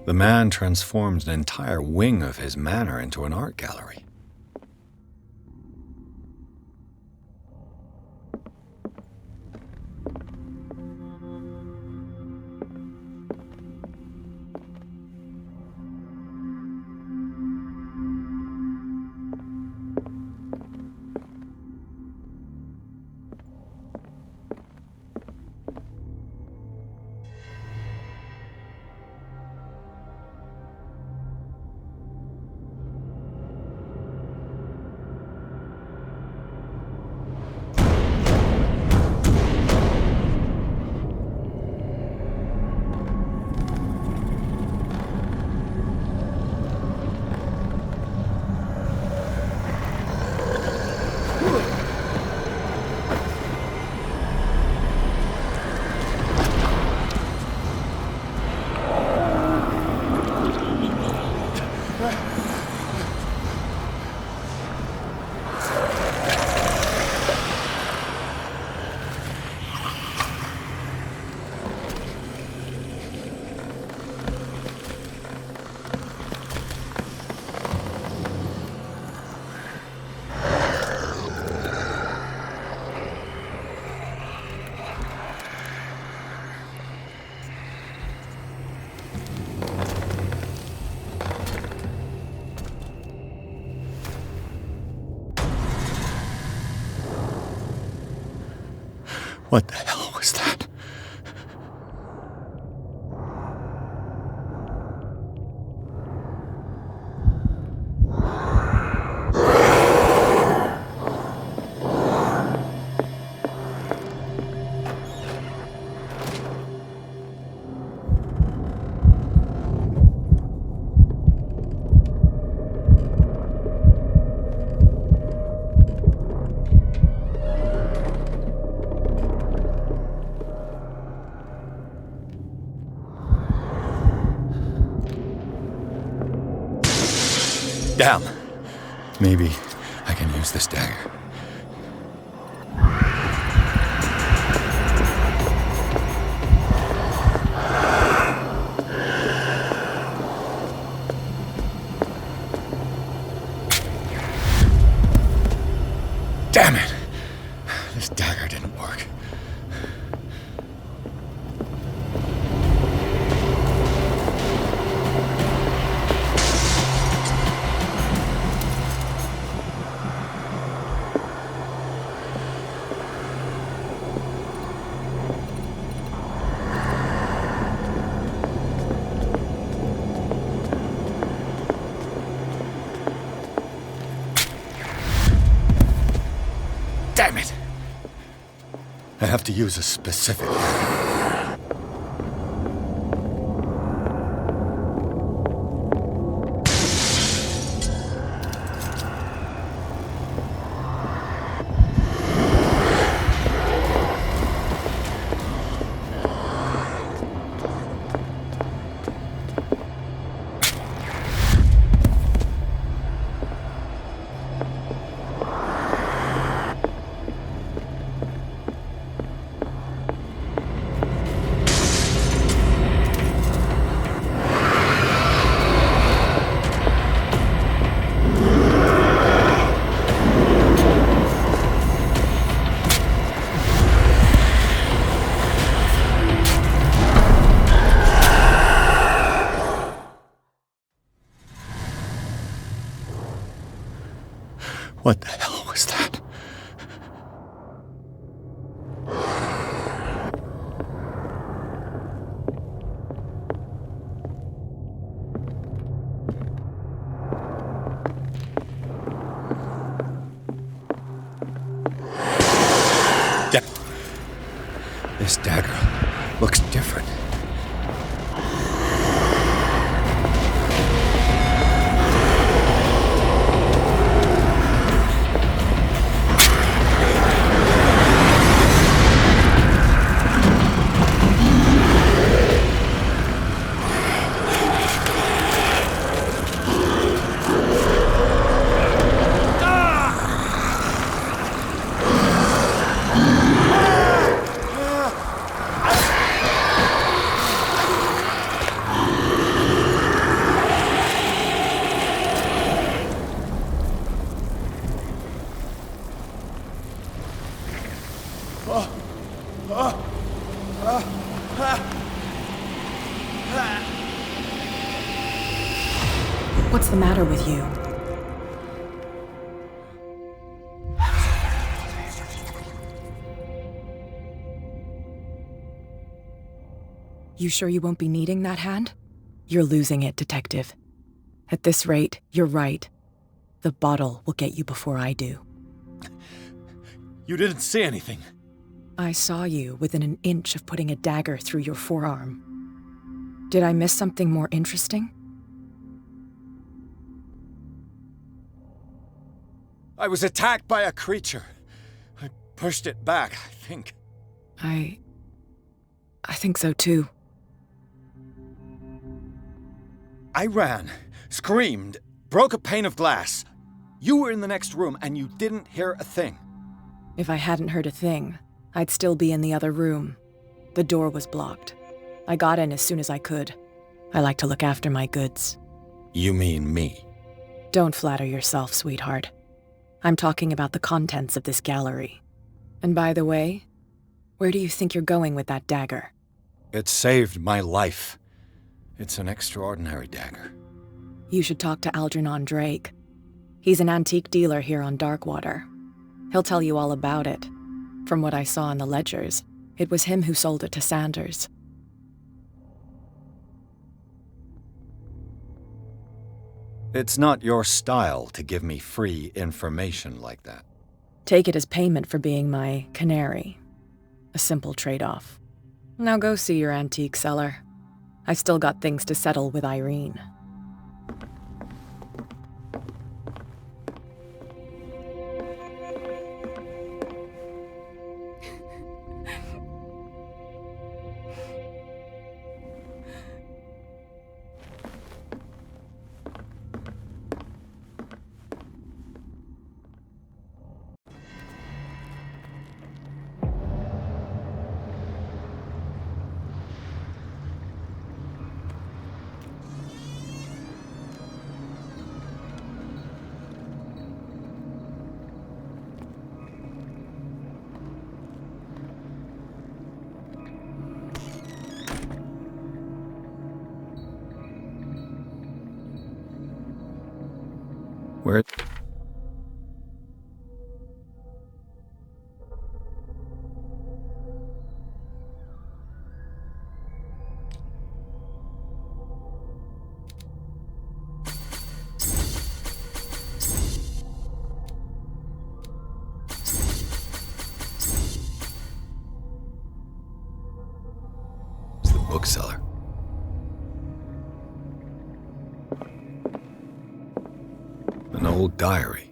[SPEAKER 2] The man transformed an entire wing of his manor into an art gallery. What the hell was that? Damn. Maybe I can use this dagger. Damn it! This dagger didn't work. Damn it! I have to use a specific. What the hell was that? This dagger looks different.
[SPEAKER 15] What's the matter with you? You sure you won't be needing that hand? You're losing it, Detective. At this rate, you're right. The bottle will get you before I do.
[SPEAKER 2] You didn't see anything.
[SPEAKER 15] I saw you within an inch of putting a dagger through your forearm. Did I miss something more interesting?
[SPEAKER 2] I was attacked by a creature. I pushed it back, I think.
[SPEAKER 15] I think so too.
[SPEAKER 2] I ran, screamed, broke a pane of glass. You were in the next room and you didn't hear a thing.
[SPEAKER 15] If I hadn't heard a thing, I'd still be in the other room. The door was blocked. I got in as soon as I could. I like to look after my goods.
[SPEAKER 2] You mean me?
[SPEAKER 15] Don't flatter yourself, sweetheart. I'm talking about the contents of this gallery. And by the way, where do you think you're going with that dagger?
[SPEAKER 2] It saved my life. It's an extraordinary dagger.
[SPEAKER 15] You should talk to Algernon Drake. He's an antique dealer here on Darkwater. He'll tell you all about it. From what I saw in the ledgers, it was him who sold it to Sanders.
[SPEAKER 2] It's not your style to give me free information like that.
[SPEAKER 15] Take it as payment for being my canary. A simple trade-off. Now go see your antique seller. I've still got things to settle with Irene.
[SPEAKER 2] Where... It's the bookseller. An old diary.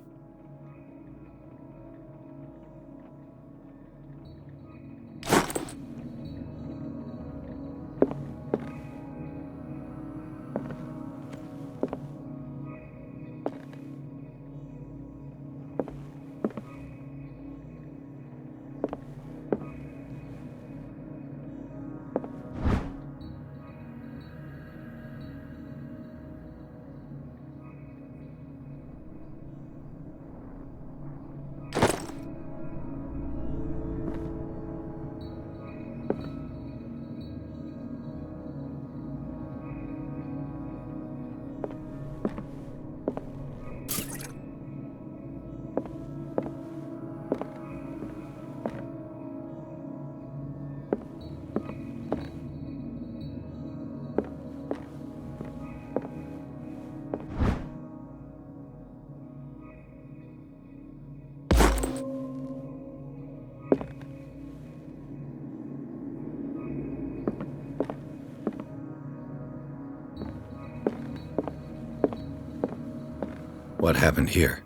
[SPEAKER 2] What happened here?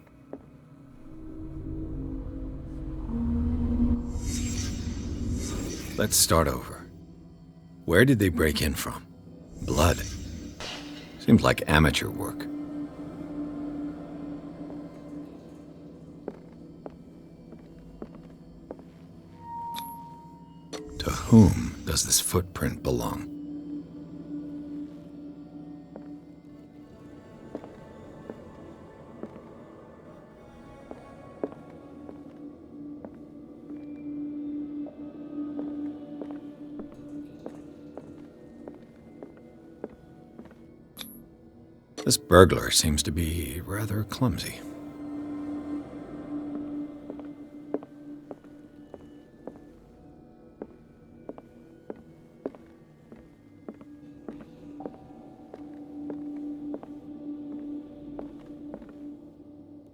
[SPEAKER 2] Let's start over. Where did they break in from? Blood. Seems like amateur work. To whom does this footprint belong? This burglar seems to be rather clumsy.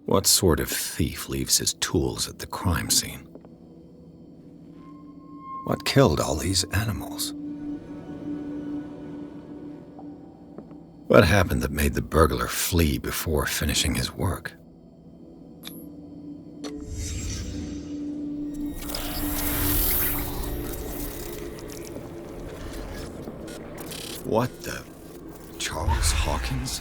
[SPEAKER 2] What sort of thief leaves his tools at the crime scene? What killed all these animals? What happened that made the burglar flee before finishing his work? What the... Charles Hawkins?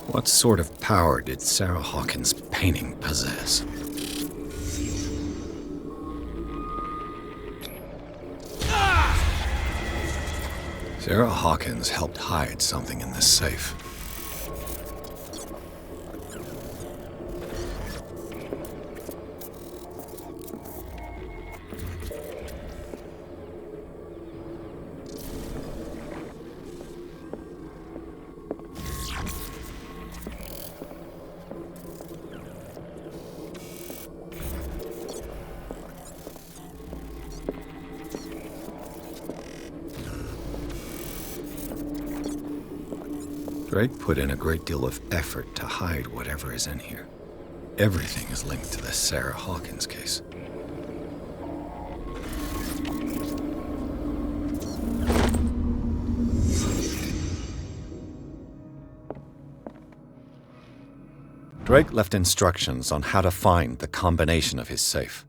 [SPEAKER 2] What sort of power did Sarah Hawkins' painting possess? Sarah Hawkins helped hide something in this safe. Drake put in a great deal of effort to hide whatever is in here. Everything is linked to the Sarah Hawkins case. Drake left instructions on how to find the combination of his safe.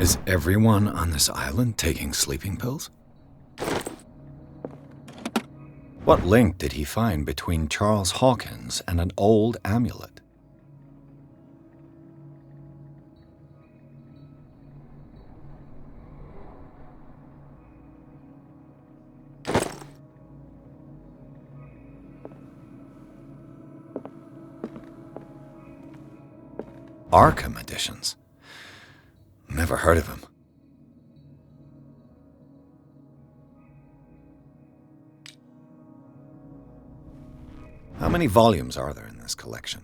[SPEAKER 2] Is everyone on this island taking sleeping pills? What link did he find between Charles Hawkins and an old amulet? Arkham editions. Never heard of him. How many volumes are there in this collection?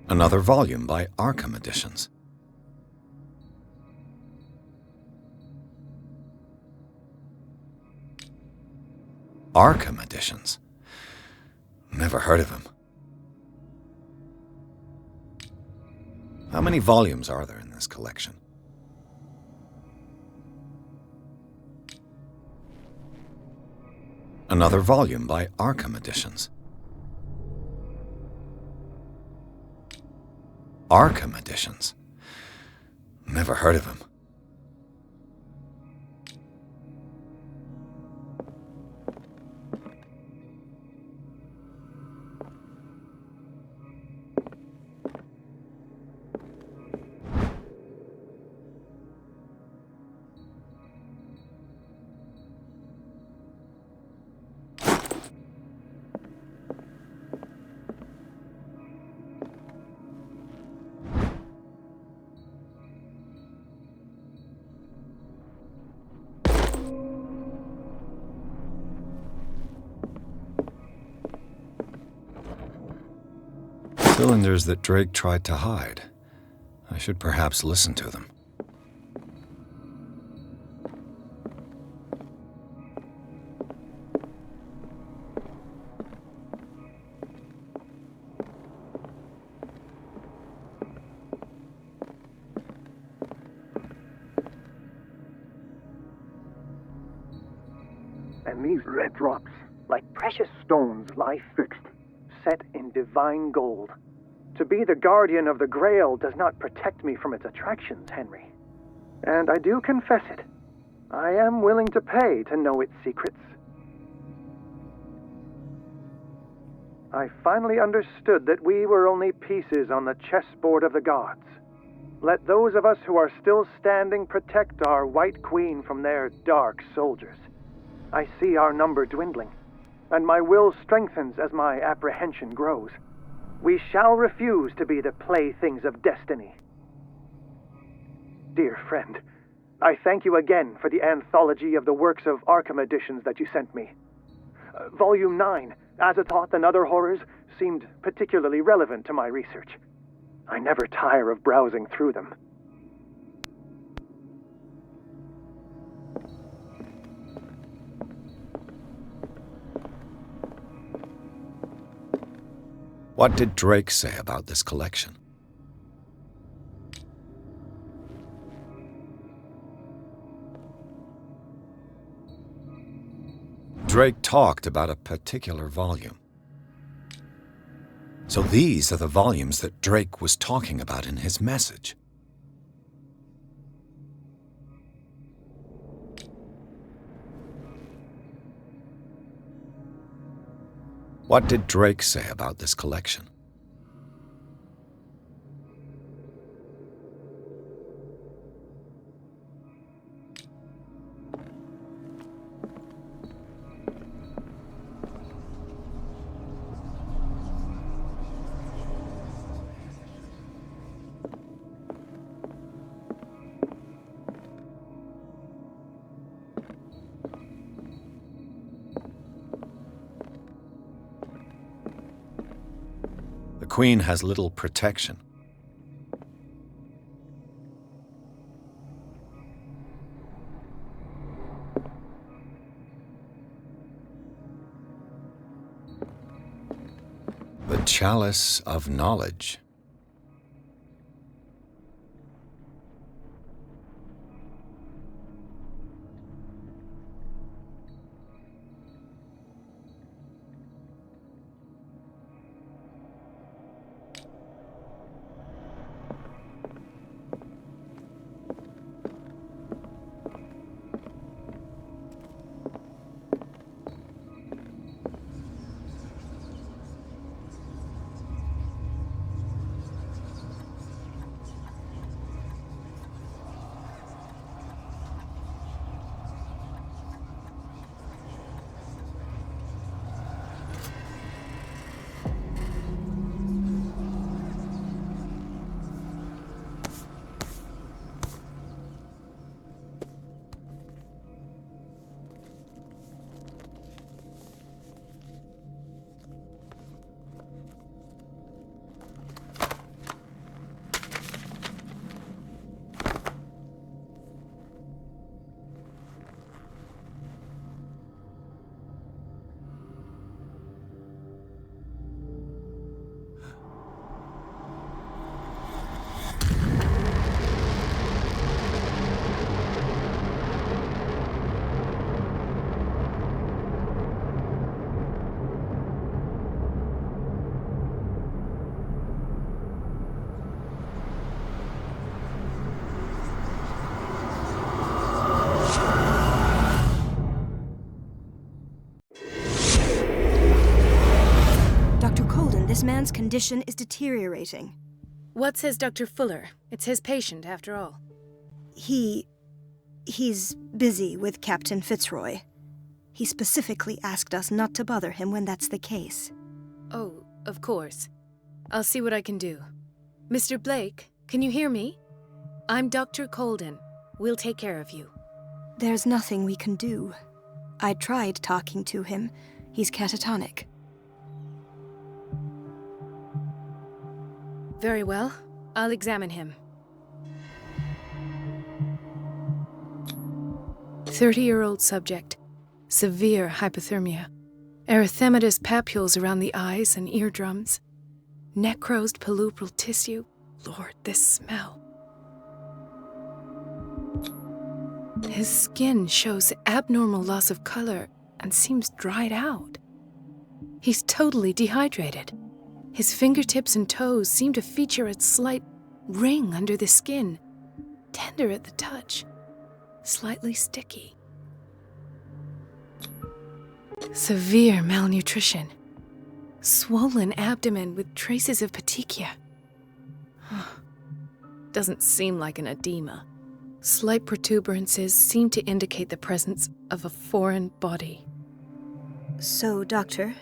[SPEAKER 2] Another volume by Arkham Editions. Arkham Editions. Never heard of him. How many volumes are there in this collection? Another volume by Arkham Editions. Arkham Editions. Never heard of him. Cylinders that Drake tried to hide. I should perhaps listen to them.
[SPEAKER 8] And these red drops, like precious stones, lie fixed, set in divine gold. To be the guardian of the Grail does not protect me from its attractions, Henry. And I do confess it. I am willing to pay to know its secrets. I finally understood that we were only pieces on the chessboard of the gods. Let those of us who are still standing protect our White Queen from their dark soldiers. I see our number dwindling, and my will strengthens as my apprehension grows. We shall refuse to be the playthings of destiny. Dear friend, I thank you again for the anthology of the works of Arkham editions that you sent me. Volume 9, Azathoth and Other Horrors, seemed particularly relevant to my research. I never tire of browsing through them.
[SPEAKER 2] What did Drake say about this collection? Drake talked about a particular volume. So these are the volumes that Drake was talking about in his message. What did Drake say about this collection? The Queen has little protection. The Chalice of Knowledge.
[SPEAKER 11] This man's condition is deteriorating.
[SPEAKER 3] What says Dr. Fuller? It's his patient, after all.
[SPEAKER 11] He's busy with Captain Fitzroy. He specifically asked us not to bother him when that's the case.
[SPEAKER 3] Oh, of course. I'll see what I can do. Mr. Blake, can you hear me? I'm Dr. Colden. We'll take care of you.
[SPEAKER 11] There's nothing we can do. I tried talking to him. He's catatonic.
[SPEAKER 3] Very well. I'll examine him. 30-year-old subject. Severe hypothermia. Erythematous papules around the eyes and eardrums. Necrosed palpebral tissue. Lord, this smell. His skin shows abnormal loss of color and seems dried out. He's totally dehydrated. His fingertips and toes seem to feature a slight ring under the skin, tender at the touch, slightly sticky. Severe malnutrition. Swollen abdomen with traces of petechia. Doesn't seem like an edema. Slight protuberances seem to indicate the presence of a foreign body.
[SPEAKER 11] So, Doctor,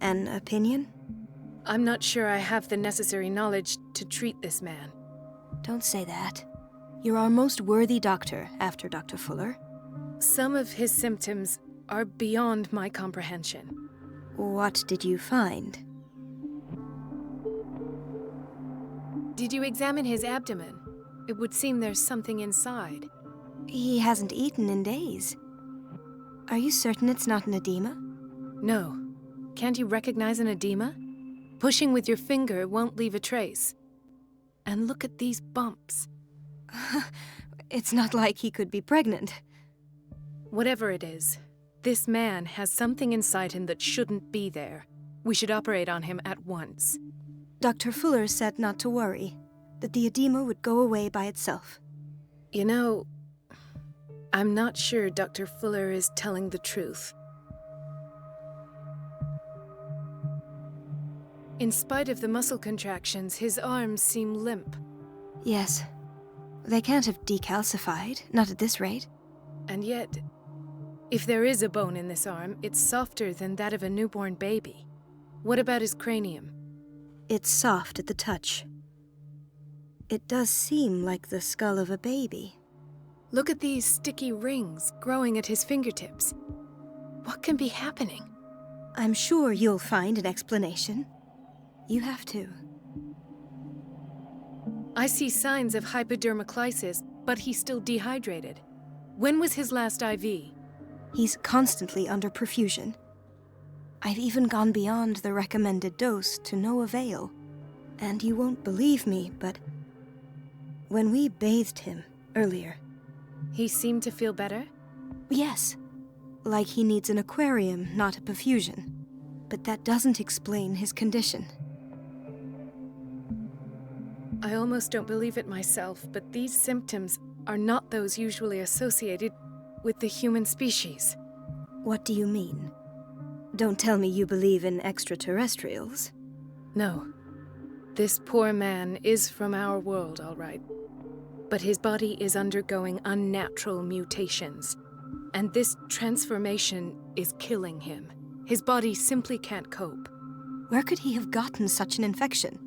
[SPEAKER 11] an opinion?
[SPEAKER 3] I'm not sure I have the necessary knowledge to treat this man.
[SPEAKER 11] Don't say that. You're our most worthy doctor after Dr. Fuller.
[SPEAKER 3] Some of his symptoms are beyond my comprehension.
[SPEAKER 11] What did you find?
[SPEAKER 3] Did you examine his abdomen? It would seem there's something inside.
[SPEAKER 11] He hasn't eaten in days. Are you certain it's not an edema?
[SPEAKER 3] No. Can't you recognize an edema? Pushing with your finger won't leave a trace. And look at these bumps.
[SPEAKER 11] It's not like he could be pregnant.
[SPEAKER 3] Whatever it is, this man has something inside him that shouldn't be there. We should operate on him at once.
[SPEAKER 11] Dr. Fuller said not to worry, that the edema would go away by itself.
[SPEAKER 3] You know, I'm not sure Dr. Fuller is telling the truth. In spite of the muscle contractions, his arms seem limp.
[SPEAKER 11] Yes. They can't have decalcified, not at this rate.
[SPEAKER 3] And yet, if there is a bone in this arm, it's softer than that of a newborn baby. What about his cranium?
[SPEAKER 11] It's soft at the touch. It does seem like the skull of a baby.
[SPEAKER 3] Look at these sticky rings growing at his fingertips. What can be happening?
[SPEAKER 11] I'm sure you'll find an explanation. You have to.
[SPEAKER 3] I see signs of hypodermoclysis, but he's still dehydrated. When was his last IV?
[SPEAKER 11] He's constantly under perfusion. I've even gone beyond the recommended dose to no avail. And you won't believe me, but when we bathed him earlier...
[SPEAKER 3] He seemed to feel better?
[SPEAKER 11] Yes. Like he needs an aquarium, not a perfusion. But that doesn't explain his condition.
[SPEAKER 3] I almost don't believe it myself, but these symptoms are not those usually associated with the human species.
[SPEAKER 11] What do you mean? Don't tell me you believe in extraterrestrials.
[SPEAKER 3] No. This poor man is from our world, all right. But his body is undergoing unnatural mutations. And this transformation is killing him. His body simply can't cope.
[SPEAKER 11] Where could he have gotten such an infection?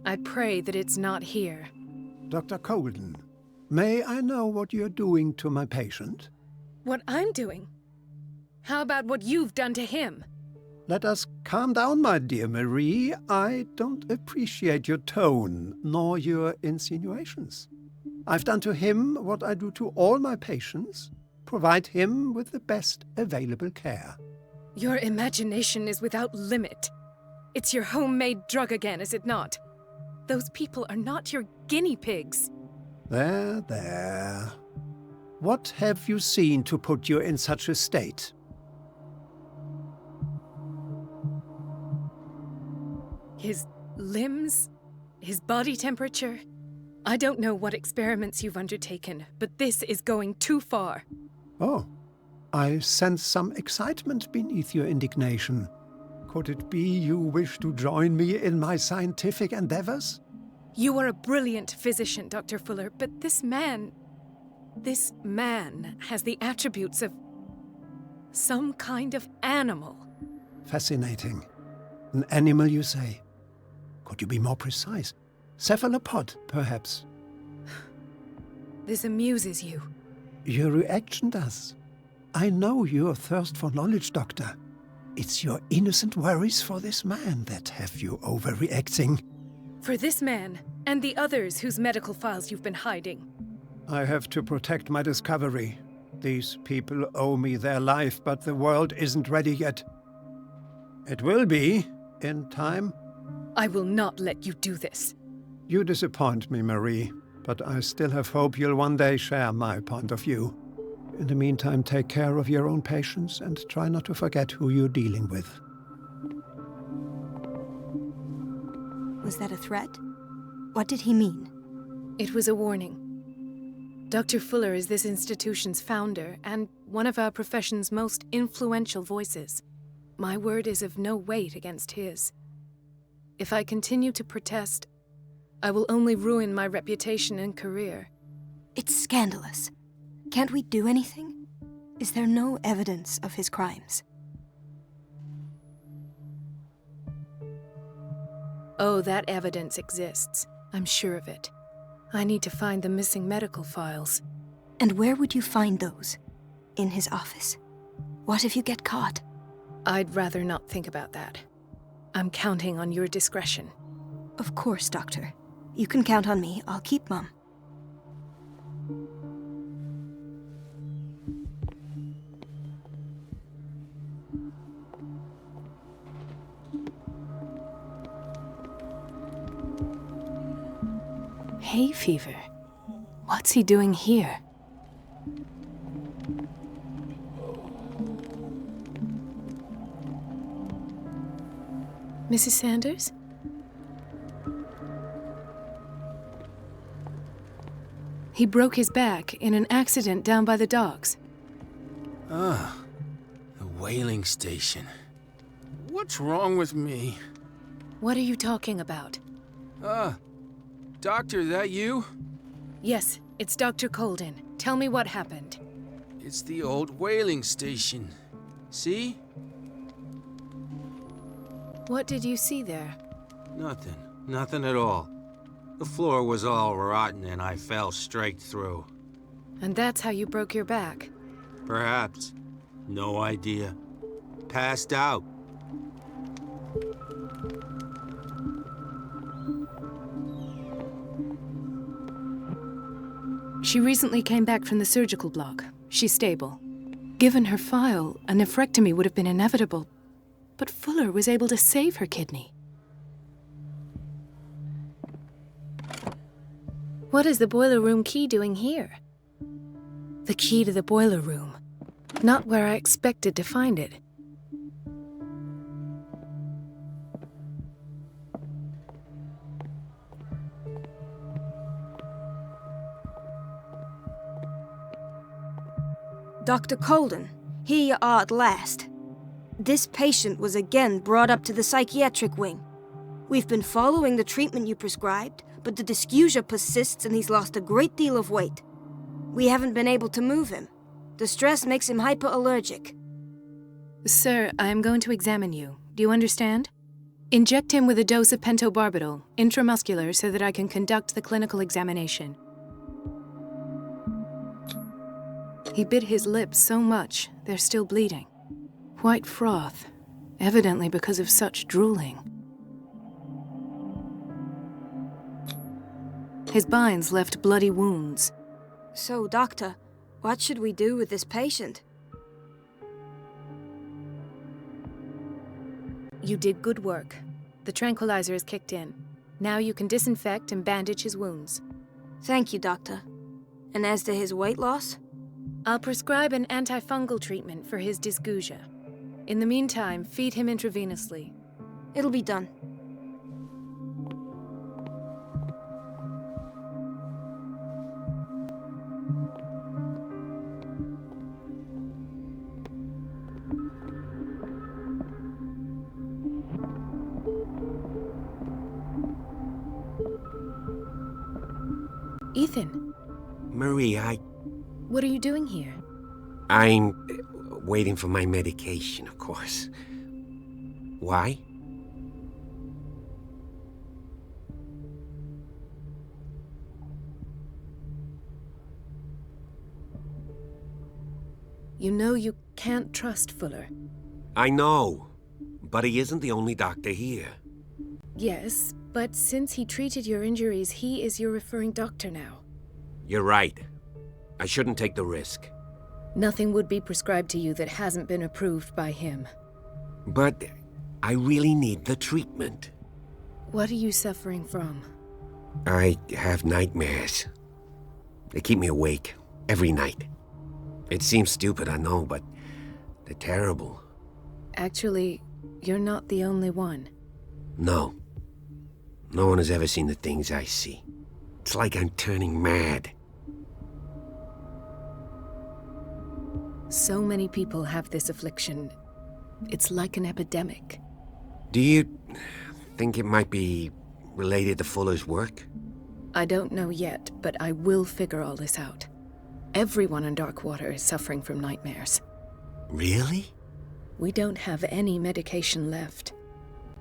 [SPEAKER 3] I pray that it's not here.
[SPEAKER 20] Dr. Colden, may I know what you're doing to my patient?
[SPEAKER 3] What I'm doing? How about what you've done to him?
[SPEAKER 20] Let us calm down, my dear Marie. I don't appreciate your tone, nor your insinuations. I've done to him what I do to all my patients. Provide him with the best available care.
[SPEAKER 3] Your imagination is without limit. It's your homemade drug again, is it not? Those people are not your guinea pigs.
[SPEAKER 20] There, there. What have you seen to put you in such a state?
[SPEAKER 3] His limbs? His body temperature? I don't know what experiments you've undertaken, but this is going too far.
[SPEAKER 20] Oh, I sense some excitement beneath your indignation. Could it be you wish to join me in my scientific endeavors?
[SPEAKER 3] You are a brilliant physician, Dr. Fuller, but this man has the attributes of some kind of animal.
[SPEAKER 20] Fascinating. An animal, you say? Could you be more precise? Cephalopod, perhaps?
[SPEAKER 3] This amuses you.
[SPEAKER 20] Your reaction does. I know your thirst for knowledge, Doctor. It's your innocent worries for this man that have you overreacting.
[SPEAKER 3] For this man, and the others whose medical files you've been hiding.
[SPEAKER 20] I have to protect my discovery. These people owe me their life, but the world isn't ready yet. It will be, in time.
[SPEAKER 3] I will not let you do this.
[SPEAKER 20] You disappoint me, Marie, but I still have hope you'll one day share my point of view. In the meantime, take care of your own patients and try not to forget who you're dealing with.
[SPEAKER 11] Was that a threat? What did he mean?
[SPEAKER 3] It was a warning. Dr. Fuller is this institution's founder and one of our profession's most influential voices. My word is of no weight against his. If I continue to protest, I will only ruin my reputation and career.
[SPEAKER 11] It's scandalous. Can't we do anything? Is there no evidence of his crimes?
[SPEAKER 3] Oh, that evidence exists. I'm sure of it. I need to find the missing medical files.
[SPEAKER 11] And where would you find those? In his office? What if you get caught?
[SPEAKER 3] I'd rather not think about that. I'm counting on your discretion.
[SPEAKER 11] Of course, Doctor. You can count on me. I'll keep mum.
[SPEAKER 3] Hay fever? What's he doing here? Mrs. Sanders? He broke his back in an accident down by the docks.
[SPEAKER 5] Ah, the whaling station. What's wrong with me?
[SPEAKER 3] What are you talking about?
[SPEAKER 5] Doctor, that you?
[SPEAKER 3] Yes, it's Dr. Colden. Tell me what happened.
[SPEAKER 5] It's the old whaling station. See?
[SPEAKER 3] What did you see there?
[SPEAKER 7] Nothing. Nothing at all. The floor was all rotten and I fell straight through.
[SPEAKER 3] And that's how you broke your back?
[SPEAKER 7] Perhaps. No idea. Passed out.
[SPEAKER 3] She recently came back from the surgical block. She's stable. Given her file, a nephrectomy would have been inevitable. But Fuller was able to save her kidney. What is the boiler room key doing here? The key to the boiler room. Not where I expected to find it.
[SPEAKER 11] Dr. Colden, here you are at last. This patient was again brought up to the psychiatric wing. We've been following the treatment you prescribed, but the dysgeusia persists and he's lost a great deal of weight. We haven't been able to move him. The stress makes him hyperallergic.
[SPEAKER 3] Sir, I am going to examine you. Do you understand? Inject him with a dose of pentobarbital, intramuscular, so that I can conduct the clinical examination. He bit his lips so much, they're still bleeding. White froth, evidently because of such drooling. His binds left bloody wounds.
[SPEAKER 11] So, Doctor, what should we do with this patient?
[SPEAKER 3] You did good work. The tranquilizer is kicked in. Now you can disinfect and bandage his wounds.
[SPEAKER 11] Thank you, Doctor. And as to his weight loss?
[SPEAKER 3] I'll prescribe an antifungal treatment for his dysgeusia. In the meantime, feed him intravenously.
[SPEAKER 11] It'll be done.
[SPEAKER 3] Ethan,
[SPEAKER 18] Marie,
[SPEAKER 3] what are you doing here?
[SPEAKER 18] I'm waiting for my medication, of course. Why?
[SPEAKER 3] You know you can't trust Fuller.
[SPEAKER 18] I know, but he isn't the only doctor here.
[SPEAKER 3] Yes, but since he treated your injuries, he is your referring doctor now.
[SPEAKER 18] You're right. I shouldn't take the risk.
[SPEAKER 3] Nothing would be prescribed to you that hasn't been approved by him.
[SPEAKER 18] But I really need the treatment.
[SPEAKER 3] What are you suffering from?
[SPEAKER 18] I have nightmares. They keep me awake every night. It seems stupid, I know, but they're terrible.
[SPEAKER 3] Actually, you're not the only one.
[SPEAKER 18] No. No one has ever seen the things I see. It's like I'm turning mad.
[SPEAKER 3] So many people have this affliction. It's like an epidemic.
[SPEAKER 18] Do you think it might be related to Fuller's work?
[SPEAKER 3] I don't know yet, but I will figure all this out. Everyone in Darkwater is suffering from nightmares.
[SPEAKER 18] Really?
[SPEAKER 3] We don't have any medication left.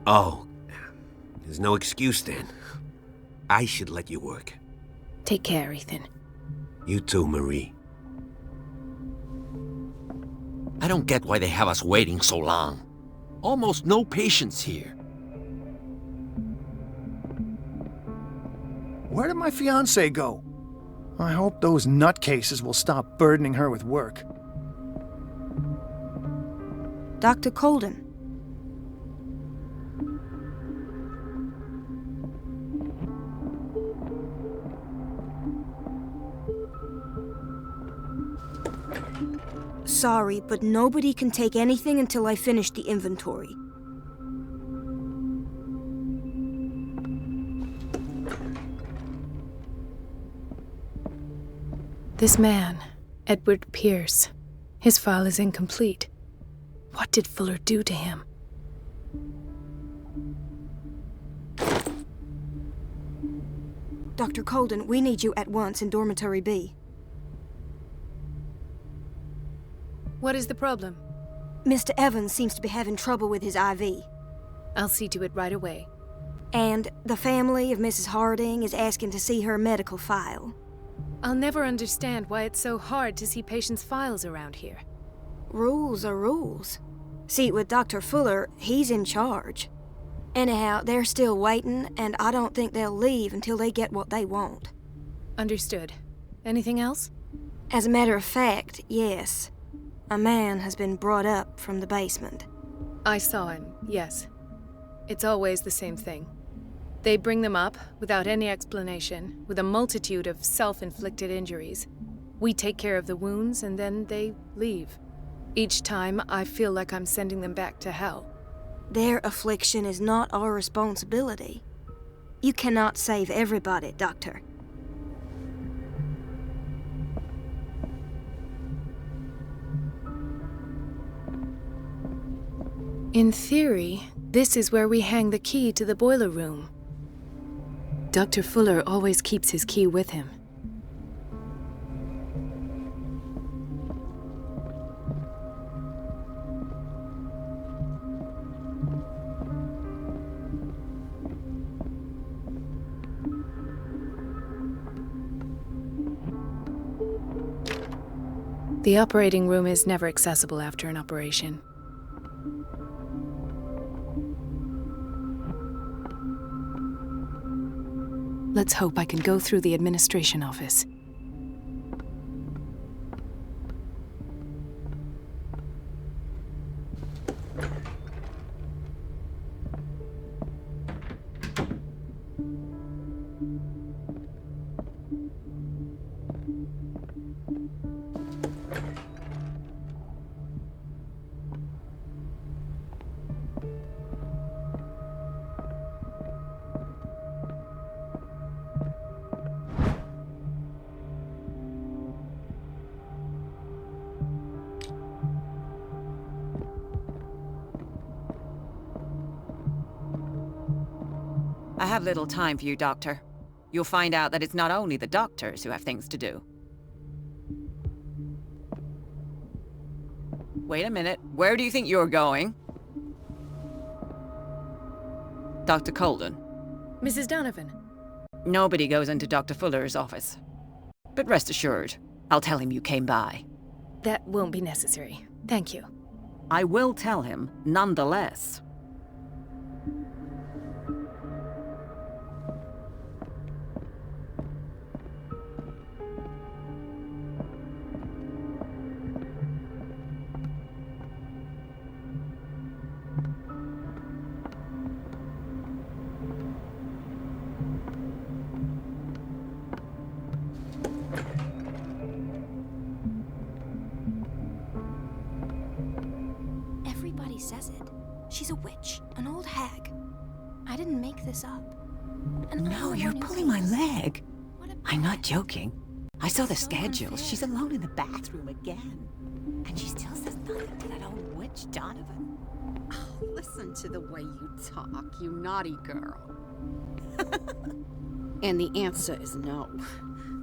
[SPEAKER 18] Oh, there's no excuse then. I should let you work.
[SPEAKER 3] Take care, Ethan.
[SPEAKER 18] You too, Marie.
[SPEAKER 6] I don't get why they have us waiting so long. Almost no patients here.
[SPEAKER 22] Where did my fiancée go? I hope those nutcases will stop burdening her with work.
[SPEAKER 11] Dr. Colden. Sorry, but nobody can take anything until I finish the inventory.
[SPEAKER 3] This man, Edward Pierce, his file is incomplete. What did Fuller do to him?
[SPEAKER 11] Dr. Colden, we need you at once in Dormitory B.
[SPEAKER 3] What is the problem?
[SPEAKER 11] Mr. Evans seems to be having trouble with his IV.
[SPEAKER 3] I'll see to it right away.
[SPEAKER 11] And the family of Mrs. Harding is asking to see her medical file.
[SPEAKER 3] I'll never understand why it's so hard to see patients' files around here.
[SPEAKER 11] Rules are rules. See, with Dr. Fuller, he's in charge. Anyhow, they're still waiting, and I don't think they'll leave until they get what they want.
[SPEAKER 3] Understood. Anything else?
[SPEAKER 11] As a matter of fact, yes. A man has been brought up from the basement.
[SPEAKER 3] I saw him, yes. It's always the same thing. They bring them up, without any explanation, with a multitude of self-inflicted injuries. We take care of the wounds, and then they leave. Each time, I feel like I'm sending them back to hell.
[SPEAKER 11] Their affliction is not our responsibility. You cannot save everybody, Doctor.
[SPEAKER 3] In theory, this is where we hang the key to the boiler room. Dr. Fuller always keeps his key with him. The operating room is never accessible after an operation. Let's hope I can go through the administration office.
[SPEAKER 10] I have little time for you, Doctor.
[SPEAKER 4] you'll find out that it's not only the doctors who have things to do. Wait a minute. Where do you think you're going? Dr. Colden.
[SPEAKER 3] Mrs. Donovan.
[SPEAKER 4] Nobody goes into Dr. Fuller's office. But rest assured, I'll tell him you came by.
[SPEAKER 3] That won't be necessary. Thank you.
[SPEAKER 4] I will tell him, nonetheless.
[SPEAKER 11] Everybody says it. She's a witch, an old hag. I didn't make this up. And
[SPEAKER 4] No, you're pulling my leg. I'm not joking. I saw the schedule. She's alone in the bathroom again. And she still says nothing to that old witch, Donovan.
[SPEAKER 10] Oh, listen to the way you talk, you naughty girl. And the answer is no.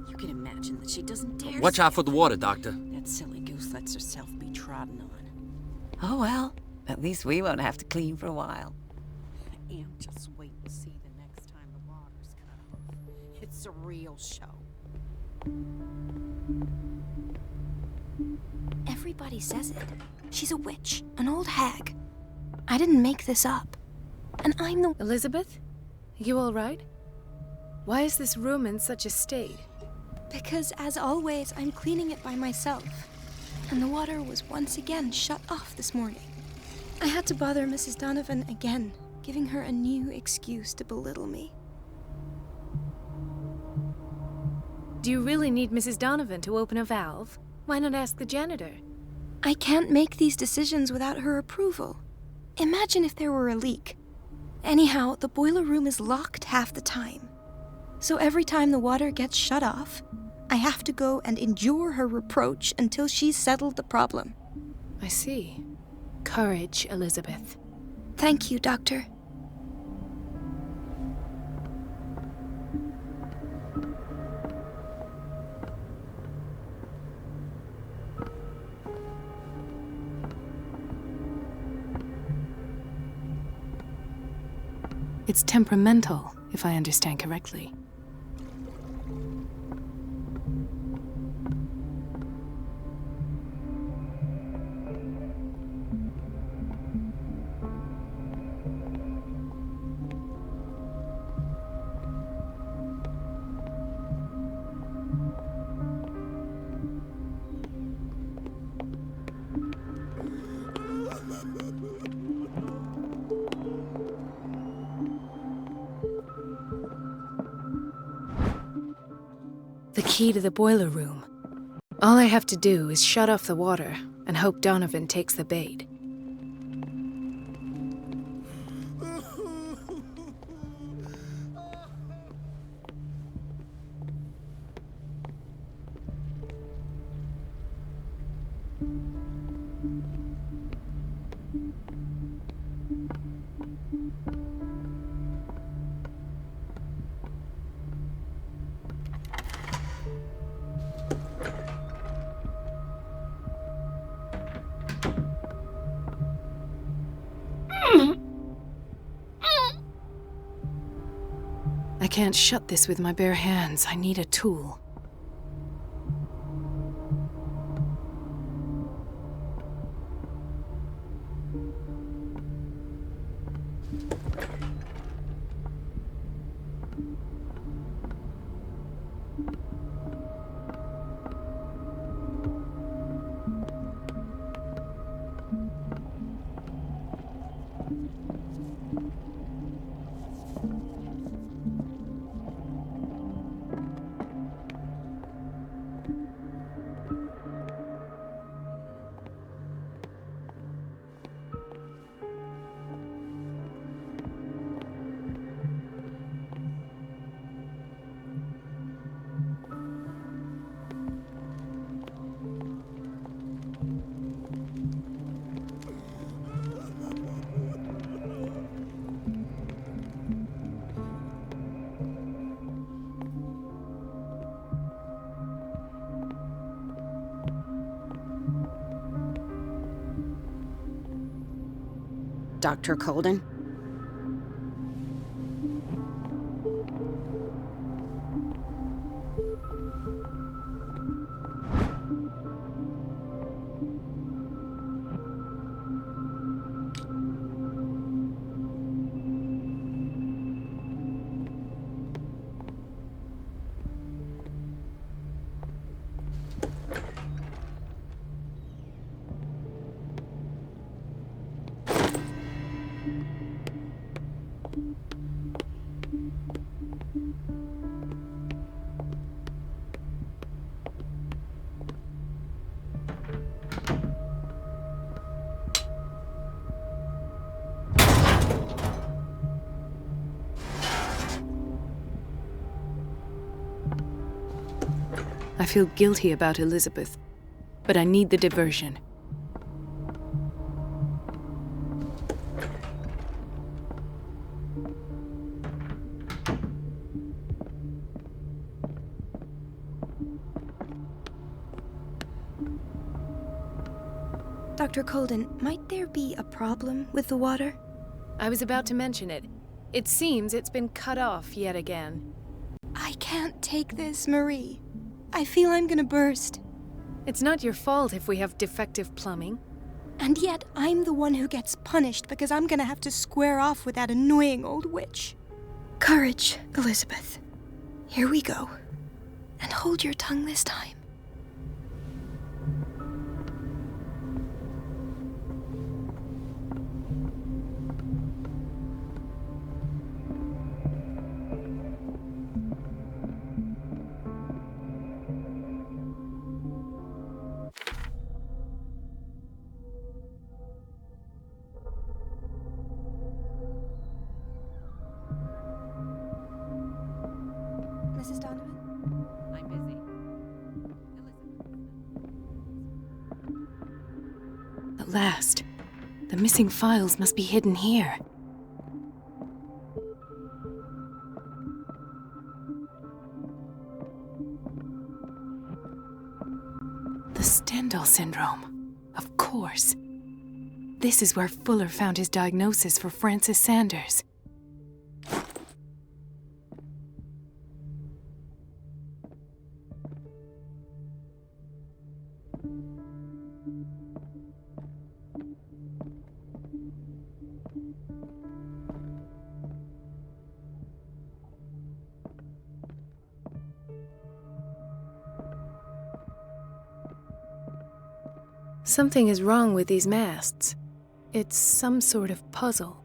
[SPEAKER 10] You can imagine that she doesn't dare.
[SPEAKER 13] Watch out for the water, Doctor.
[SPEAKER 10] That silly goose lets herself be trodden on.
[SPEAKER 4] Oh well, at least we won't have to clean for a while.
[SPEAKER 10] And just wait and see the next time the water's cut off. It's a real show.
[SPEAKER 11] Everybody says it. She's a witch, an old hag. I didn't make this up. And I'm the...
[SPEAKER 3] Elizabeth? You all right? Why is this room in such a state?
[SPEAKER 11] Because, as always, I'm cleaning it by myself. And the water was once again shut off this morning. I had to bother Mrs. Donovan again, giving her a new excuse to belittle me.
[SPEAKER 3] Do you really need Mrs. Donovan to open a valve? Why not ask the janitor?
[SPEAKER 11] I can't make these decisions without her approval. Imagine if there were a leak. Anyhow, the boiler room is locked half the time. So every time the water gets shut off, I have to go and endure her reproach until she's settled the problem.
[SPEAKER 3] I see. Courage, Elizabeth.
[SPEAKER 11] Thank you, Doctor.
[SPEAKER 3] It's temperamental, if I understand correctly. The key to the boiler room. All I have to do is shut off the water and hope Donovan takes the bait. I can't shut this with my bare hands. I need a tool.
[SPEAKER 10] Dr. Colden?
[SPEAKER 3] I feel guilty about Elizabeth, but I need the diversion.
[SPEAKER 11] Dr. Colden, might there be a problem with the water?
[SPEAKER 3] I was about to mention it. It seems it's been cut off yet again.
[SPEAKER 11] I can't take this, Marie. I feel I'm gonna burst.
[SPEAKER 3] It's not your fault if we have defective plumbing.
[SPEAKER 11] And yet, I'm the one who gets punished because I'm gonna have to square off with that annoying old witch. Courage, Elizabeth. Here we go. And hold your tongue this time. Mrs. Donovan?
[SPEAKER 10] I'm busy.
[SPEAKER 3] At last. The missing files must be hidden here. The Stendhal syndrome. Of course. This is where Fuller found his diagnosis for Francis Sanders. Something is wrong with these masts. It's some sort of puzzle.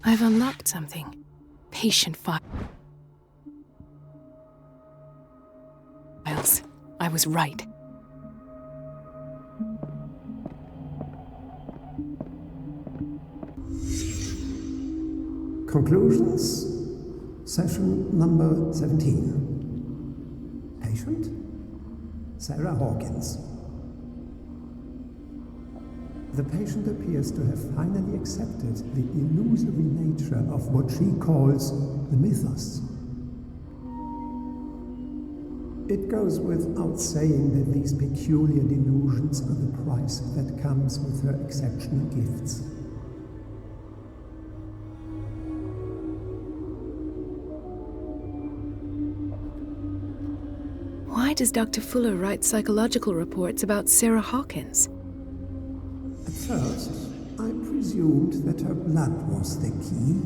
[SPEAKER 3] I've unlocked something. Patient files. I was right.
[SPEAKER 20] Conclusions, session number 17. Patient, Sarah Hawkins. The patient appears to have finally accepted the illusory nature of what she calls the mythos. It goes without saying that these peculiar delusions are the price that comes with her exceptional gifts.
[SPEAKER 3] Why does Dr. Fuller write psychological reports about Sarah Hawkins?
[SPEAKER 20] At first, I presumed that her blood was the key.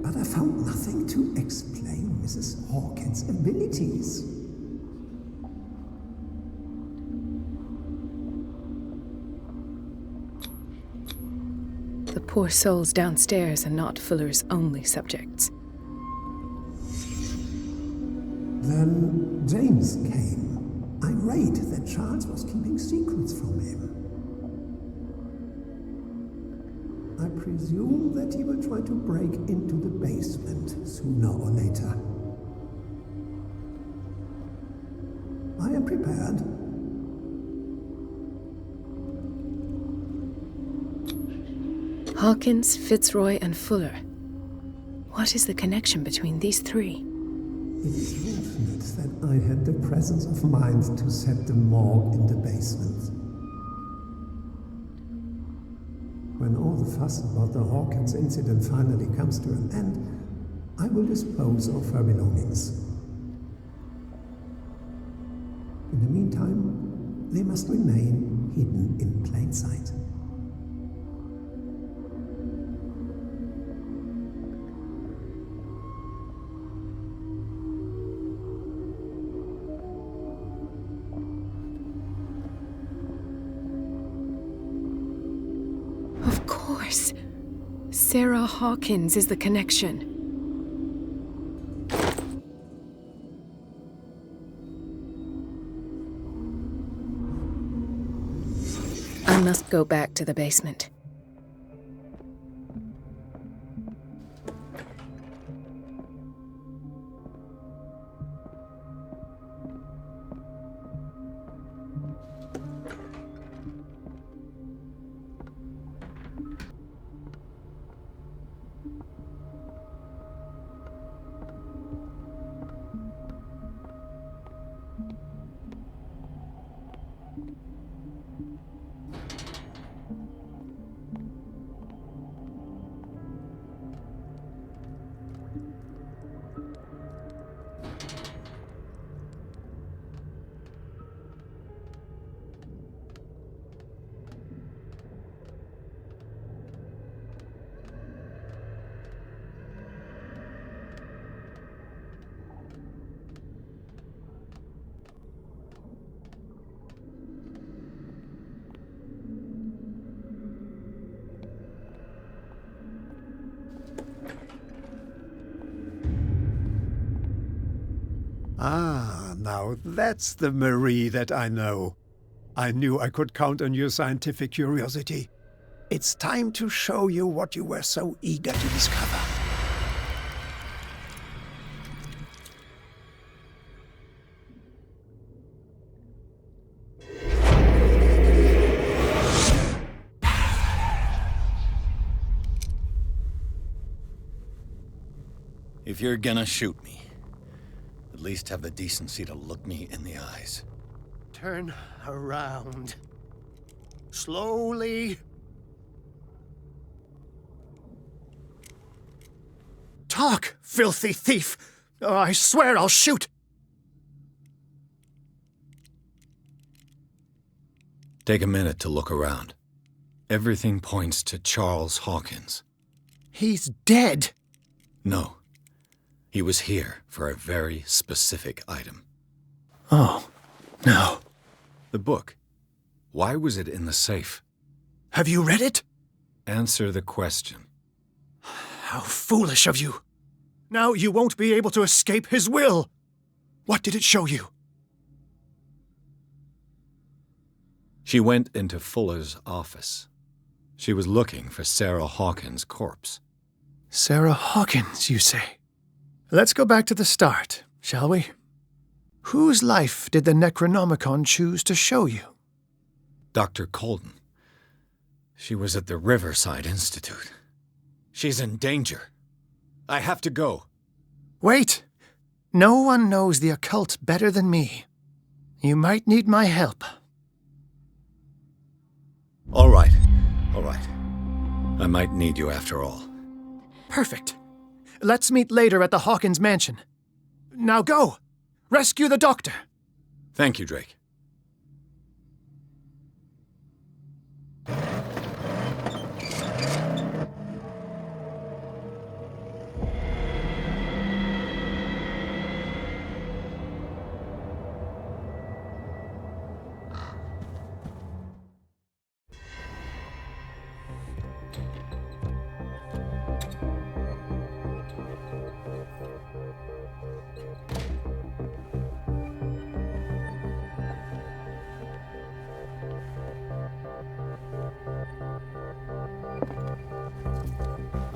[SPEAKER 20] But I found nothing to explain Mrs. Hawkins' abilities.
[SPEAKER 3] The poor souls downstairs are not Fuller's only subjects.
[SPEAKER 20] Then James came, irate that Charles was keeping secrets from him. I presume that he will try to break into the basement sooner or later. I am prepared.
[SPEAKER 3] Hawkins, Fitzroy, and Fuller. What is the connection between these three?
[SPEAKER 12] It is fortunate that I had the presence of mind to set the morgue in the basement. When all the fuss about the Hawkins incident finally comes to an end, I will dispose of her belongings. In the meantime, they must remain hidden in plain sight.
[SPEAKER 3] Of course. Sarah Hawkins is the connection. I must go back to the basement.
[SPEAKER 20] Ah, now that's the Marie that I know. I knew I could count on your scientific curiosity. It's time to show you what you were so eager to discover.
[SPEAKER 2] If you're gonna shoot me, at least have the decency to look me in the eyes.
[SPEAKER 22] Turn around. Slowly. Talk, filthy thief! Oh, I swear I'll shoot!
[SPEAKER 2] Take a minute to look around. Everything points to Charles Hawkins.
[SPEAKER 22] He's dead!
[SPEAKER 2] No. He was here for a very specific item.
[SPEAKER 22] Oh, no.
[SPEAKER 2] The book. Why was it in the safe?
[SPEAKER 22] Have you read it?
[SPEAKER 2] Answer the question.
[SPEAKER 22] How foolish of you. Now you won't be able to escape his will. What did it show you?
[SPEAKER 2] She went into Fuller's office. She was looking for Sarah Hawkins' corpse.
[SPEAKER 22] Sarah Hawkins, you say? Let's go back to the start, shall we? Whose life did the Necronomicon choose to show you?
[SPEAKER 2] Dr. Colden. She was at the Riverside Institute. She's in danger. I have to go.
[SPEAKER 22] Wait! No one knows the occult better than me. You might need my help.
[SPEAKER 2] All right. I might need you after all.
[SPEAKER 22] Perfect. Let's meet later at the Hawkins Mansion. Now go! Rescue the doctor!
[SPEAKER 2] Thank you, Drake.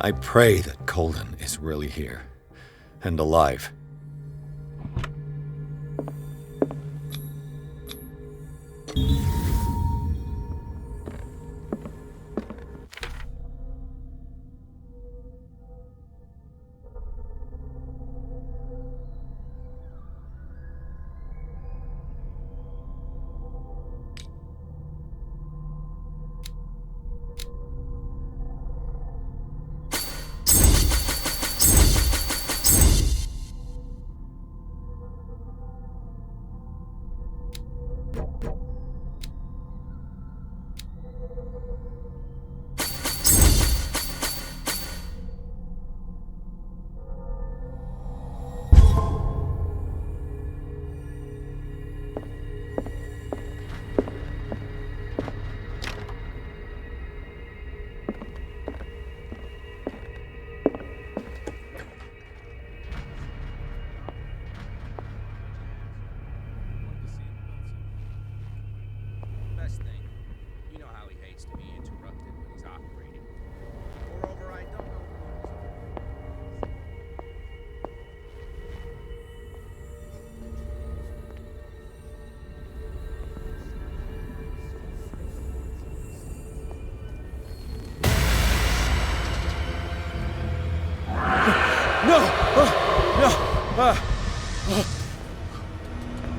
[SPEAKER 2] I pray that Colden is really here and alive.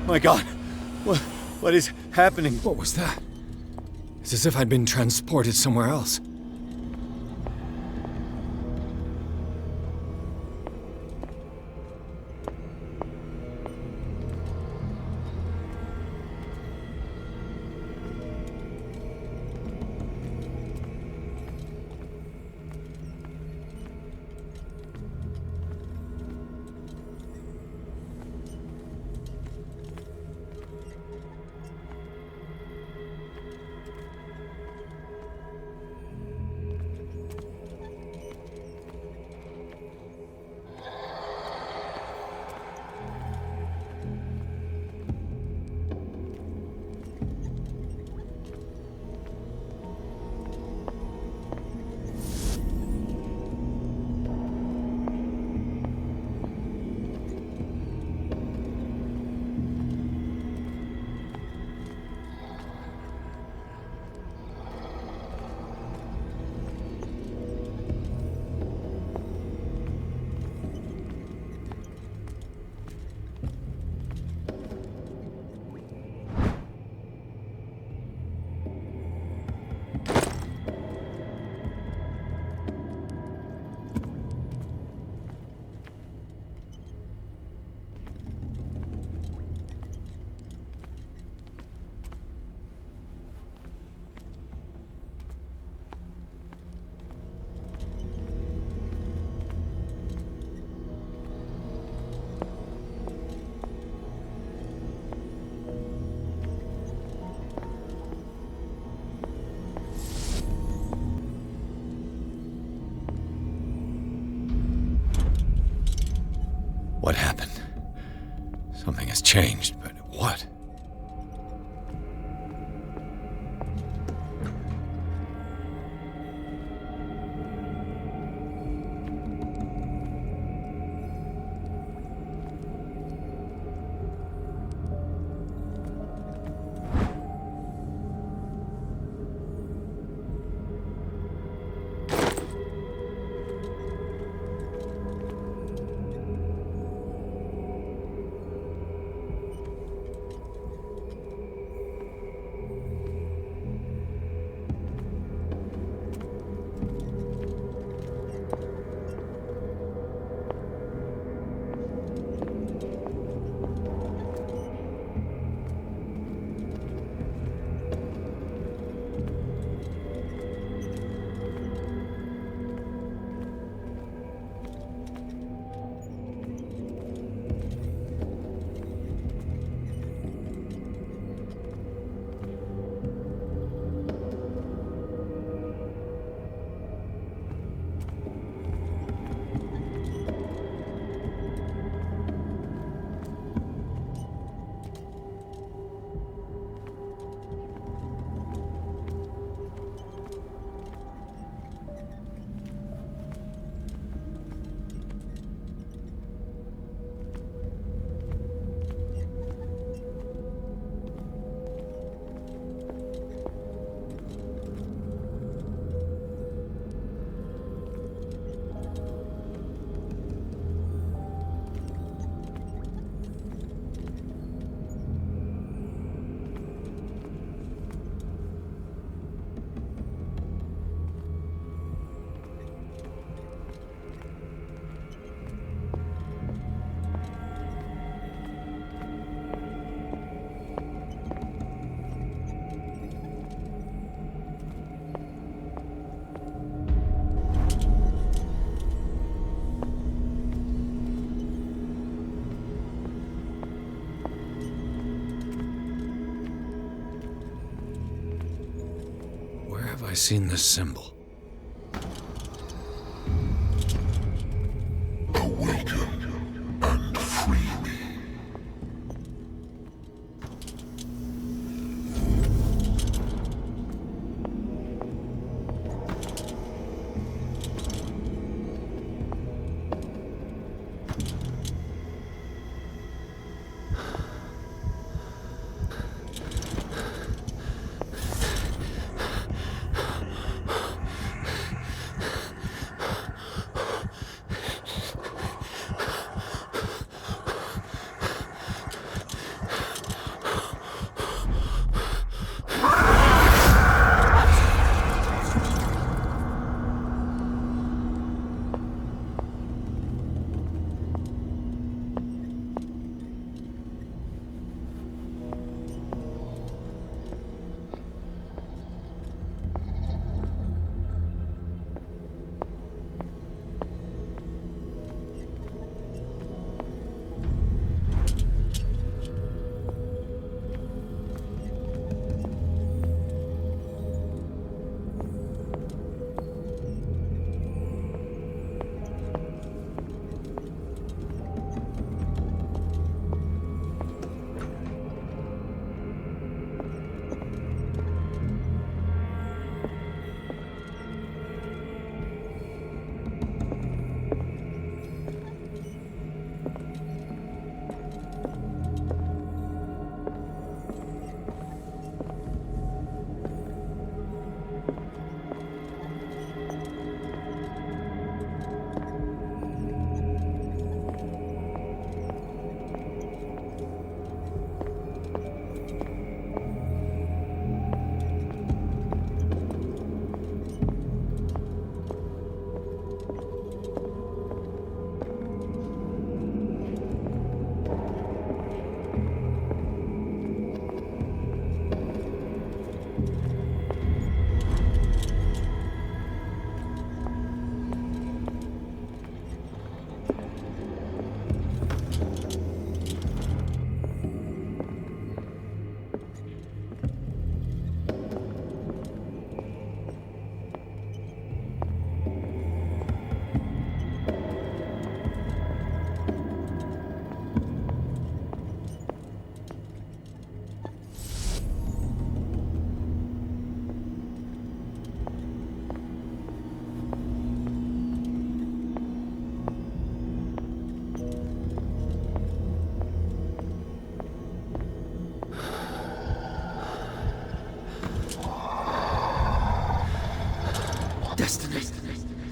[SPEAKER 2] My God! What is happening? What was that? It's as if I'd been transported somewhere else. What happened? Something has changed, but what? I've seen this symbol.
[SPEAKER 1] Awaken and free me.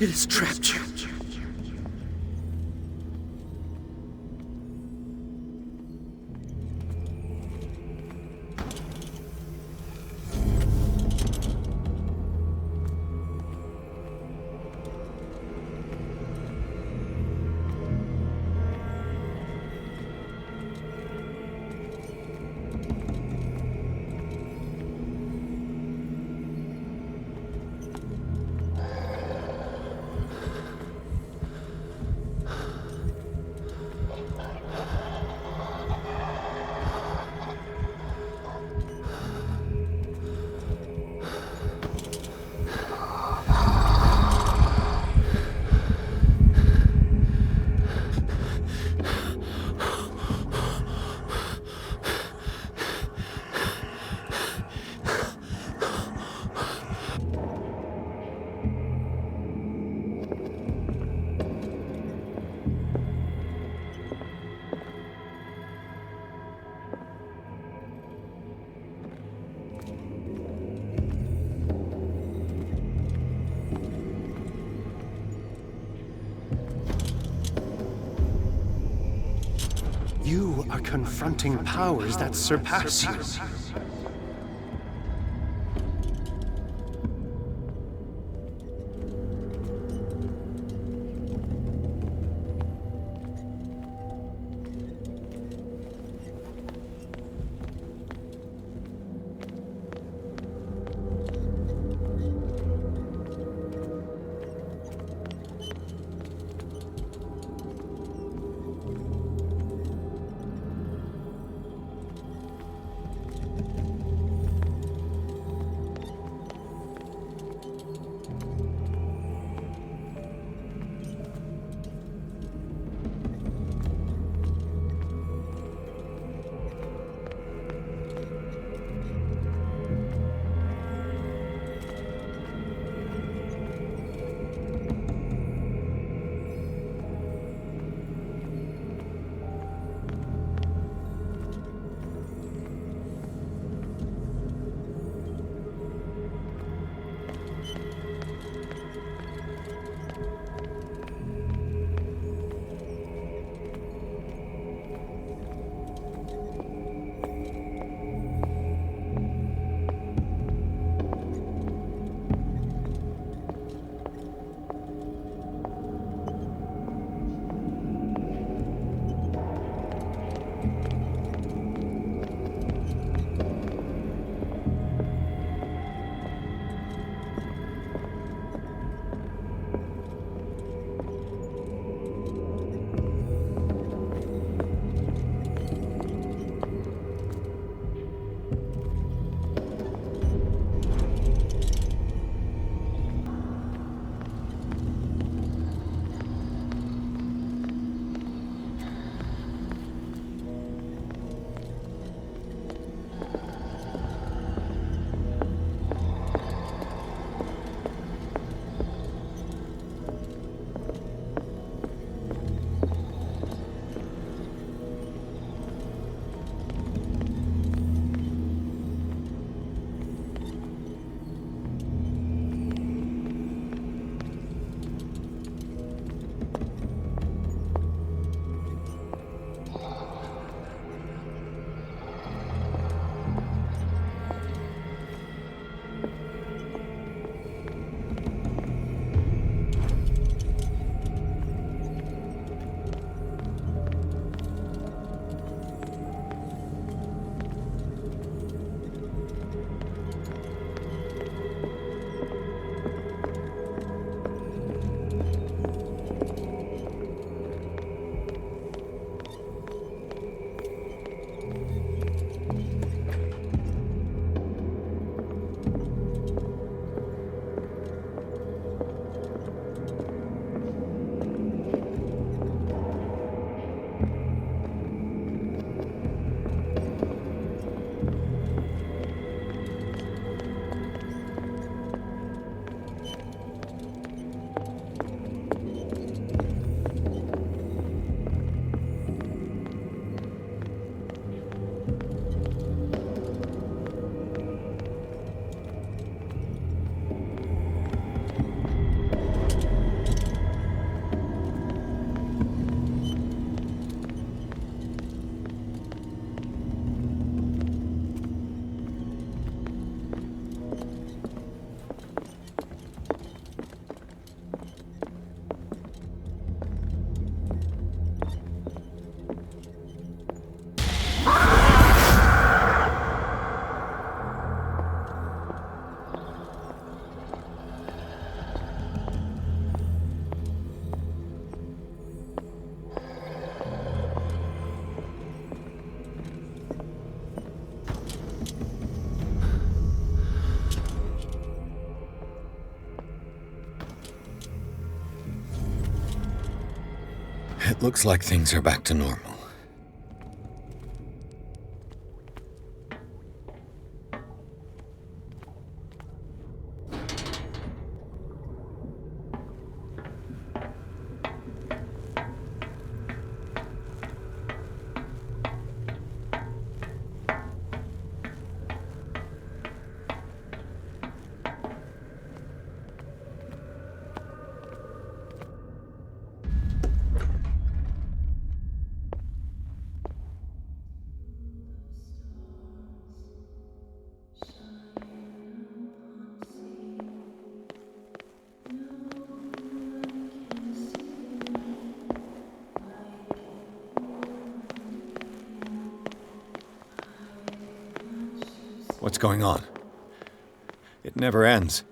[SPEAKER 6] It has trapped you.
[SPEAKER 22] You are confronting powers that surpass you.
[SPEAKER 2] Looks like things are back to normal. What's going on? It never ends.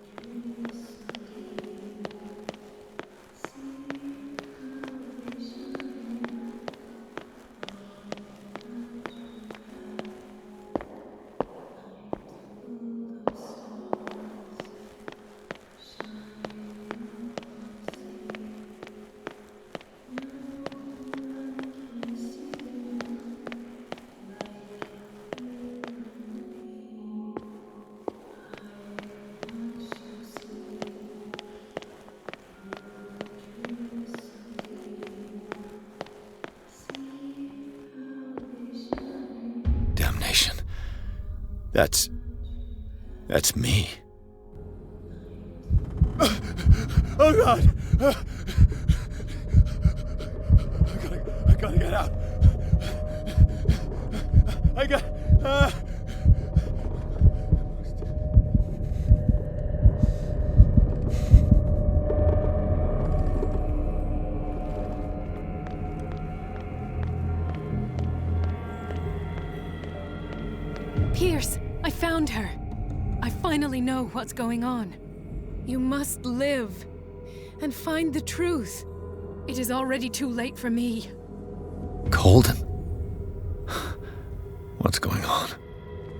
[SPEAKER 2] Damnation. That's me.
[SPEAKER 22] Oh God! I gotta get out. I got.
[SPEAKER 3] Pierce, I found her. I finally know what's going on. You must live and find the truth. It is already too late for me.
[SPEAKER 2] Colden? What's going on?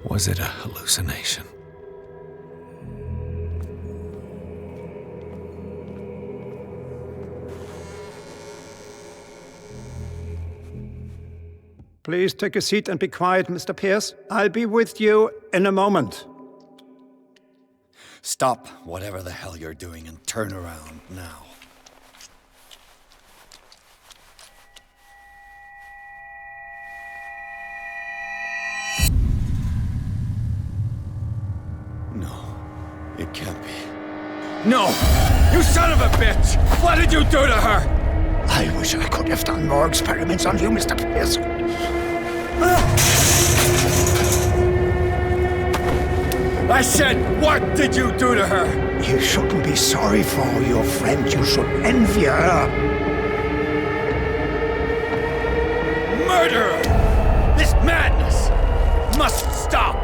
[SPEAKER 2] Was it a hallucination?
[SPEAKER 20] Please take a seat and be quiet, Mr. Pierce. I'll be with you in a moment.
[SPEAKER 2] Stop whatever the hell you're doing and turn around now. No, it can't be.
[SPEAKER 6] No! You son of a bitch! What did you do to her?
[SPEAKER 20] I wish I could have done more experiments on you, Mr. Pierce.
[SPEAKER 6] I said, what did you do to her?
[SPEAKER 20] You shouldn't be sorry for your friend. You should envy her.
[SPEAKER 6] Murderer! This madness must stop!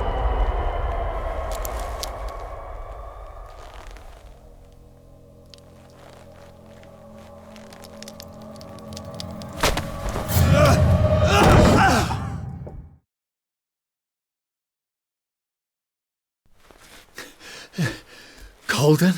[SPEAKER 2] Colden?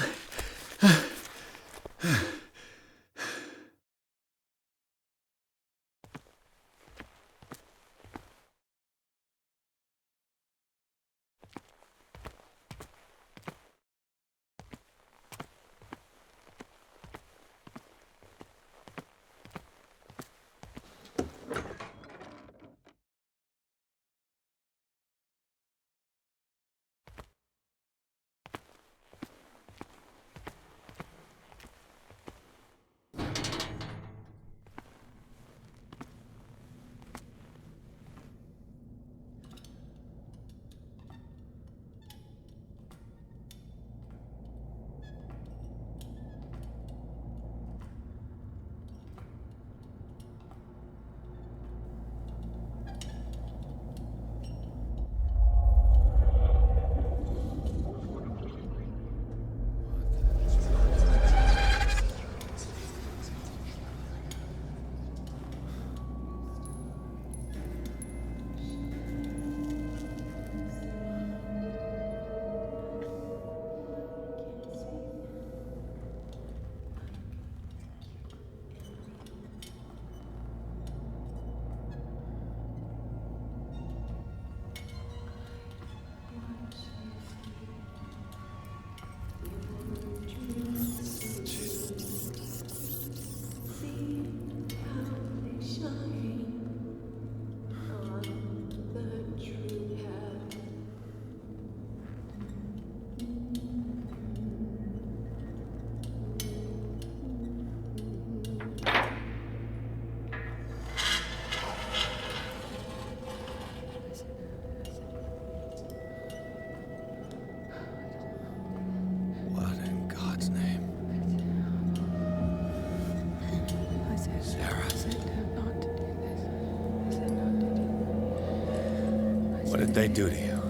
[SPEAKER 2] What did they do to you?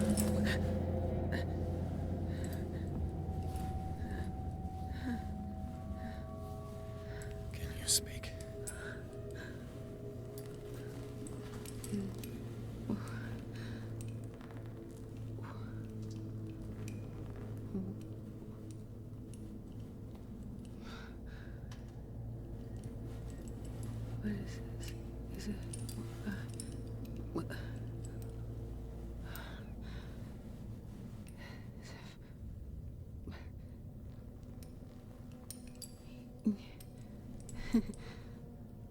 [SPEAKER 2] Can you speak?
[SPEAKER 3] What is this? Is it... what?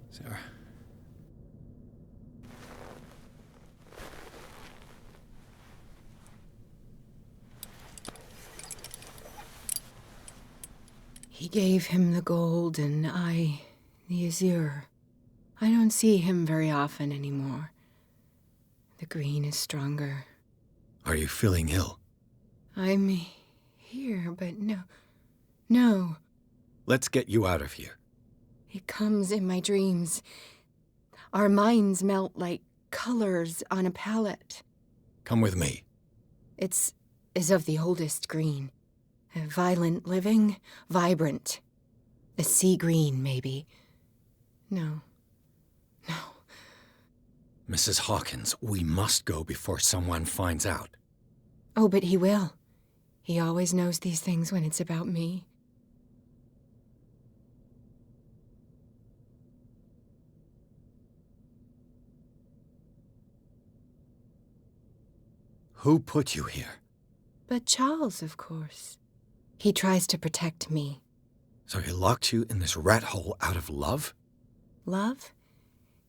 [SPEAKER 2] Sarah.
[SPEAKER 4] He gave him the gold and I the azure. I don't see him very often anymore. The green is stronger.
[SPEAKER 2] Are you feeling ill?
[SPEAKER 4] I'm here, but no.
[SPEAKER 2] Let's get you out of here.
[SPEAKER 4] It comes in my dreams. Our minds melt like colors on a palette.
[SPEAKER 2] Come with me.
[SPEAKER 4] It's of the oldest green. A violent living, vibrant. A sea green, maybe. No.
[SPEAKER 2] Mrs. Hawkins, we must go before someone finds out.
[SPEAKER 4] Oh, but he will. He always knows these things when it's about me.
[SPEAKER 2] Who put you here?
[SPEAKER 4] But Charles, of course. He tries to protect me.
[SPEAKER 2] So he locked you in this rat hole out of love?
[SPEAKER 4] Love?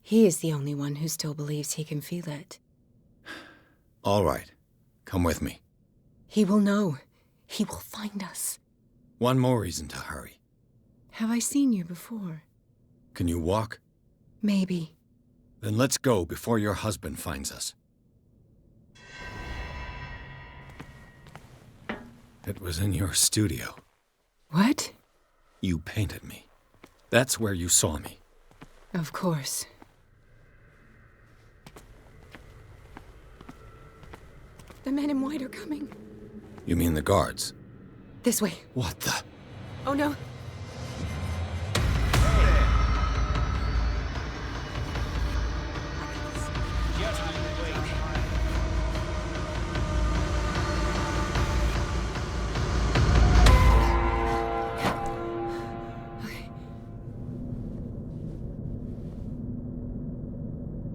[SPEAKER 4] He is the only one who still believes he can feel it.
[SPEAKER 2] All right. Come with me.
[SPEAKER 4] He will know. He will find us.
[SPEAKER 2] One more reason to hurry.
[SPEAKER 4] Have I seen you before?
[SPEAKER 2] Can you walk?
[SPEAKER 4] Maybe.
[SPEAKER 2] Then let's go before your husband finds us. It was in your studio.
[SPEAKER 4] What?
[SPEAKER 2] You painted me. That's where you saw me.
[SPEAKER 4] Of course. The men in white are coming.
[SPEAKER 2] You mean the guards?
[SPEAKER 4] This way.
[SPEAKER 2] What the?
[SPEAKER 4] Oh no.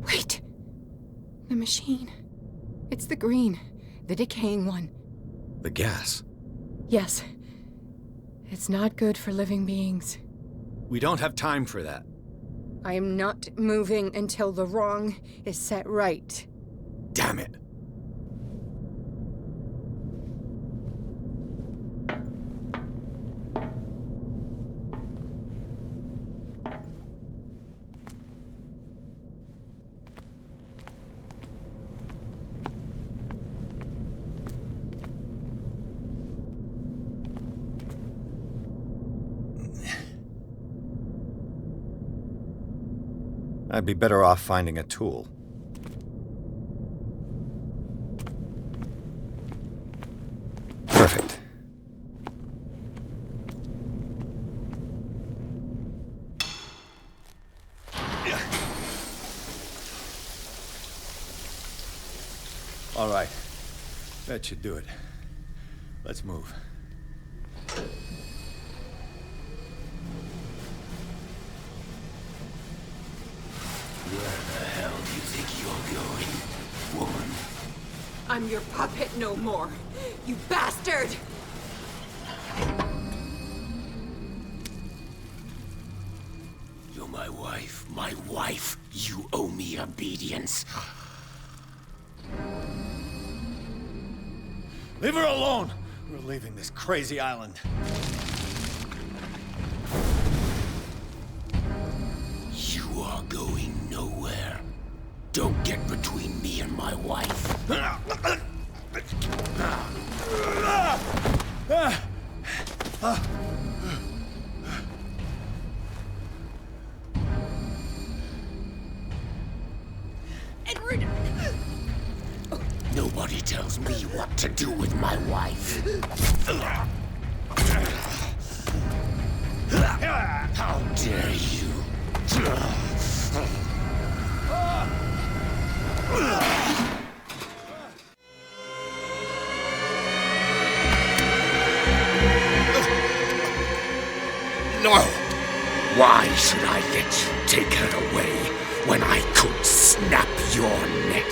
[SPEAKER 4] Wait. The machine. It's the green. The decaying one.
[SPEAKER 2] The gas.
[SPEAKER 4] Yes. It's not good for living beings.
[SPEAKER 2] We don't have time for that.
[SPEAKER 4] I am not moving until the wrong is set right.
[SPEAKER 2] Damn it. I'd be better off finding a tool. Perfect. All right. That should do it. Let's move.
[SPEAKER 17] Where the hell do you think you're going, woman?
[SPEAKER 4] I'm your puppet no more, you bastard!
[SPEAKER 17] You're my wife. My wife. You owe me obedience.
[SPEAKER 2] Leave her alone! We're leaving this crazy island.
[SPEAKER 17] You are going nowhere. Don't get between me and my wife.
[SPEAKER 4] Edward!
[SPEAKER 17] No Nobody tells me what to do with my wife. How dare you? No! Why should I let you take her away when I could snap your neck?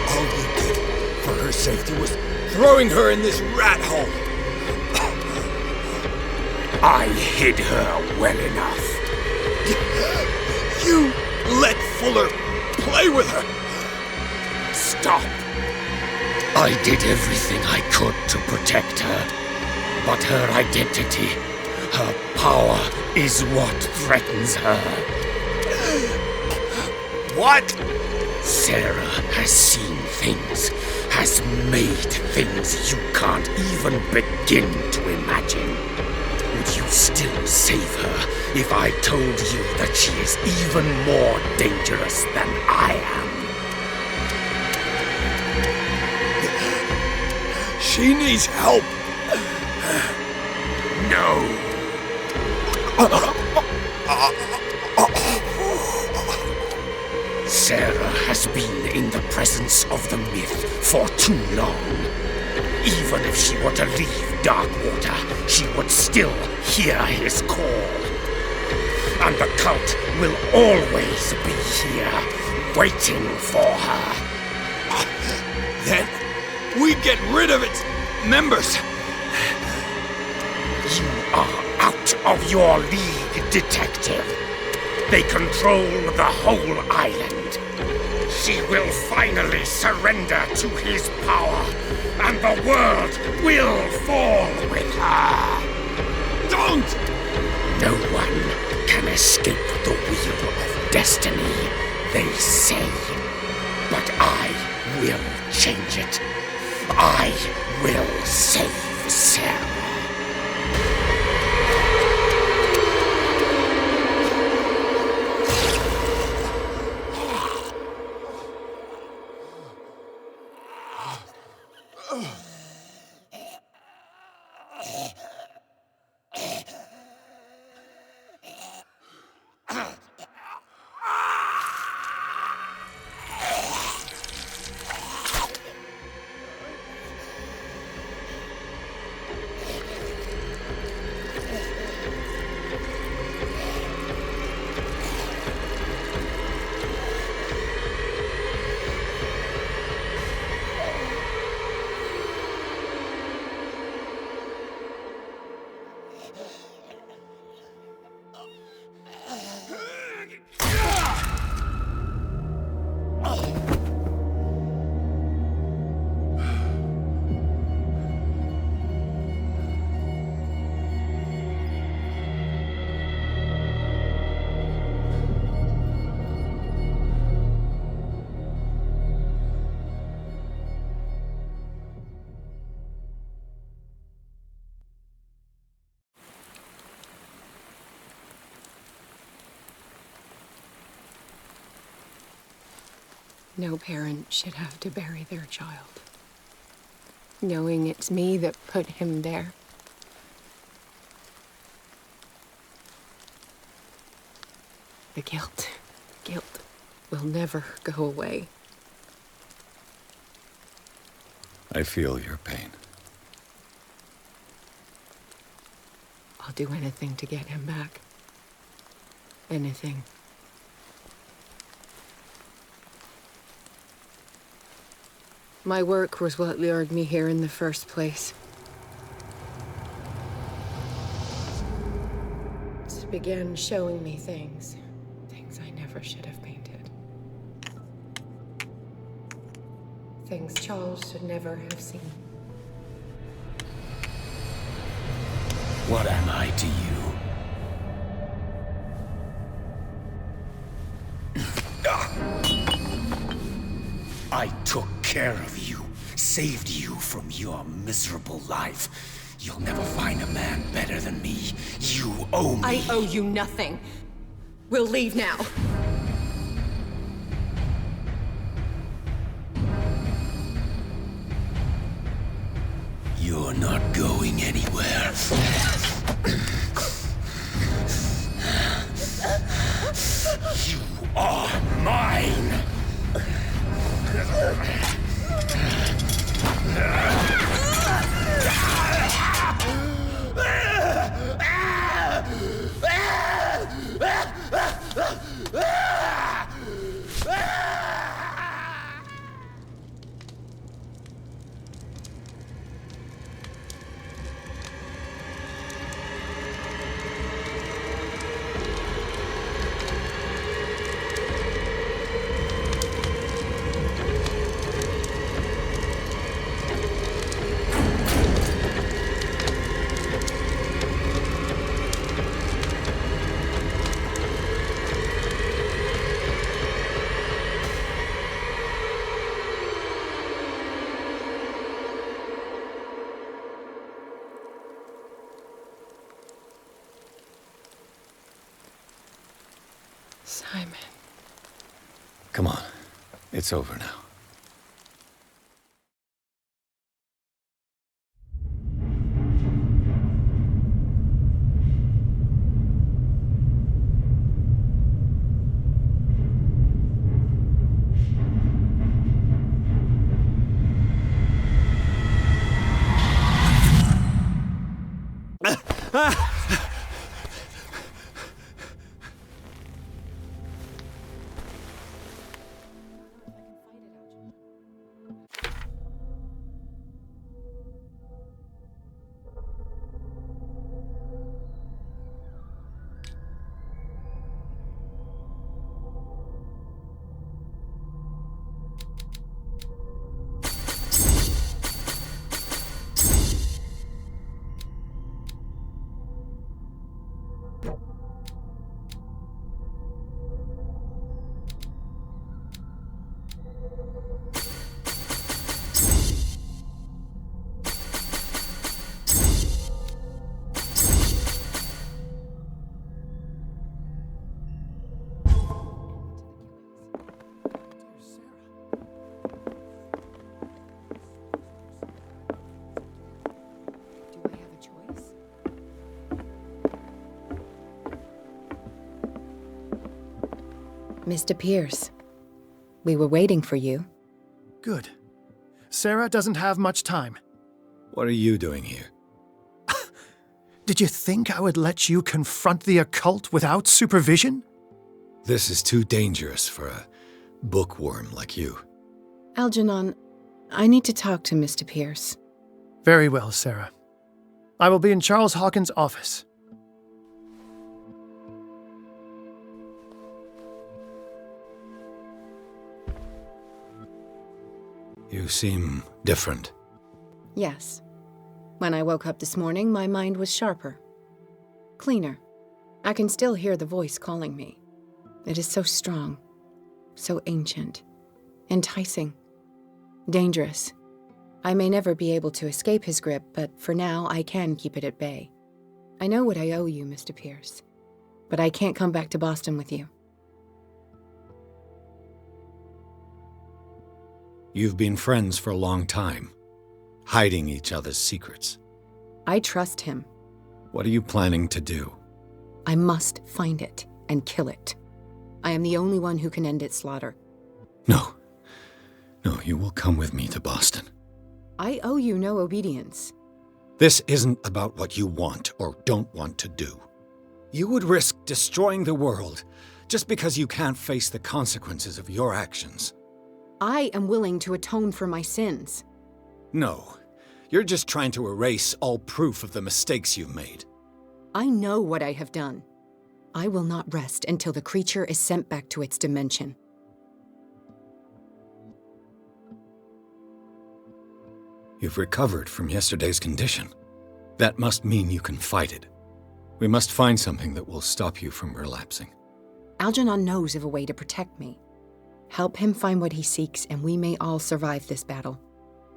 [SPEAKER 6] All you did for her safety was throwing her in this rat hole.
[SPEAKER 17] I hid her well enough.
[SPEAKER 6] You let Fuller play with her.
[SPEAKER 17] Stop. I did everything I could to protect her. But her identity, her power, is what threatens her.
[SPEAKER 6] What?
[SPEAKER 17] Sarah has seen things, has made things you can't even begin to imagine. Would you still save her if I told you that she is even more dangerous than I am?
[SPEAKER 6] She needs help.
[SPEAKER 17] No. Sarah has been in the presence of the myth for too long. Even if she were to leave Darkwater, she would still hear his call. And the cult will always be here, waiting for her.
[SPEAKER 6] Then we get rid of its members.
[SPEAKER 17] You are out of your league, detective. They control the whole island. She will finally surrender to his power, and the world will fall with her.
[SPEAKER 6] Don't!
[SPEAKER 17] No one can escape the wheel of destiny, they say. But I will change it. I will save Sarah.
[SPEAKER 9] No parent should have to bury their child, knowing it's me that put him there. The guilt will never go away.
[SPEAKER 2] I feel your pain.
[SPEAKER 9] I'll do anything to get him back. Anything. My work was what lured me here in the first place. It began showing me things I never should have painted. Things Charles should never have seen.
[SPEAKER 17] What am I to you? I took care of you, saved you from your miserable life. You'll never find a man better than me. You owe me.
[SPEAKER 9] I owe you nothing. We'll leave now.
[SPEAKER 17] You're not going anywhere. You are mine!
[SPEAKER 9] Simon.
[SPEAKER 2] Come on. It's over now.
[SPEAKER 15] Mr. Pierce, we were waiting for you.
[SPEAKER 22] Good. Sarah doesn't have much time.
[SPEAKER 2] What are you doing here?
[SPEAKER 22] Did you think I would let you confront the occult without supervision?
[SPEAKER 2] This is too dangerous for a bookworm like you.
[SPEAKER 15] Algernon, I need to talk to Mr. Pierce.
[SPEAKER 22] Very well, Sarah. I will be in Charles Hawkins' office.
[SPEAKER 2] You seem different.
[SPEAKER 15] Yes. When I woke up this morning, my mind was sharper. Cleaner. I can still hear the voice calling me. It is so strong, so ancient, enticing, dangerous. I may never be able to escape his grip, but for now I can keep it at bay. I know what I owe you, Mr. Pierce, but I can't come back to Boston with you.
[SPEAKER 2] You've been friends for a long time, hiding each other's secrets.
[SPEAKER 15] I trust him.
[SPEAKER 2] What are you planning to do?
[SPEAKER 15] I must find it and kill it. I am the only one who can end its slaughter.
[SPEAKER 2] No. No, you will come with me to Boston.
[SPEAKER 15] I owe you no obedience.
[SPEAKER 2] This isn't about what you want or don't want to do. You would risk destroying the world just because you can't face the consequences of your actions.
[SPEAKER 15] I am willing to atone for my sins.
[SPEAKER 2] No, you're just trying to erase all proof of the mistakes you've made.
[SPEAKER 15] I know what I have done. I will not rest until the creature is sent back to its dimension.
[SPEAKER 2] You've recovered from yesterday's condition. That must mean you can fight it. We must find something that will stop you from relapsing.
[SPEAKER 15] Algernon knows of a way to protect me. Help him find what he seeks, and we may all survive this battle.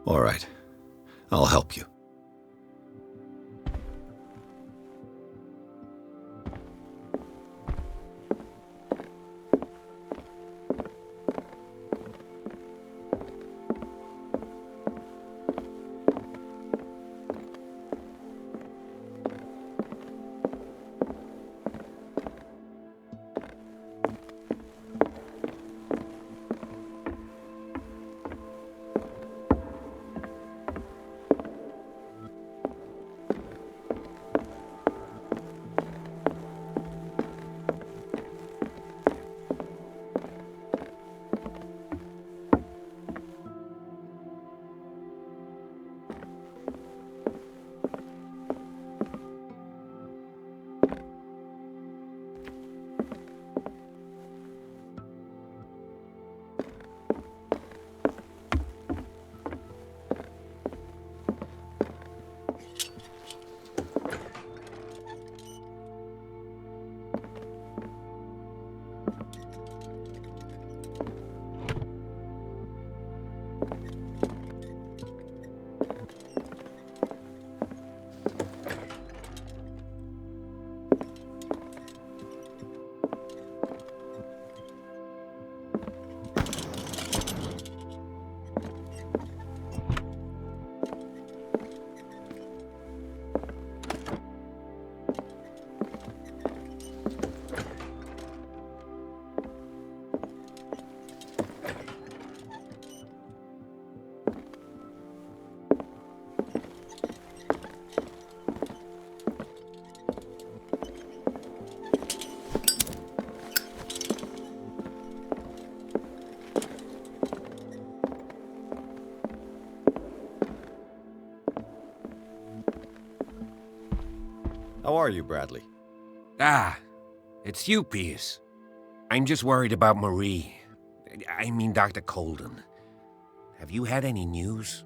[SPEAKER 2] All right. I'll help you. How are you, Bradley?
[SPEAKER 14] Ah, it's you, Pierce. I'm just worried about Marie. I mean, Dr. Colden. Have you had any news?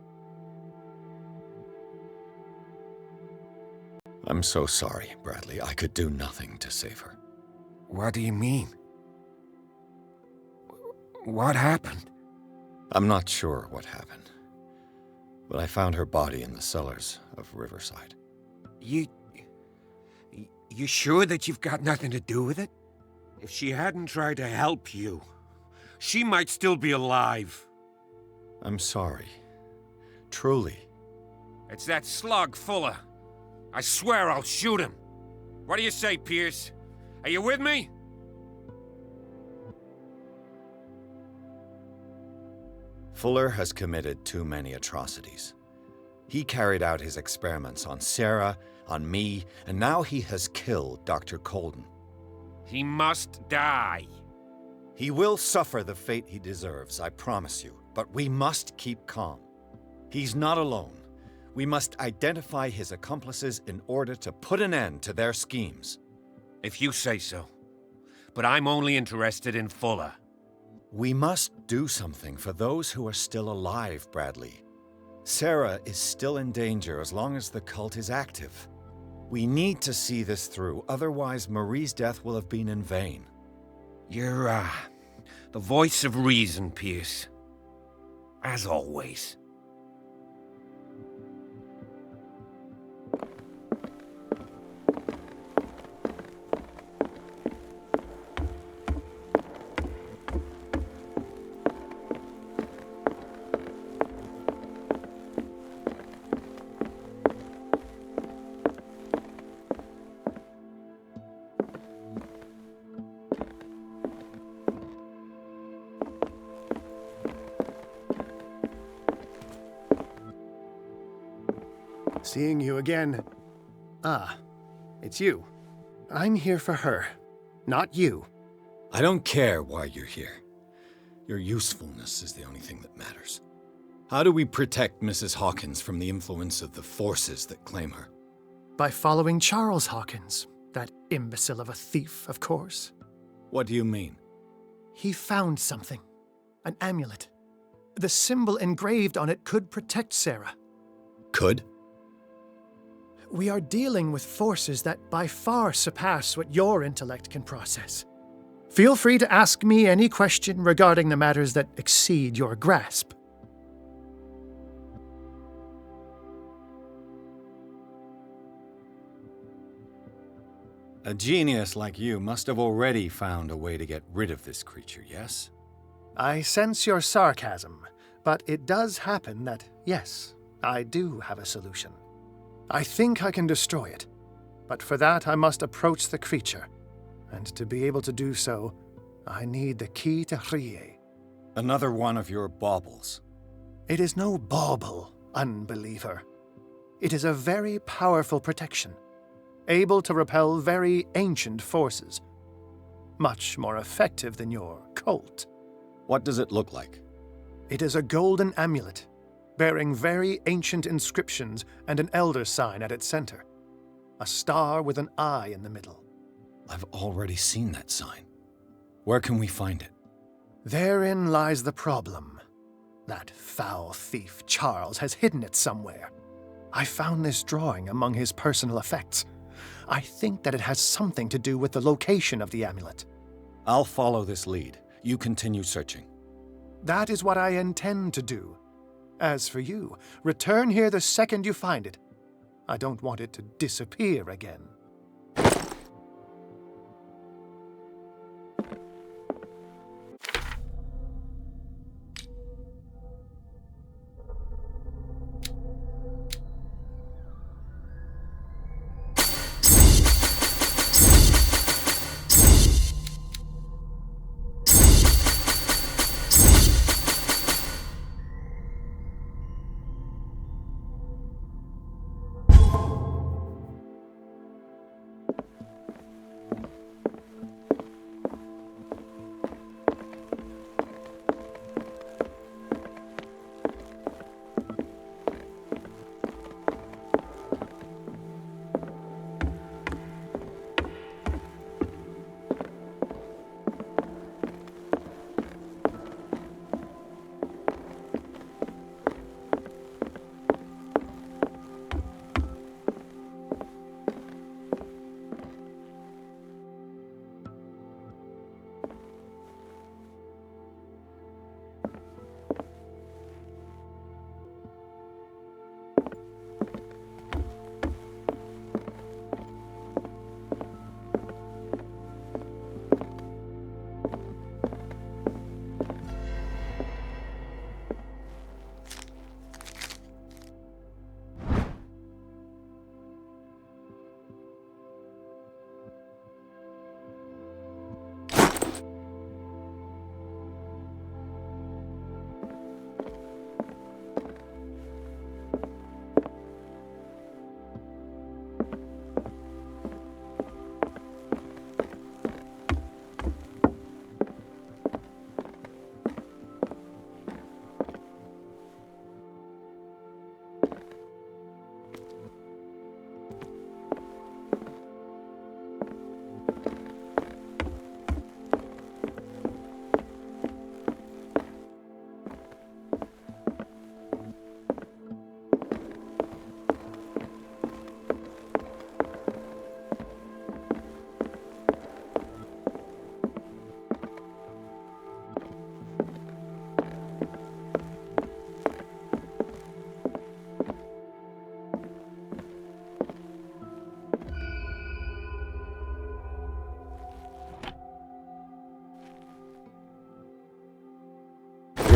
[SPEAKER 2] I'm so sorry, Bradley. I could do nothing to save her.
[SPEAKER 14] What do you mean? What happened?
[SPEAKER 2] I'm not sure what happened, but I found her body in the cellars of Riverside.
[SPEAKER 14] You sure that you've got nothing to do with it? If she hadn't tried to help you, she might still be alive.
[SPEAKER 2] I'm sorry. Truly.
[SPEAKER 14] It's that slug, Fuller. I swear I'll shoot him. What do you say, Pierce? Are you with me?
[SPEAKER 2] Fuller has committed too many atrocities. He carried out his experiments on Sarah, on me, and now he has killed Dr. Colden.
[SPEAKER 14] He must die.
[SPEAKER 2] He will suffer the fate he deserves, I promise you, but we must keep calm. He's not alone. We must identify his accomplices in order to put an end to their schemes.
[SPEAKER 14] If you say so. But I'm only interested in Fuller.
[SPEAKER 2] We must do something for those who are still alive, Bradley. Sarah is still in danger as long as the cult is active. We need to see this through, otherwise Marie's death will have been in vain.
[SPEAKER 14] You're, the voice of reason, Pierce. As always.
[SPEAKER 22] Seeing you again. Ah, it's you. I'm here for her, not you.
[SPEAKER 2] I don't care why you're here. Your usefulness is the only thing that matters. How do we protect Mrs. Hawkins from the influence of the forces that claim her?
[SPEAKER 22] By following Charles Hawkins, that imbecile of a thief, of course.
[SPEAKER 2] What do you mean?
[SPEAKER 22] He found something. An amulet. The symbol engraved on it could protect Sarah.
[SPEAKER 2] Could?
[SPEAKER 22] We are dealing with forces that by far surpass what your intellect can process. Feel free to ask me any question regarding the matters that exceed your grasp.
[SPEAKER 2] A genius like you must have already found a way to get rid of this creature, yes?
[SPEAKER 22] I sense your sarcasm, but it does happen that, yes, I do have a solution. I think I can destroy it, but for that I must approach the creature, and to be able to do so, I need the key to Rie.
[SPEAKER 2] Another one of your baubles.
[SPEAKER 22] It is no bauble, unbeliever. It is a very powerful protection, able to repel very ancient forces. Much more effective than your cult.
[SPEAKER 2] What does it look like?
[SPEAKER 22] It is a golden amulet, bearing very ancient inscriptions and an elder sign at its center. A star with an eye in the middle.
[SPEAKER 2] I've already seen that sign. Where can we find it?
[SPEAKER 22] Therein lies the problem. That foul thief Charles has hidden it somewhere. I found this drawing among his personal effects. I think that it has something to do with the location of the amulet.
[SPEAKER 2] I'll follow this lead. You continue searching.
[SPEAKER 22] That is what I intend to do. As for you, return here the second you find it. I don't want it to disappear again.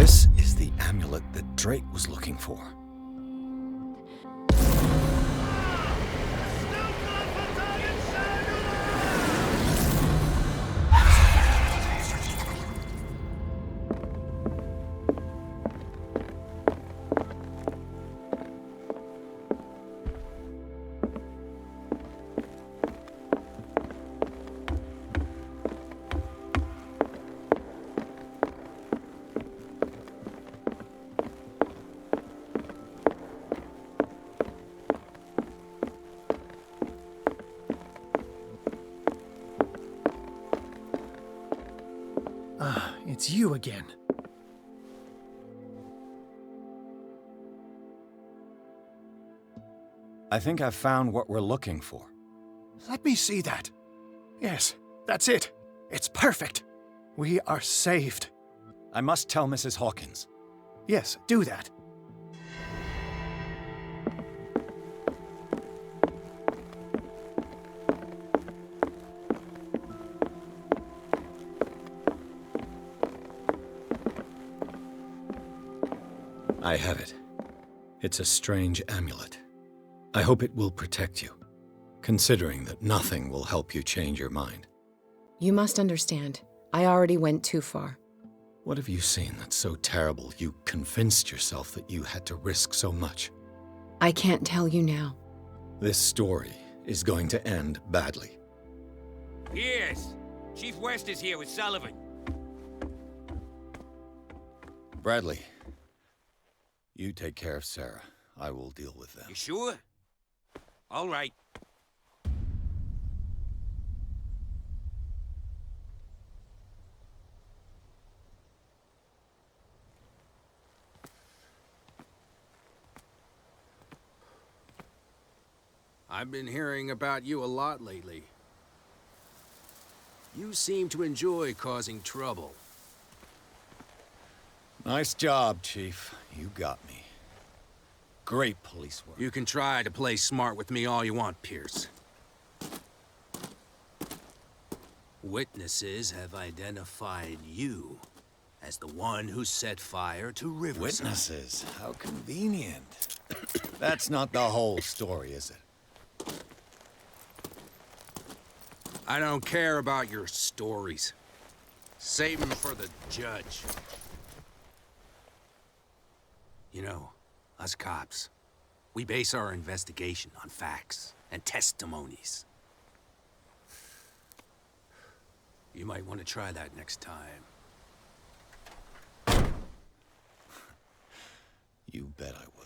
[SPEAKER 2] This is the amulet that Drake was looking for.
[SPEAKER 22] It's you again.
[SPEAKER 2] I think I've found what we're looking for.
[SPEAKER 22] Let me see that. Yes, that's it. It's perfect. We are saved.
[SPEAKER 2] I must tell Mrs. Hawkins.
[SPEAKER 22] Yes, do that.
[SPEAKER 2] I have it. It's a strange amulet. I hope it will protect you, considering that nothing will help you change your mind.
[SPEAKER 9] You must understand. I already went too far.
[SPEAKER 2] What have you seen that's so terrible you convinced yourself that you had to risk so much?
[SPEAKER 9] I can't tell you now.
[SPEAKER 2] This story is going to end badly.
[SPEAKER 14] Yes! Chief West is here with Sullivan.
[SPEAKER 2] Bradley, you take care of Sarah. I will deal with them.
[SPEAKER 14] You sure? All right.
[SPEAKER 7] I've been hearing about you a lot lately. You seem to enjoy causing trouble.
[SPEAKER 2] Nice job, Chief. You got me. Great police work.
[SPEAKER 7] You can try to play smart with me all you want, Pierce. Witnesses have identified you as the one who set fire to Riverside.
[SPEAKER 2] Witnesses? How convenient. That's not the whole story, is it?
[SPEAKER 7] I don't care about your stories. Save them for the judge. You know, us cops, we base our investigation on facts and testimonies. You might want to try that next time.
[SPEAKER 2] You bet I will.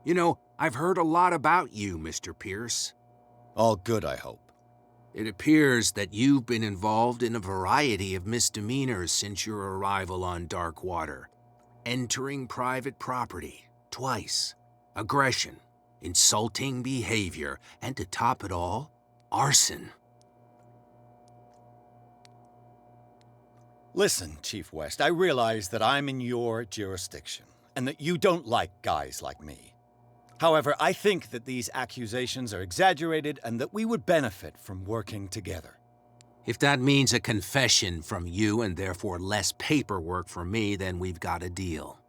[SPEAKER 7] You know, I've heard a lot about you, Mr. Pierce.
[SPEAKER 2] All good, I hope.
[SPEAKER 7] It appears that you've been involved in a variety of misdemeanors since your arrival on Darkwater. Entering private property, twice. Aggression, insulting behavior, and to top it all, arson.
[SPEAKER 2] Listen, Chief West, I realize that I'm in your jurisdiction, and that you don't like guys like me. However, I think that these accusations are exaggerated and that we would benefit from working together.
[SPEAKER 7] If that means a confession from you and therefore less paperwork for me, then we've got a deal.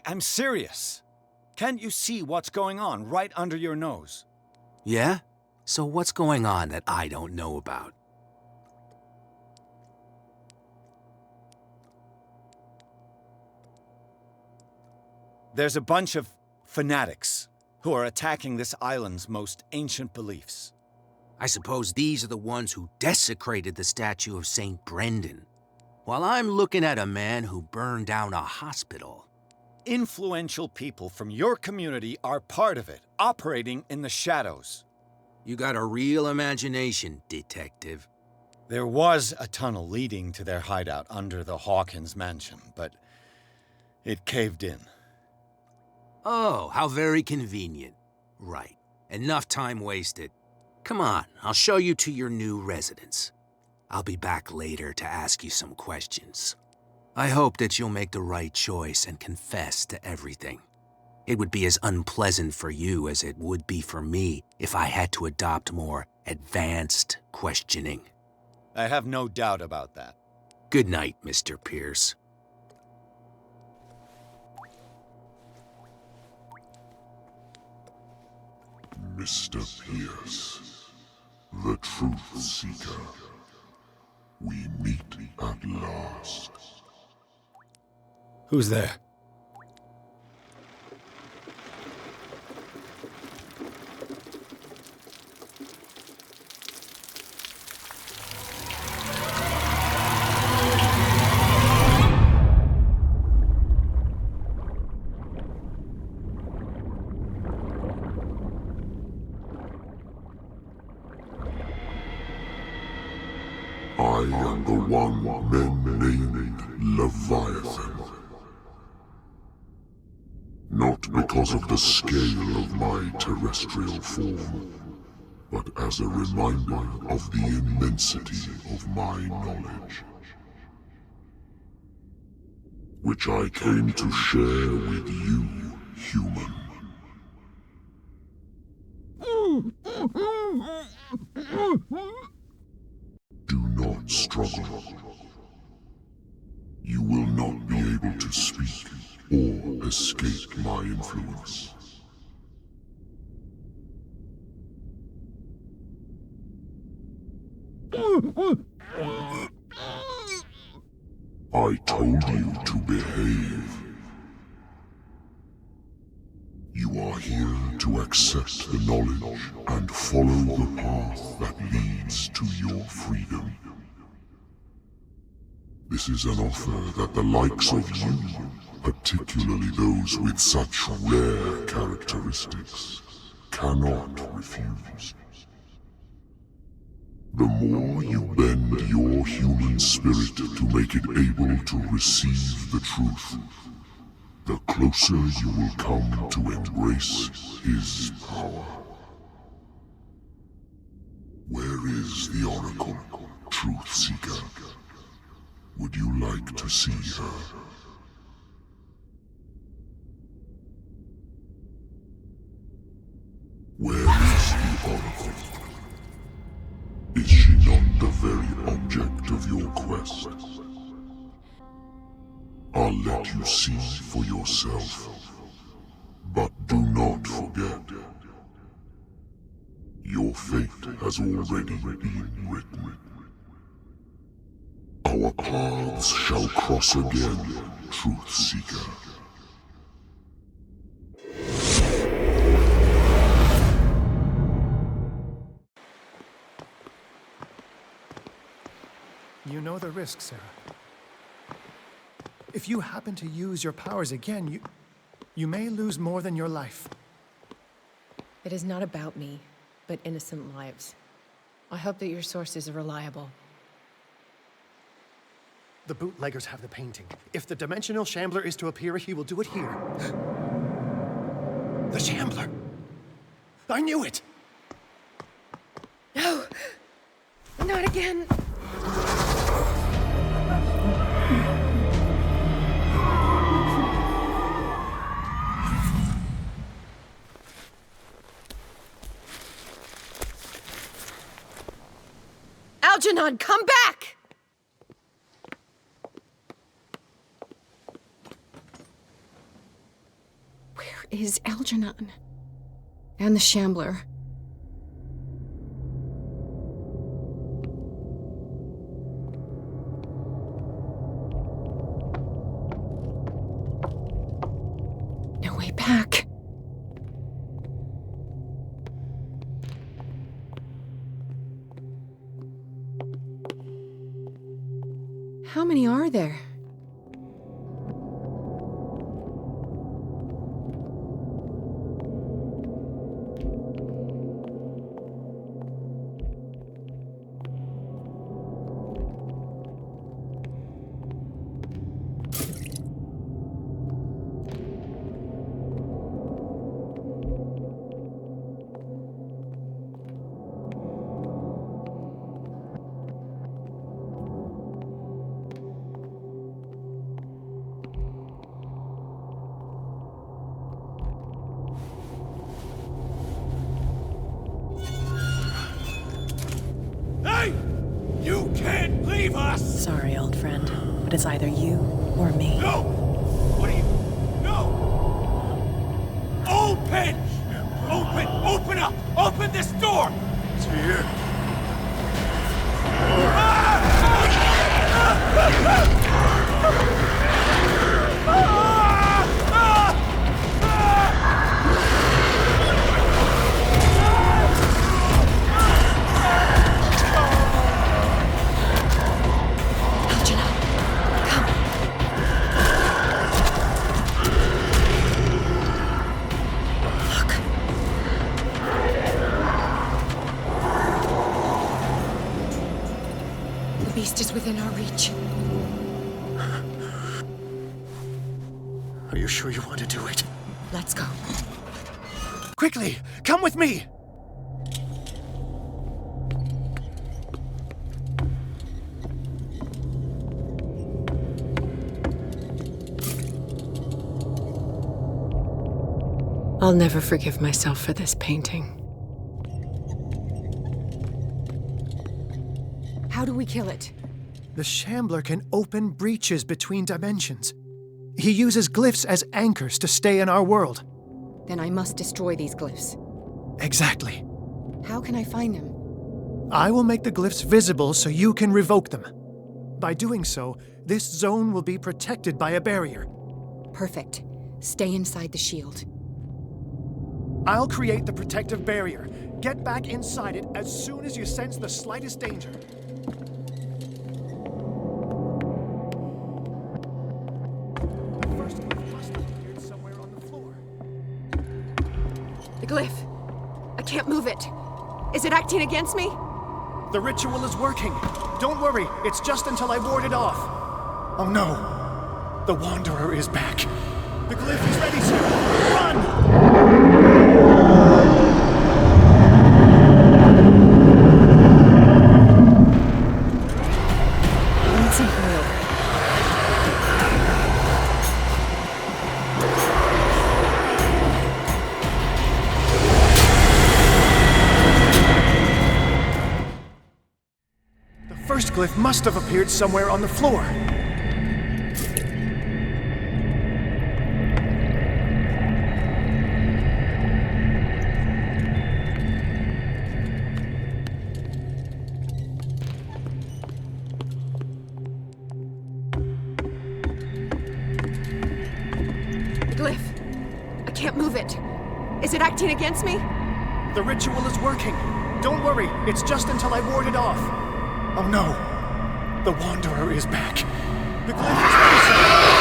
[SPEAKER 2] I'm serious. Can't you see what's going on right under your nose?
[SPEAKER 7] Yeah? So what's going on that I don't know about?
[SPEAKER 2] There's a bunch of fanatics who are attacking this island's most ancient beliefs.
[SPEAKER 7] I suppose these are the ones who desecrated the statue of St. Brendan, while I'm looking at a man who burned down a hospital.
[SPEAKER 2] Influential people from your community are part of it, operating in the shadows.
[SPEAKER 7] You got a real imagination, detective.
[SPEAKER 2] There was a tunnel leading to their hideout under the Hawkins Mansion, but it caved in.
[SPEAKER 7] Oh, how very convenient. Right. Enough time wasted. Come on, I'll show you to your new residence. I'll be back later to ask you some questions. I hope that you'll make the right choice and confess to everything. It would be as unpleasant for you as it would be for me if I had to adopt more advanced questioning.
[SPEAKER 2] I have no doubt about that.
[SPEAKER 7] Good night, Mr. Pierce.
[SPEAKER 1] Mr. Pierce, the Truth Seeker. We meet at last.
[SPEAKER 2] Who's there?
[SPEAKER 1] I am the one men named Leviathan. Not because of the scale of my terrestrial form, but as a reminder of the immensity of my knowledge, which I came to share with you, human. Do not struggle. You will not be able to speak or escape my influence. I told you to behave. You are here to accept the knowledge and follow the path that leads to your freedom. This is an offer that the likes of you, particularly those with such rare characteristics, cannot refuse. The more you bend your human spirit to make it able to receive the truth, the closer you will come to embrace his power. Where is the Oracle, Truth Seeker? Would you like to see her? Where is the Oracle? Is she not the very object of your quest? I'll let you see for yourself, but do not forget, your fate has already been written. Our paths shall cross again, Truth Seeker.
[SPEAKER 22] You know the risk, Sarah. If you happen to use your powers again, you may lose more than your life.
[SPEAKER 9] It is not about me, but innocent lives. I hope that your sources are reliable.
[SPEAKER 22] The bootleggers have the painting. If the dimensional shambler is to appear, he will do it here. The shambler! I knew it!
[SPEAKER 9] No! Not again! Algernon, come back! Where is Algernon? And the Shambler? No way back. How many are there?
[SPEAKER 15] Sorry, old friend, but it's either you or me.
[SPEAKER 17] No! What are you... No! Open! Open up! Open this door! It's here.
[SPEAKER 9] Is within our reach.
[SPEAKER 22] Are you sure you want to do it?
[SPEAKER 9] Let's go.
[SPEAKER 22] Quickly, come with me!
[SPEAKER 9] I'll never forgive myself for this painting. How do we kill it?
[SPEAKER 22] The Shambler can open breaches between dimensions. He uses glyphs as anchors to stay in our world.
[SPEAKER 9] Then I must destroy these glyphs.
[SPEAKER 22] Exactly.
[SPEAKER 9] How can I find them?
[SPEAKER 22] I will make the glyphs visible so you can revoke them. By doing so, this zone will be protected by a barrier.
[SPEAKER 9] Perfect. Stay inside the shield.
[SPEAKER 22] I'll create the protective barrier. Get back inside it as soon as you sense the slightest danger.
[SPEAKER 9] The glyph. I can't move it. Is it acting against me?
[SPEAKER 22] The ritual is working. Don't worry, it's just until I ward it off. Oh no. The Wanderer is back. The glyph is ready, sir. Run! The glyph must have appeared somewhere on the floor.
[SPEAKER 9] The glyph. I can't move it. Is it acting against me?
[SPEAKER 22] The ritual is working. Don't worry, it's just until I ward it off. Oh no! The Wanderer is back. The glyph is ready, sir.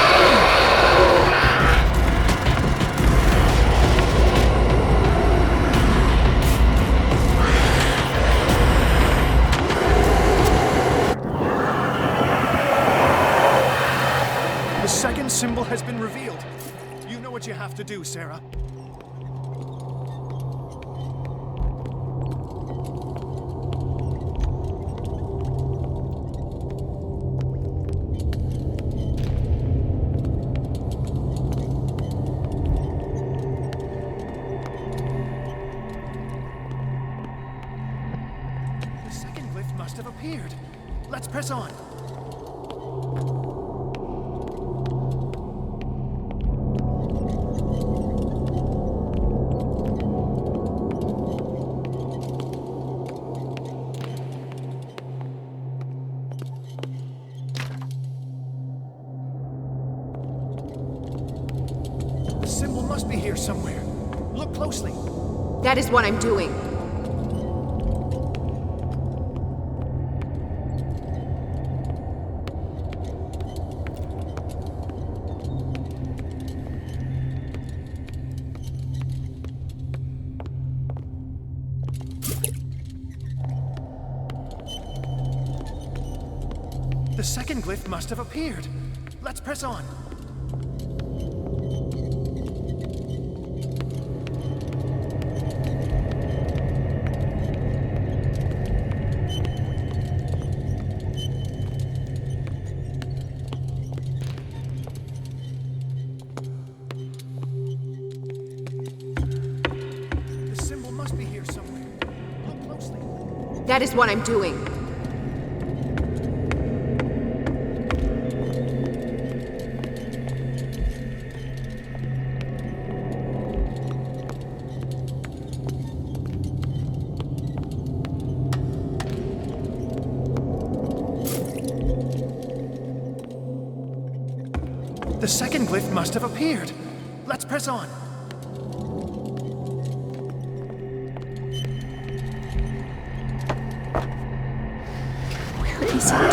[SPEAKER 22] know what you have to do, Sarah. The second glyph must have appeared. Let's press on. The symbol must be here somewhere. Look closely.
[SPEAKER 9] That is what I'm doing.
[SPEAKER 22] The second glyph must have appeared. Let's press on. The symbol must be here somewhere. Look closely.
[SPEAKER 9] That is what I'm doing.
[SPEAKER 22] The second glyph must have appeared. Let's press on.
[SPEAKER 11] Where is it?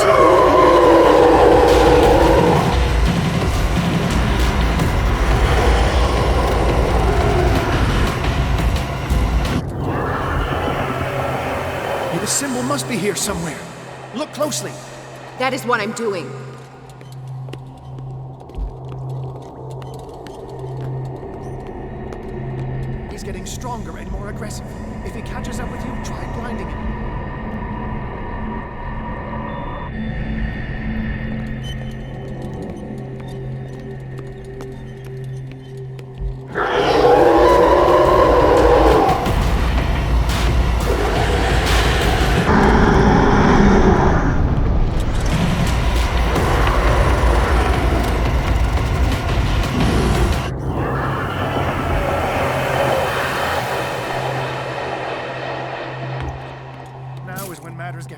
[SPEAKER 22] The symbol must be here somewhere. Look closely.
[SPEAKER 9] That is what I'm doing.
[SPEAKER 22] He's getting stronger and more aggressive. If he catches up with you, try blinding him.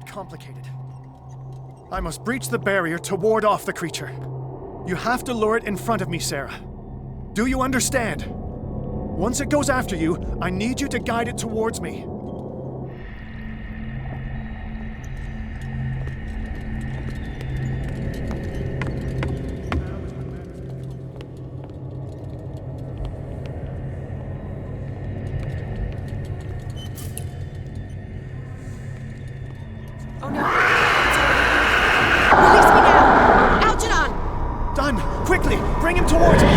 [SPEAKER 22] Complicated. I must breach the barrier to ward off the creature. You have to lure it in front of me, Sarah. Do you understand? Once it goes after you, I need you to guide it towards me.
[SPEAKER 9] Oh no! Release me now! Algernon!
[SPEAKER 22] Done! Quickly! Bring him towards me!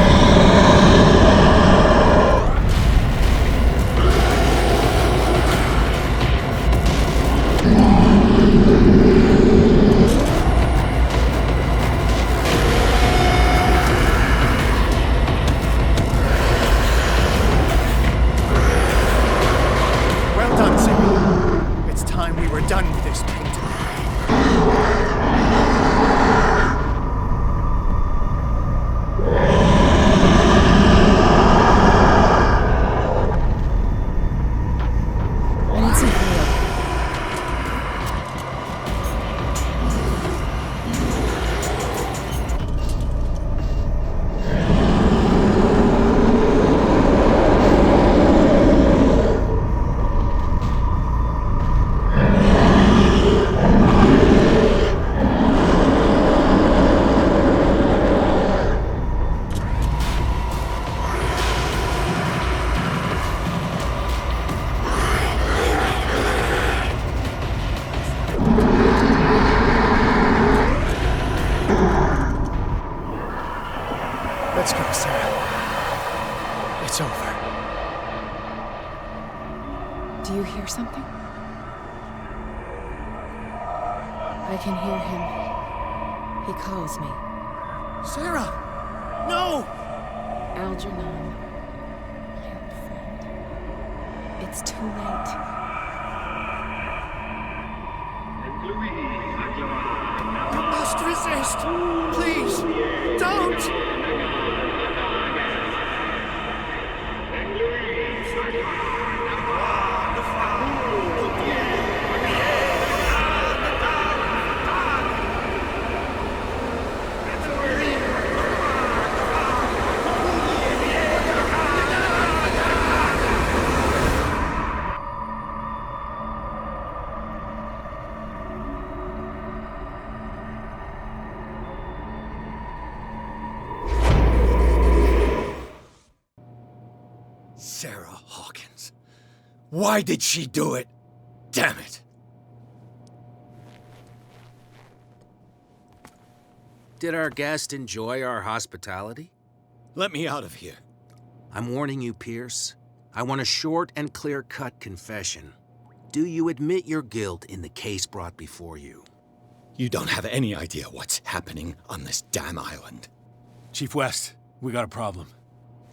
[SPEAKER 22] Well done, Sarah. It's time we were done with this painting. Let's go, Sarah. It's over.
[SPEAKER 9] Do you hear something? I can hear him. He calls me.
[SPEAKER 22] Sarah! No!
[SPEAKER 9] Algernon, my old friend. It's too late.
[SPEAKER 22] You must resist! Please! Don't!
[SPEAKER 2] Sarah Hawkins. Why did she do it? Damn it.
[SPEAKER 7] Did our guest enjoy our hospitality?
[SPEAKER 2] Let me out of here.
[SPEAKER 7] I'm warning you, Pierce. I want a short and clear-cut confession. Do you admit your guilt in the case brought before you?
[SPEAKER 2] You don't have any idea what's happening on this damn island.
[SPEAKER 16] Chief West, we got a problem.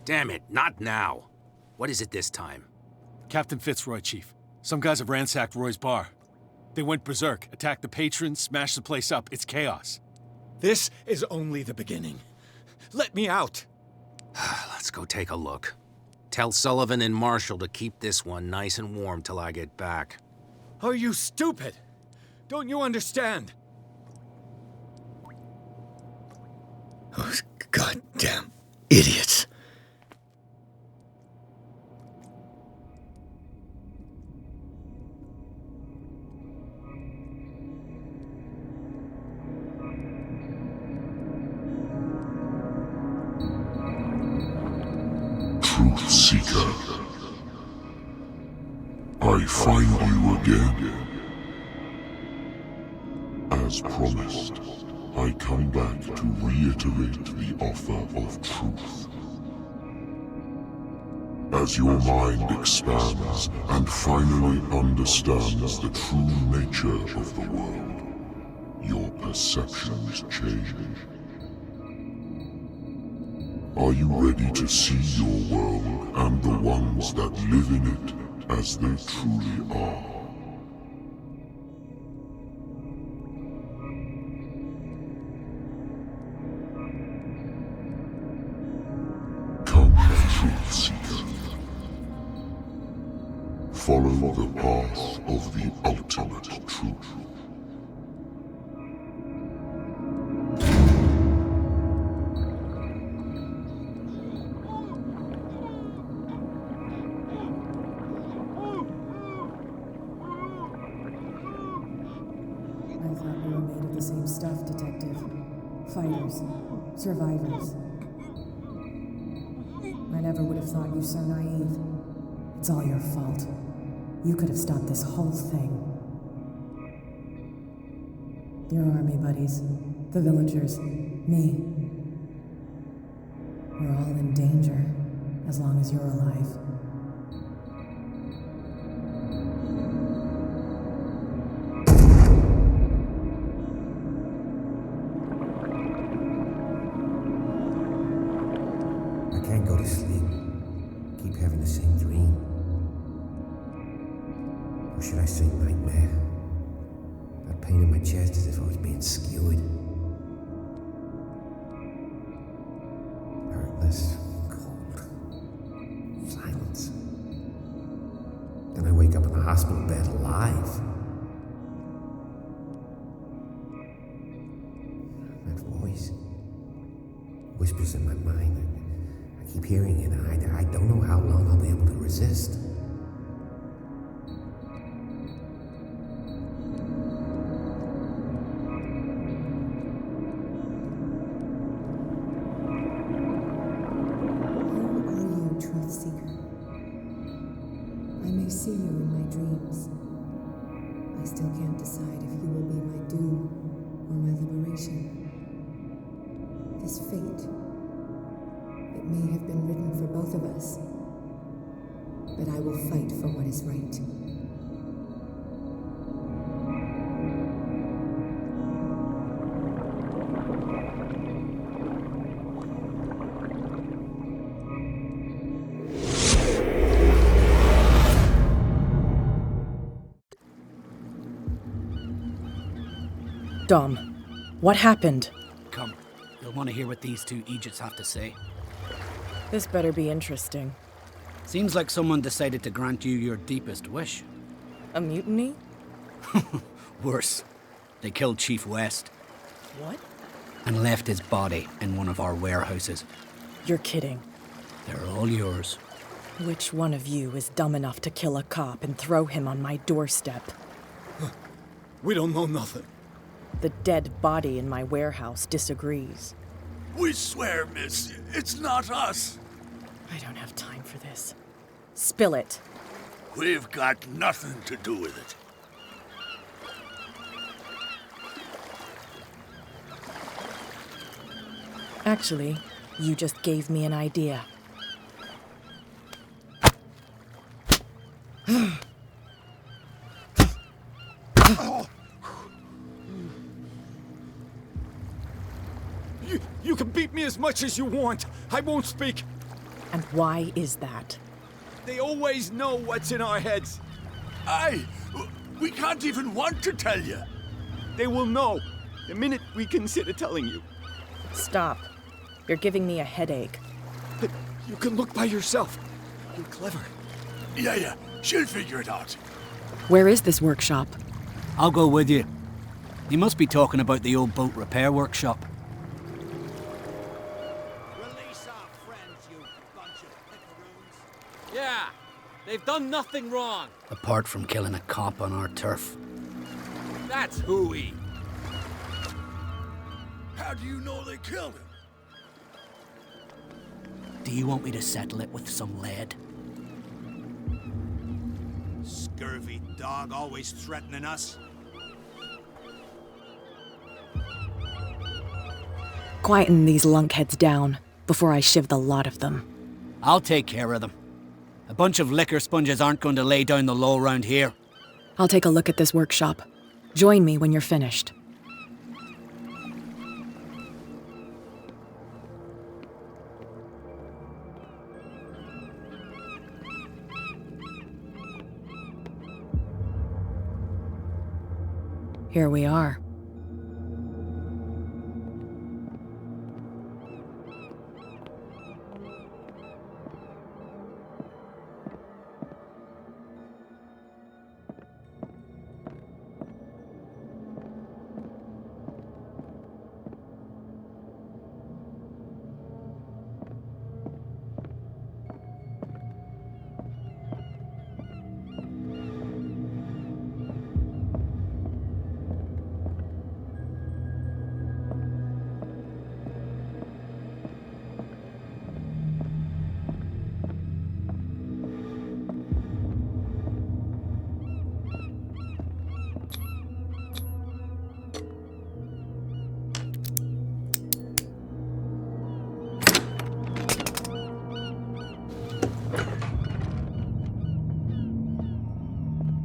[SPEAKER 7] Damn it, not now. What is it this time?
[SPEAKER 16] Captain Fitzroy, Chief. Some guys have ransacked Roy's bar. They went berserk, attacked the patrons, smashed the place up. It's chaos.
[SPEAKER 2] This is only the beginning. Let me out.
[SPEAKER 7] Let's go take a look. Tell Sullivan and Marshall to keep this one nice and warm till I get back.
[SPEAKER 2] Are you stupid? Don't you understand? Those goddamn idiots.
[SPEAKER 1] Truth Seeker. I find you again. As promised, I come back to reiterate the offer of truth. As your mind expands and finally understands the true nature of the world, your perceptions change. Are you ready to see your world and the ones that live in it as they truly are? Come, Truth Seeker. Follow the path of the ultimate truth.
[SPEAKER 19] Same stuff, Detective. Fighters. Survivors. I never would have thought you so naive. It's all your fault. You could have stopped this whole thing. Your army buddies, the villagers, me. We're all in danger, as long as you're alive.
[SPEAKER 17] Whispers in my mind. I keep hearing it, and I don't know how long I'll be able to resist.
[SPEAKER 19] Who are you, Truth Seeker? I may see you in my dreams. I still can't decide if you will be my doom or my liberation. This fate, it may have been written for both of us, but I will fight for what is right.
[SPEAKER 15] Dom, what happened?
[SPEAKER 8] Come, you'll want to hear what these two Egypts have to say.
[SPEAKER 15] This better be interesting.
[SPEAKER 8] Seems like someone decided to grant you your deepest wish.
[SPEAKER 15] A mutiny?
[SPEAKER 8] Worse. They killed Chief West.
[SPEAKER 15] What?
[SPEAKER 8] And left his body in one of our warehouses.
[SPEAKER 15] You're kidding.
[SPEAKER 8] They're all yours.
[SPEAKER 15] Which one of you is dumb enough to kill a cop and throw him on my doorstep?
[SPEAKER 6] We don't know nothing.
[SPEAKER 15] The dead body in my warehouse disagrees.
[SPEAKER 6] We swear, miss, it's not us.
[SPEAKER 15] I don't have time for this. Spill it.
[SPEAKER 6] We've got nothing to do with it.
[SPEAKER 15] Actually, you just gave me an idea.
[SPEAKER 6] You can beat me as much as you want. I won't speak.
[SPEAKER 15] And why is that?
[SPEAKER 6] They always know what's in our heads. We can't even want to tell you. They will know the minute we consider telling you.
[SPEAKER 15] Stop. You're giving me a headache.
[SPEAKER 6] But you can look by yourself. You're clever. Yeah. She'll figure it out.
[SPEAKER 15] Where is this workshop?
[SPEAKER 8] I'll go with you. You must be talking about the old boat repair workshop.
[SPEAKER 13] Yeah, they've done nothing wrong.
[SPEAKER 8] Apart from killing a cop on our turf.
[SPEAKER 13] That's hooey.
[SPEAKER 6] How do you know they killed him?
[SPEAKER 8] Do you want me to settle it with some lead?
[SPEAKER 7] Scurvy dog always threatening us.
[SPEAKER 15] Quieten these lunkheads down before I shiv the lot of them.
[SPEAKER 8] I'll take care of them. A bunch of liquor sponges aren't going to lay down the law round here.
[SPEAKER 15] I'll take a look at this workshop. Join me when you're finished. Here we are.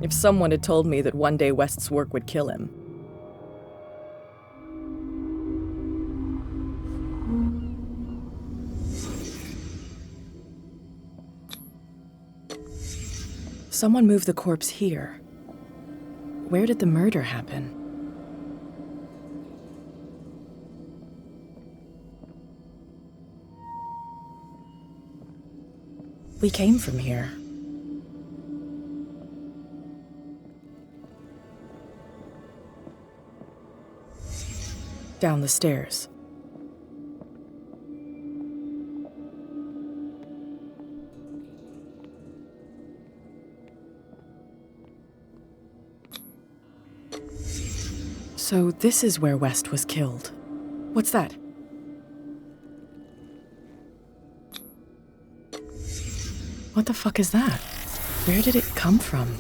[SPEAKER 15] If someone had told me that one day West's work would kill him. Someone moved the corpse here. Where did the murder happen? We came from here. Down the stairs. So this is where West was killed. What's that? What the fuck is that? Where did it come from?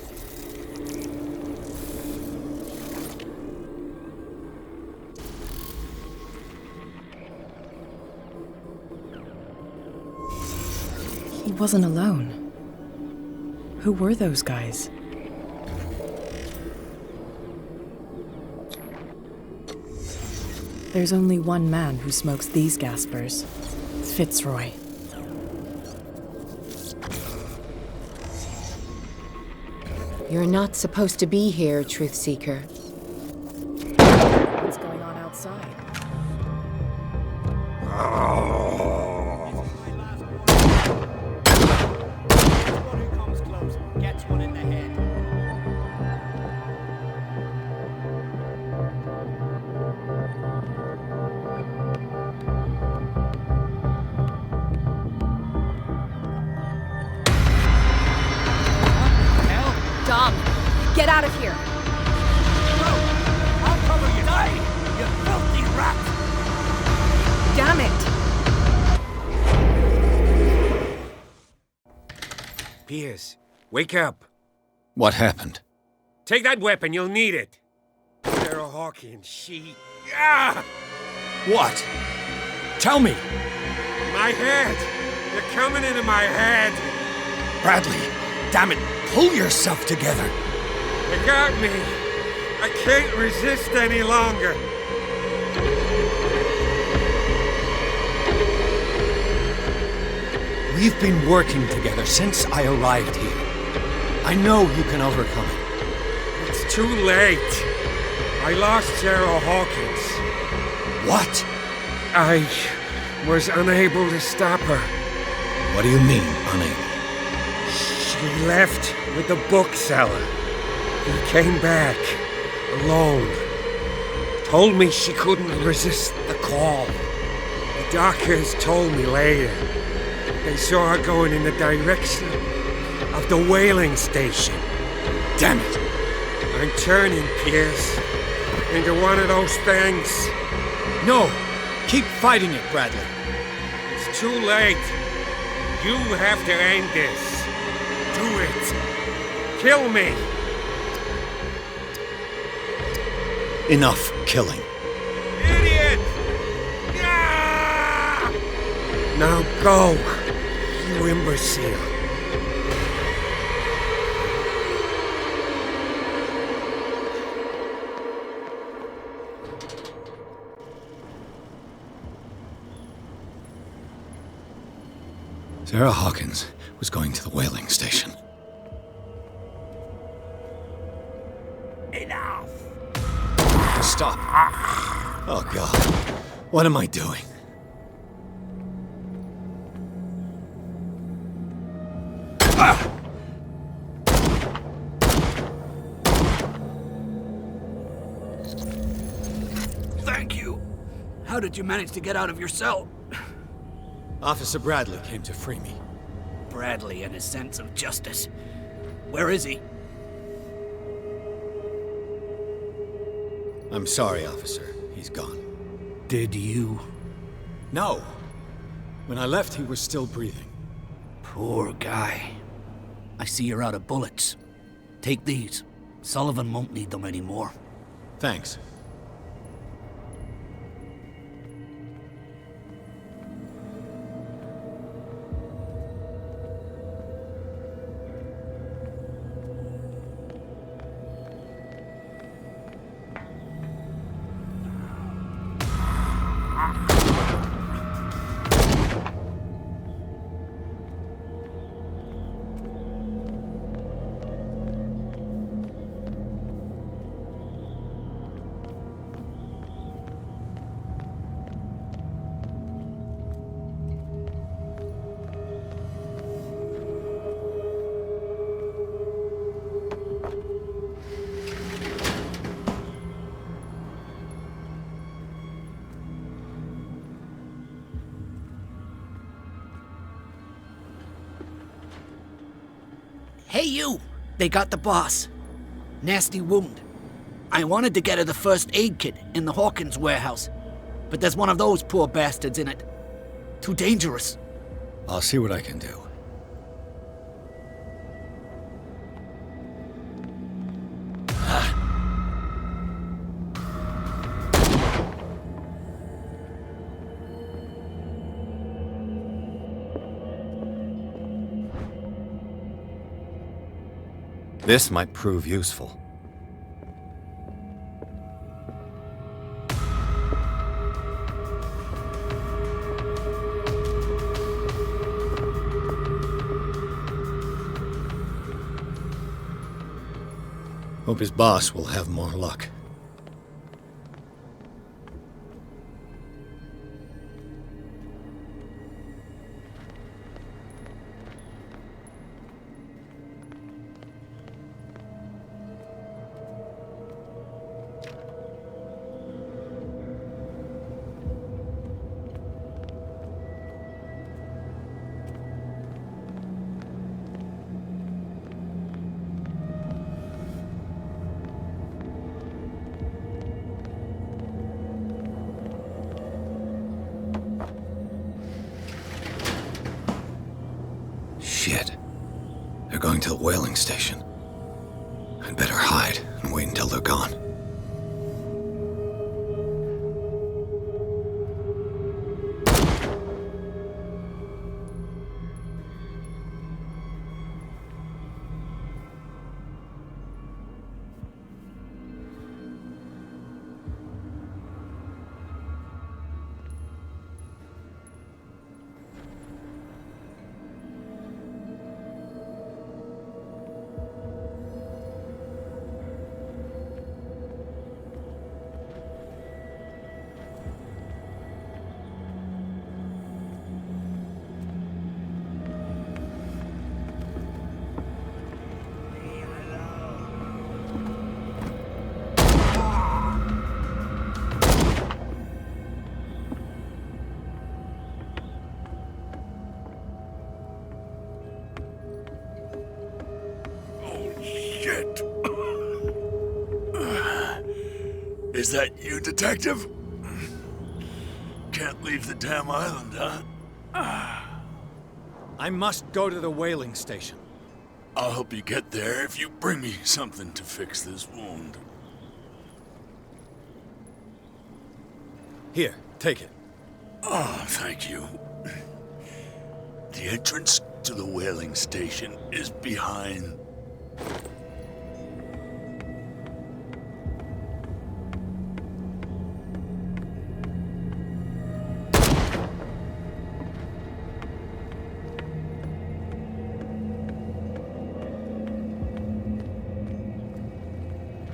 [SPEAKER 15] He wasn't alone. Who were those guys? There's only one man who smokes these gaspers. Fitzroy.
[SPEAKER 9] You're not supposed to be here, Truth Seeker.
[SPEAKER 15] What's going on outside?
[SPEAKER 8] Gets one in the head.
[SPEAKER 15] Dom, get out of here!
[SPEAKER 8] I'll cover you! Die, you filthy rat!
[SPEAKER 15] Damn it!
[SPEAKER 18] Pierce, wake up.
[SPEAKER 2] What happened?
[SPEAKER 18] Take that weapon, you'll need it. Sarah Hawkins, she... Ah!
[SPEAKER 2] What? Tell me!
[SPEAKER 18] My head! You're coming into my head!
[SPEAKER 2] Bradley, damn it, pull yourself together.
[SPEAKER 18] You got me. I can't resist any longer.
[SPEAKER 2] We've been working together since I arrived here. I know you can overcome it.
[SPEAKER 18] It's too late. I lost Sarah Hawkins.
[SPEAKER 2] What?
[SPEAKER 18] I was unable to stop her.
[SPEAKER 2] What do you mean, unable?
[SPEAKER 18] She left with the bookseller. He came back, alone. Told me she couldn't resist the call. The doctors told me later they saw her going in the direction of the whaling station.
[SPEAKER 2] Damn it!
[SPEAKER 18] I'm turning, Pierce, into one of those things.
[SPEAKER 2] No! Keep fighting it, Bradley.
[SPEAKER 18] It's too late. You have to end this. Do it. Kill me.
[SPEAKER 2] Enough killing.
[SPEAKER 18] Idiot! Ah! Now go, you imbecile.
[SPEAKER 2] Sarah Hawkins was going to the whaling station.
[SPEAKER 18] Enough!
[SPEAKER 2] Stop. Oh, God. What am I doing?
[SPEAKER 8] Thank you. How did you manage to get out of your cell?
[SPEAKER 2] Officer Bradley came to free me.
[SPEAKER 8] Bradley and his sense of justice. Where is he?
[SPEAKER 2] I'm sorry, officer. He's gone.
[SPEAKER 8] Did you?
[SPEAKER 2] No. When I left, he was still breathing.
[SPEAKER 8] Poor guy. I see you're out of bullets. Take these. Sullivan won't need them anymore.
[SPEAKER 2] Thanks.
[SPEAKER 8] Hey, you! They got the boss. Nasty wound. I wanted to get her the first aid kit in the Hawkins warehouse, but there's one of those poor bastards in it. Too dangerous.
[SPEAKER 2] I'll see what I can do. This might prove useful. Hope his boss will have more luck. Shit. They're going to the whaling station. I'd better hide and wait until they're gone.
[SPEAKER 5] Is that you, Detective? Can't leave the damn island, huh?
[SPEAKER 2] I must go to the whaling station.
[SPEAKER 5] I'll help you get there if you bring me something to fix this wound.
[SPEAKER 2] Here, take it.
[SPEAKER 5] Oh, thank you. The entrance to the whaling station is behind...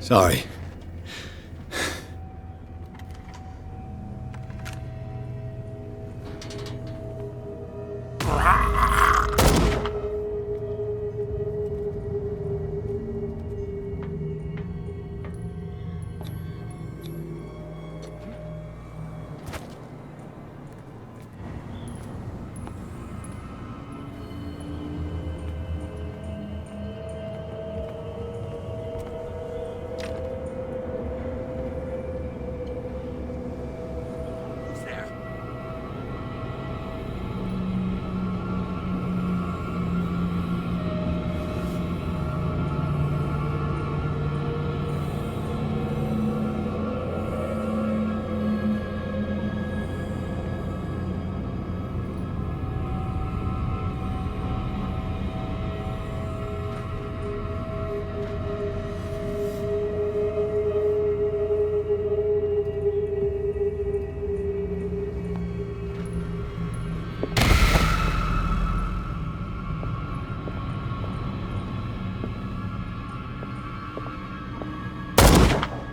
[SPEAKER 2] Sorry.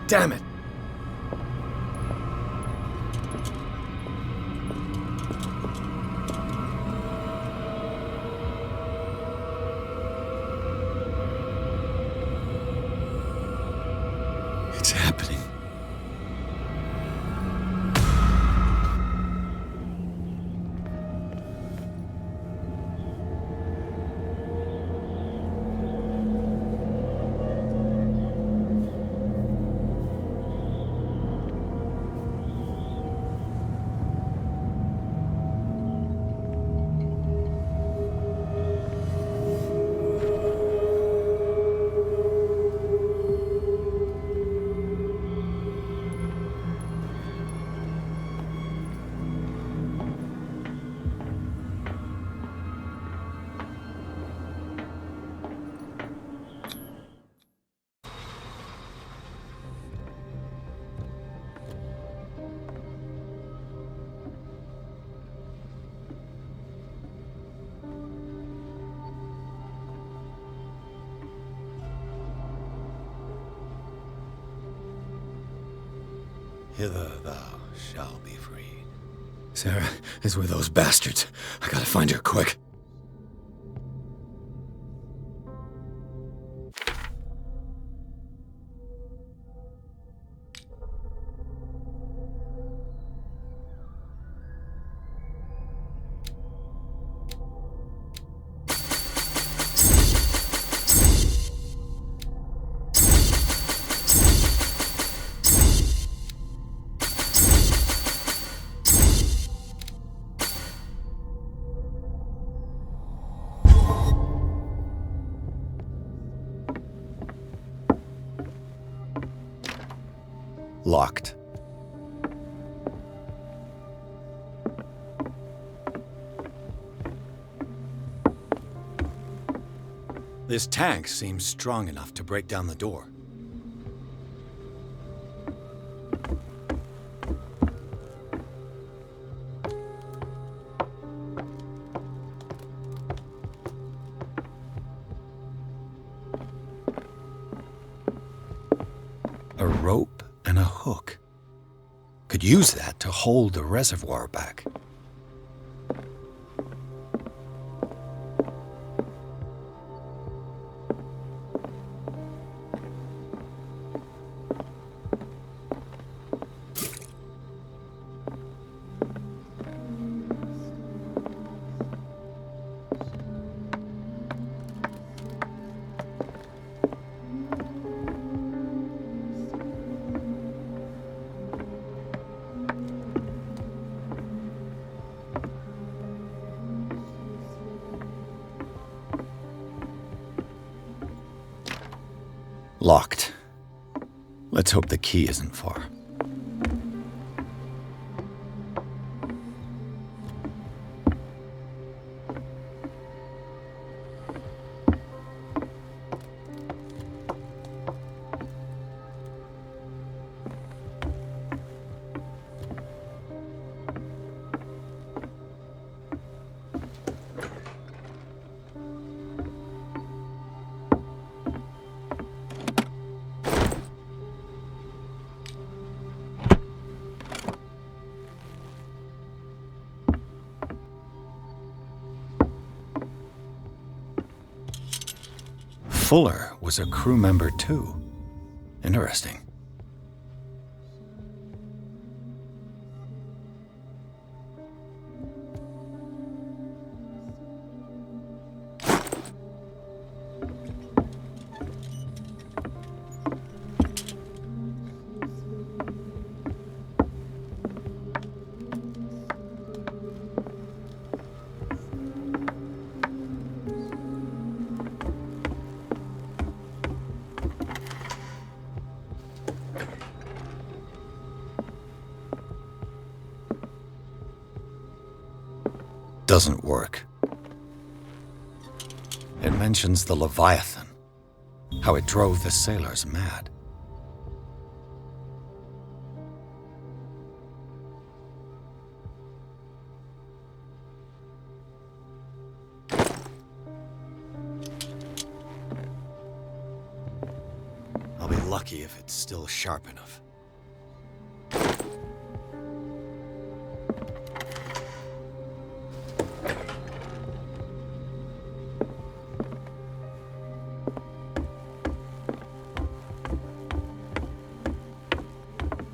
[SPEAKER 2] Damn it! It's happening. Hither thou shalt be freed. Sarah is with those bastards. I gotta find her quick. Locked. This tank seems strong enough to break down the door. A rope and a hook. Could use that to hold the reservoir back. Locked. Let's hope the key isn't far. Fuller was a crew member too. Interesting. Doesn't work. It mentions the Leviathan, how it drove the sailors mad. I'll be lucky if it's still sharp enough.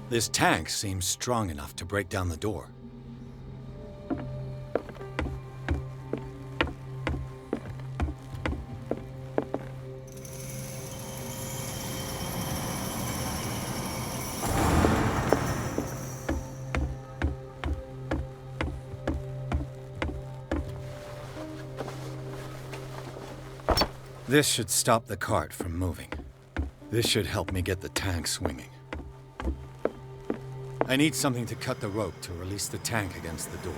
[SPEAKER 2] This tank seems strong enough to break down the door. This should stop the cart from moving. This should help me get the tank swinging. I need something to cut the rope to release the tank against the door.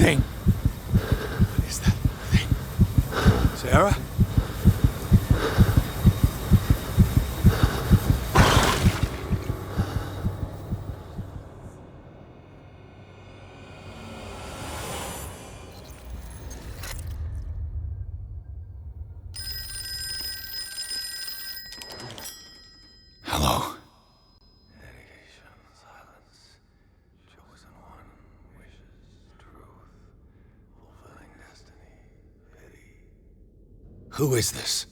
[SPEAKER 16] thing? What is that thing? Sarah?
[SPEAKER 2] Hello. Who is this?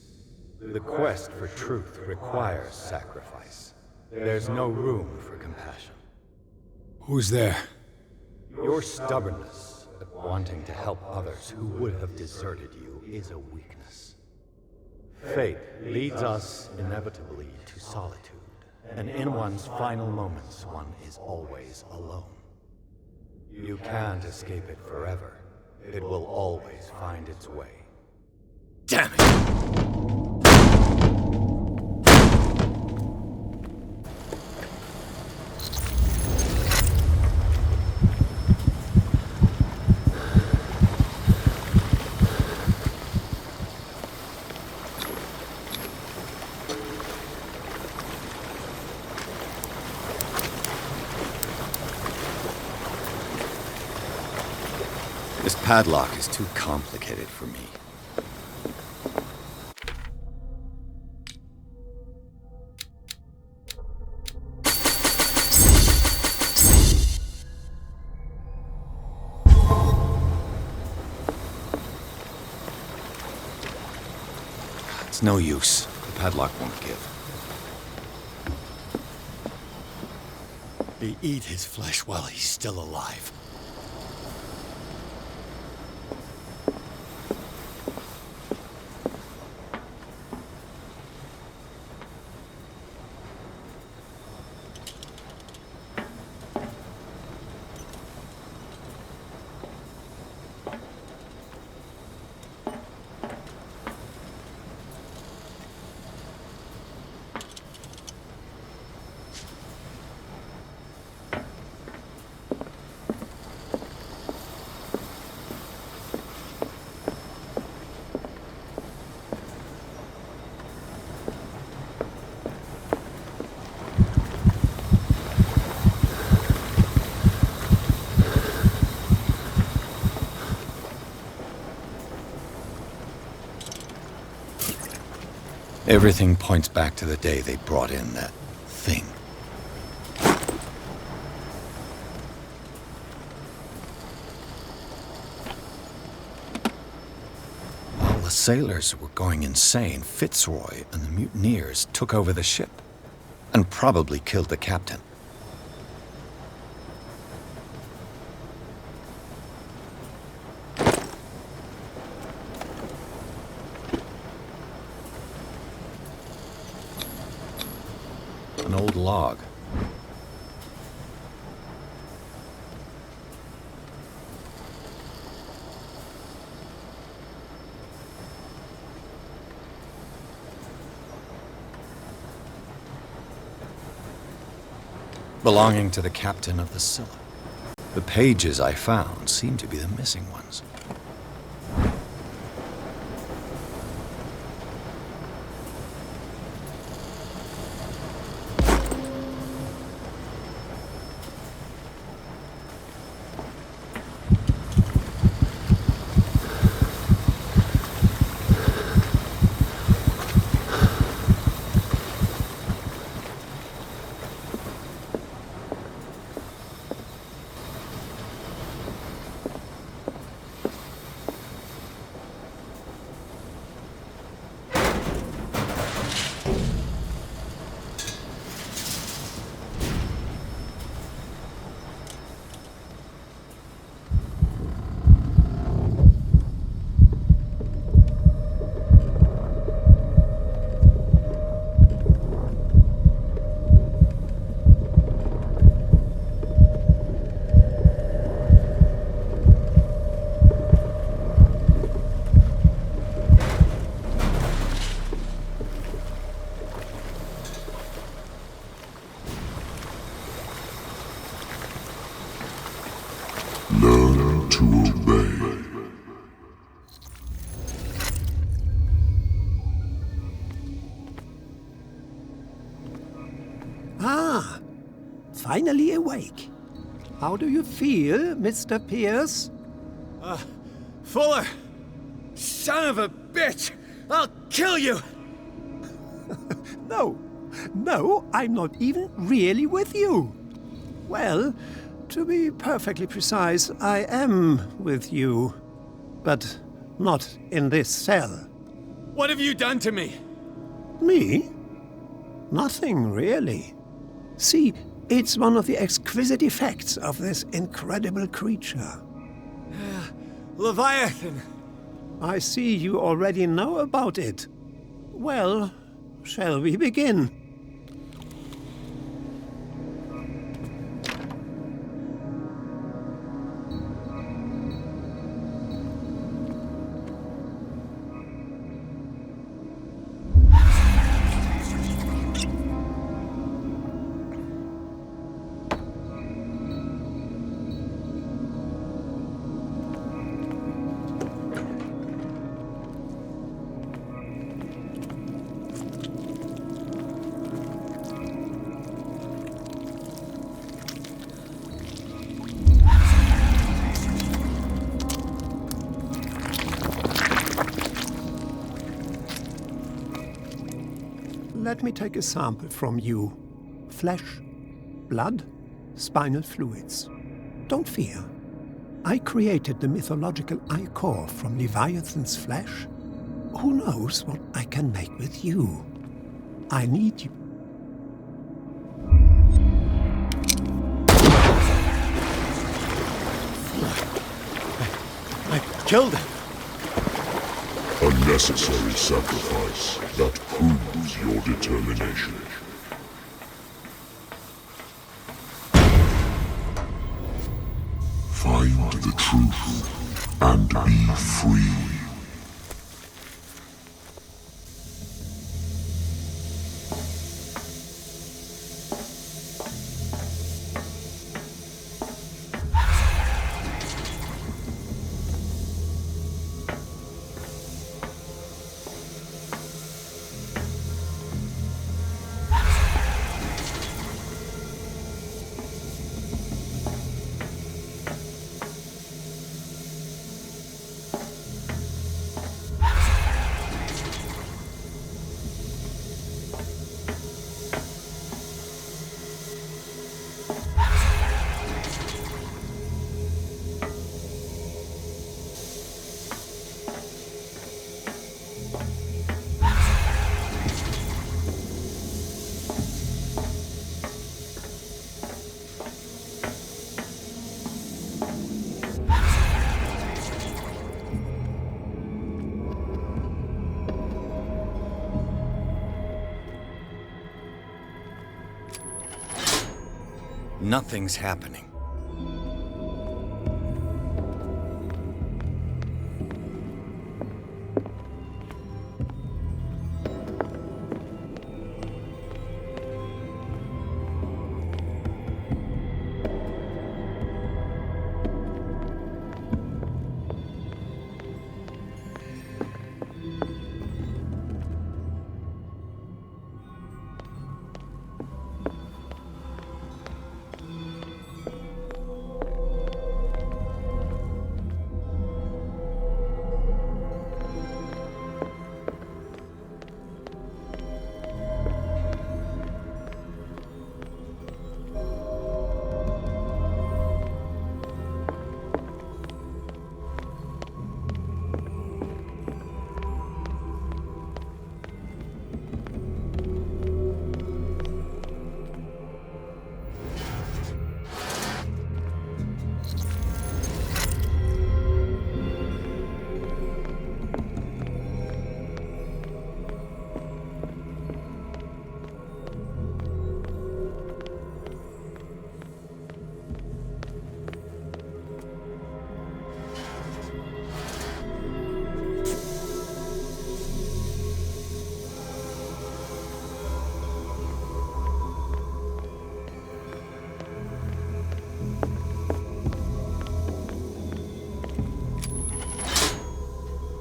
[SPEAKER 2] The quest for truth requires sacrifice. There's no room for compassion.
[SPEAKER 16] Who's there?
[SPEAKER 2] Your stubbornness at wanting to help others who would have deserted you is a weakness. Fate leads us inevitably to solitude, and in one's final moments, one is always alone. You can't escape it forever. It will always find its way.
[SPEAKER 16] Damn it!
[SPEAKER 2] This padlock is too complicated for me. It's no use. The padlock won't give. They eat his flesh while he's still alive. Everything points back to the day they brought in that thing. While the sailors were going insane, Fitzroy and the mutineers took over the ship and probably killed the captain. An old log. Belonging to the captain of the Scylla. The pages I found seem to be the missing ones.
[SPEAKER 1] Learn to obey.
[SPEAKER 20] Ah, finally awake. How do you feel, Mr. Pierce?
[SPEAKER 6] Fuller! Son of a bitch! I'll kill you!
[SPEAKER 20] No, I'm not even really with you. Well, to be perfectly precise, I am with you. But not in this cell.
[SPEAKER 6] What have you done to me?
[SPEAKER 20] Me? Nothing, really. See, it's one of the exquisite effects of this incredible creature.
[SPEAKER 6] Leviathan!
[SPEAKER 20] I see you already know about it. Well, shall we begin? Let me take a sample from you. Flesh, blood, spinal fluids. Don't fear. I created the mythological ichor from Leviathan's flesh. Who knows what I can make with you? I need you.
[SPEAKER 6] I killed him.
[SPEAKER 1] A necessary sacrifice that proves your determination. Find the truth and be free.
[SPEAKER 2] Nothing's happening.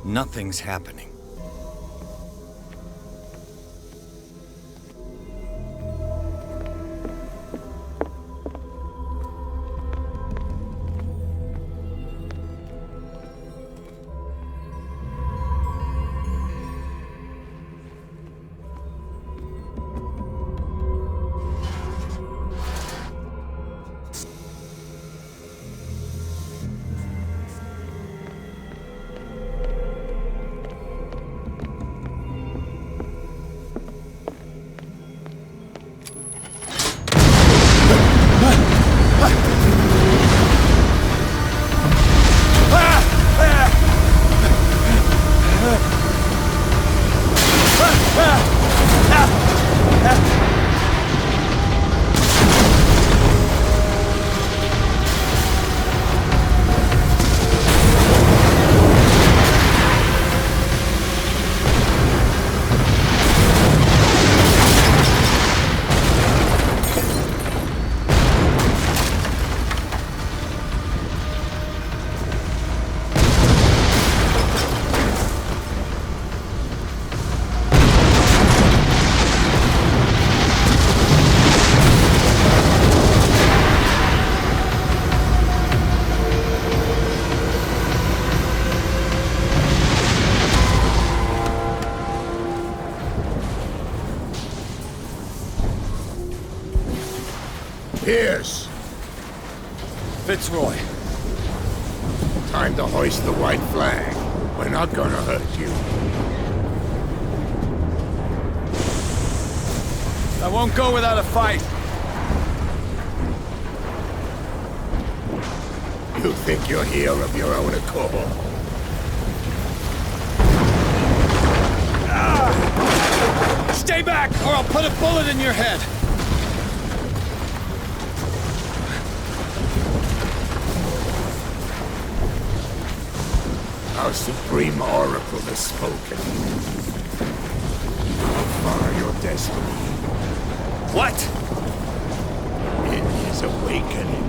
[SPEAKER 2] Nothing's happening.
[SPEAKER 17] Pierce!
[SPEAKER 2] Fitzroy.
[SPEAKER 17] Time to hoist the white flag. We're not gonna hurt you.
[SPEAKER 2] I won't go without a fight.
[SPEAKER 17] You think you're here of your own accord?
[SPEAKER 2] Stay back, or I'll put a bullet in your head!
[SPEAKER 17] Our supreme oracle has spoken. How far your destiny?
[SPEAKER 2] What?
[SPEAKER 17] It is awakening.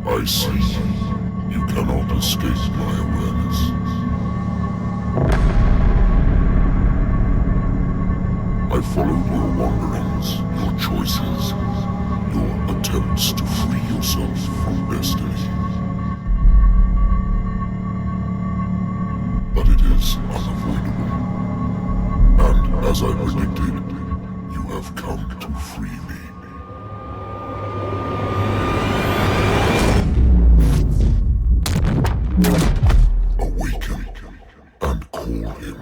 [SPEAKER 1] I see. You cannot escape my awareness. I followed your wanderings, your choices, your attempts to free yourself from destiny. But it is unavoidable. And as I predicted, you have come to free me. Awaken and call him.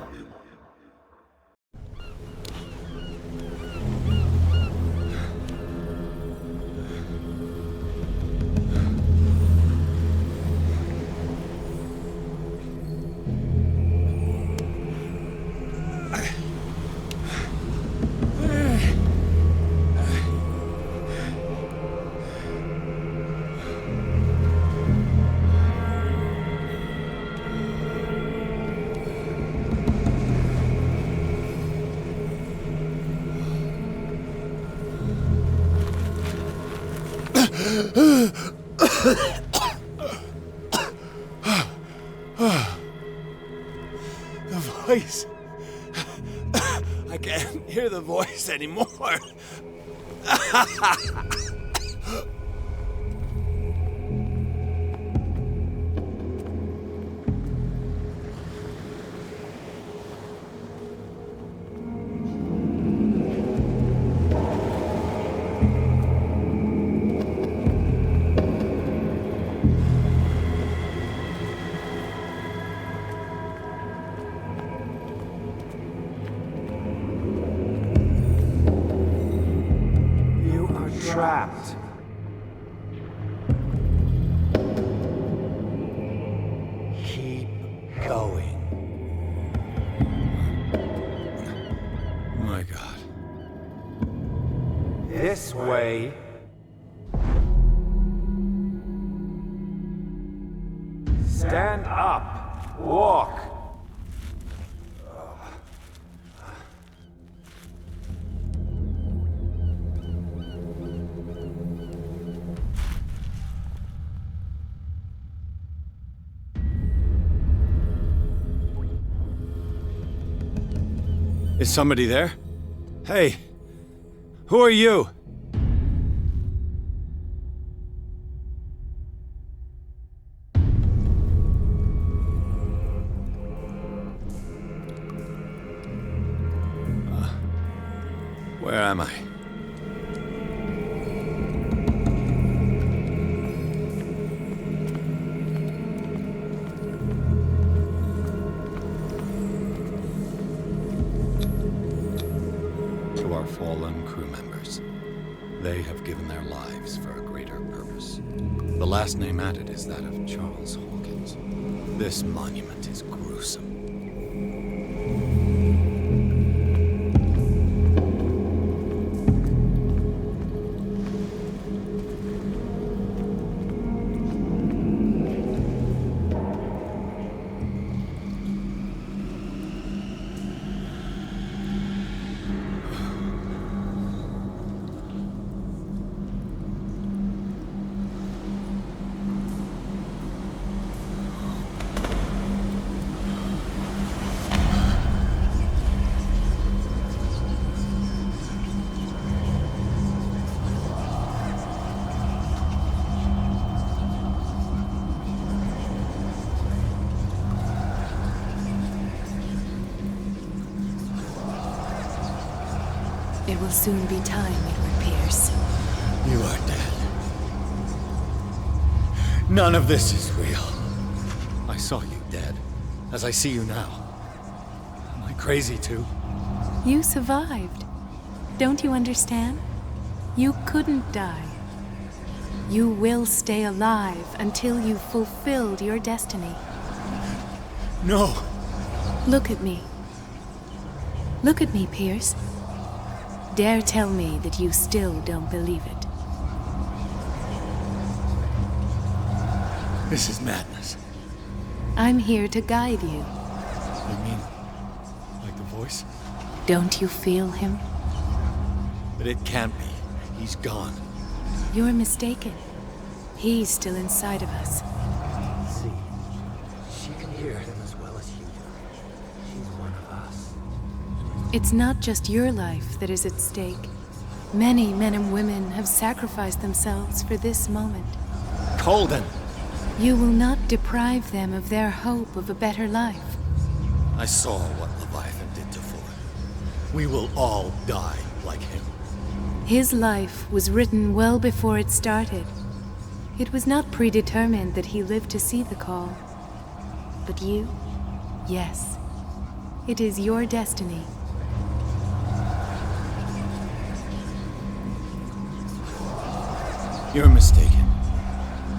[SPEAKER 7] The voice. I can't hear the voice anymore.
[SPEAKER 22] Trapped. Keep going.
[SPEAKER 2] My God.
[SPEAKER 22] This way. Stand up. Walk.
[SPEAKER 2] Is somebody there? Hey, who are you? Where am I? To our fallen crew members. They have given their lives for a greater purpose. The last name added is that of Charles Hawkins. This monument is gruesome.
[SPEAKER 3] It will soon be time, Edward Pierce.
[SPEAKER 2] You are dead. None of this is real. I saw you dead, as I see you now. Am I crazy too?
[SPEAKER 3] You survived. Don't you understand? You couldn't die. You will stay alive until you've fulfilled your destiny.
[SPEAKER 2] No!
[SPEAKER 3] Look at me. Look at me, Pierce. Dare tell me that you still don't believe it.
[SPEAKER 2] This is madness.
[SPEAKER 3] I'm here to guide you.
[SPEAKER 2] You mean, like the voice?
[SPEAKER 3] Don't you feel him?
[SPEAKER 2] But it can't be. He's gone.
[SPEAKER 3] You're mistaken. He's still inside of us.
[SPEAKER 18] See, she can hear him as well as you do. She's one of us.
[SPEAKER 3] It's not just your life that is at stake. Many men and women have sacrificed themselves for this moment.
[SPEAKER 2] Colden!
[SPEAKER 3] You will not deprive them of their hope of a better life.
[SPEAKER 2] I saw what Leviathan did to Fuller. We will all die like him.
[SPEAKER 3] His life was written well before it started. It was not predetermined that he lived to see the call. But you, yes, it is your destiny.
[SPEAKER 2] You're mistaken.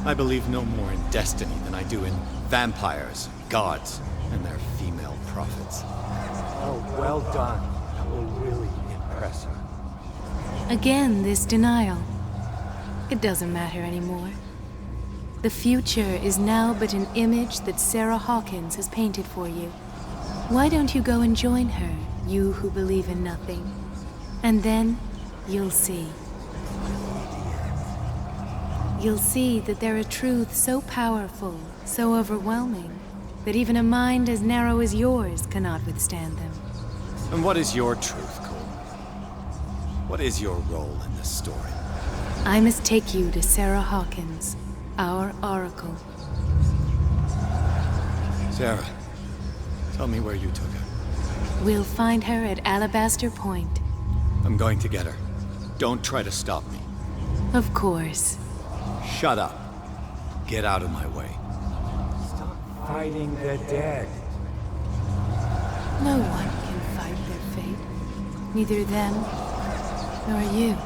[SPEAKER 2] I believe no more in destiny than I do in vampires, gods, and their female prophets.
[SPEAKER 18] Oh, well done. That will really impress her.
[SPEAKER 3] Again, this denial. It doesn't matter anymore. The future is now but an image that Sarah Hawkins has painted for you. Why don't you go and join her, you who believe in nothing? And then, you'll see. You'll see that there are truths so powerful, so overwhelming, that even a mind as narrow as yours cannot withstand them.
[SPEAKER 2] And what is your truth, Cole? What is your role in this story?
[SPEAKER 3] I must take you to Sarah Hawkins, our oracle.
[SPEAKER 2] Sarah, tell me where you took her.
[SPEAKER 3] We'll find her at Alabaster Point.
[SPEAKER 2] I'm going to get her. Don't try to stop me.
[SPEAKER 3] Of course.
[SPEAKER 2] Shut up. Get out of my way.
[SPEAKER 18] Stop fighting the dead.
[SPEAKER 3] No one can fight their fate. Neither them, nor you.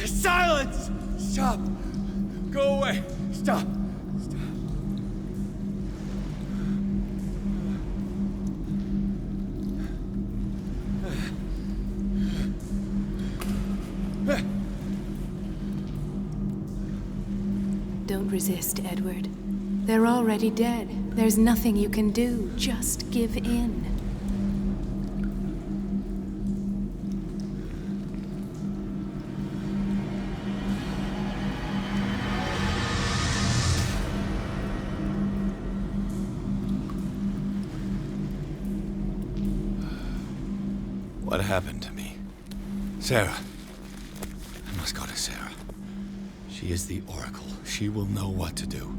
[SPEAKER 2] Silence! Stop! Go away! Stop! Stop.
[SPEAKER 3] Don't resist, Edward. They're already dead. There's nothing you can do. Just give in.
[SPEAKER 2] What happened to me? Sarah. I must go to Sarah. She is the Oracle. She will know what to do.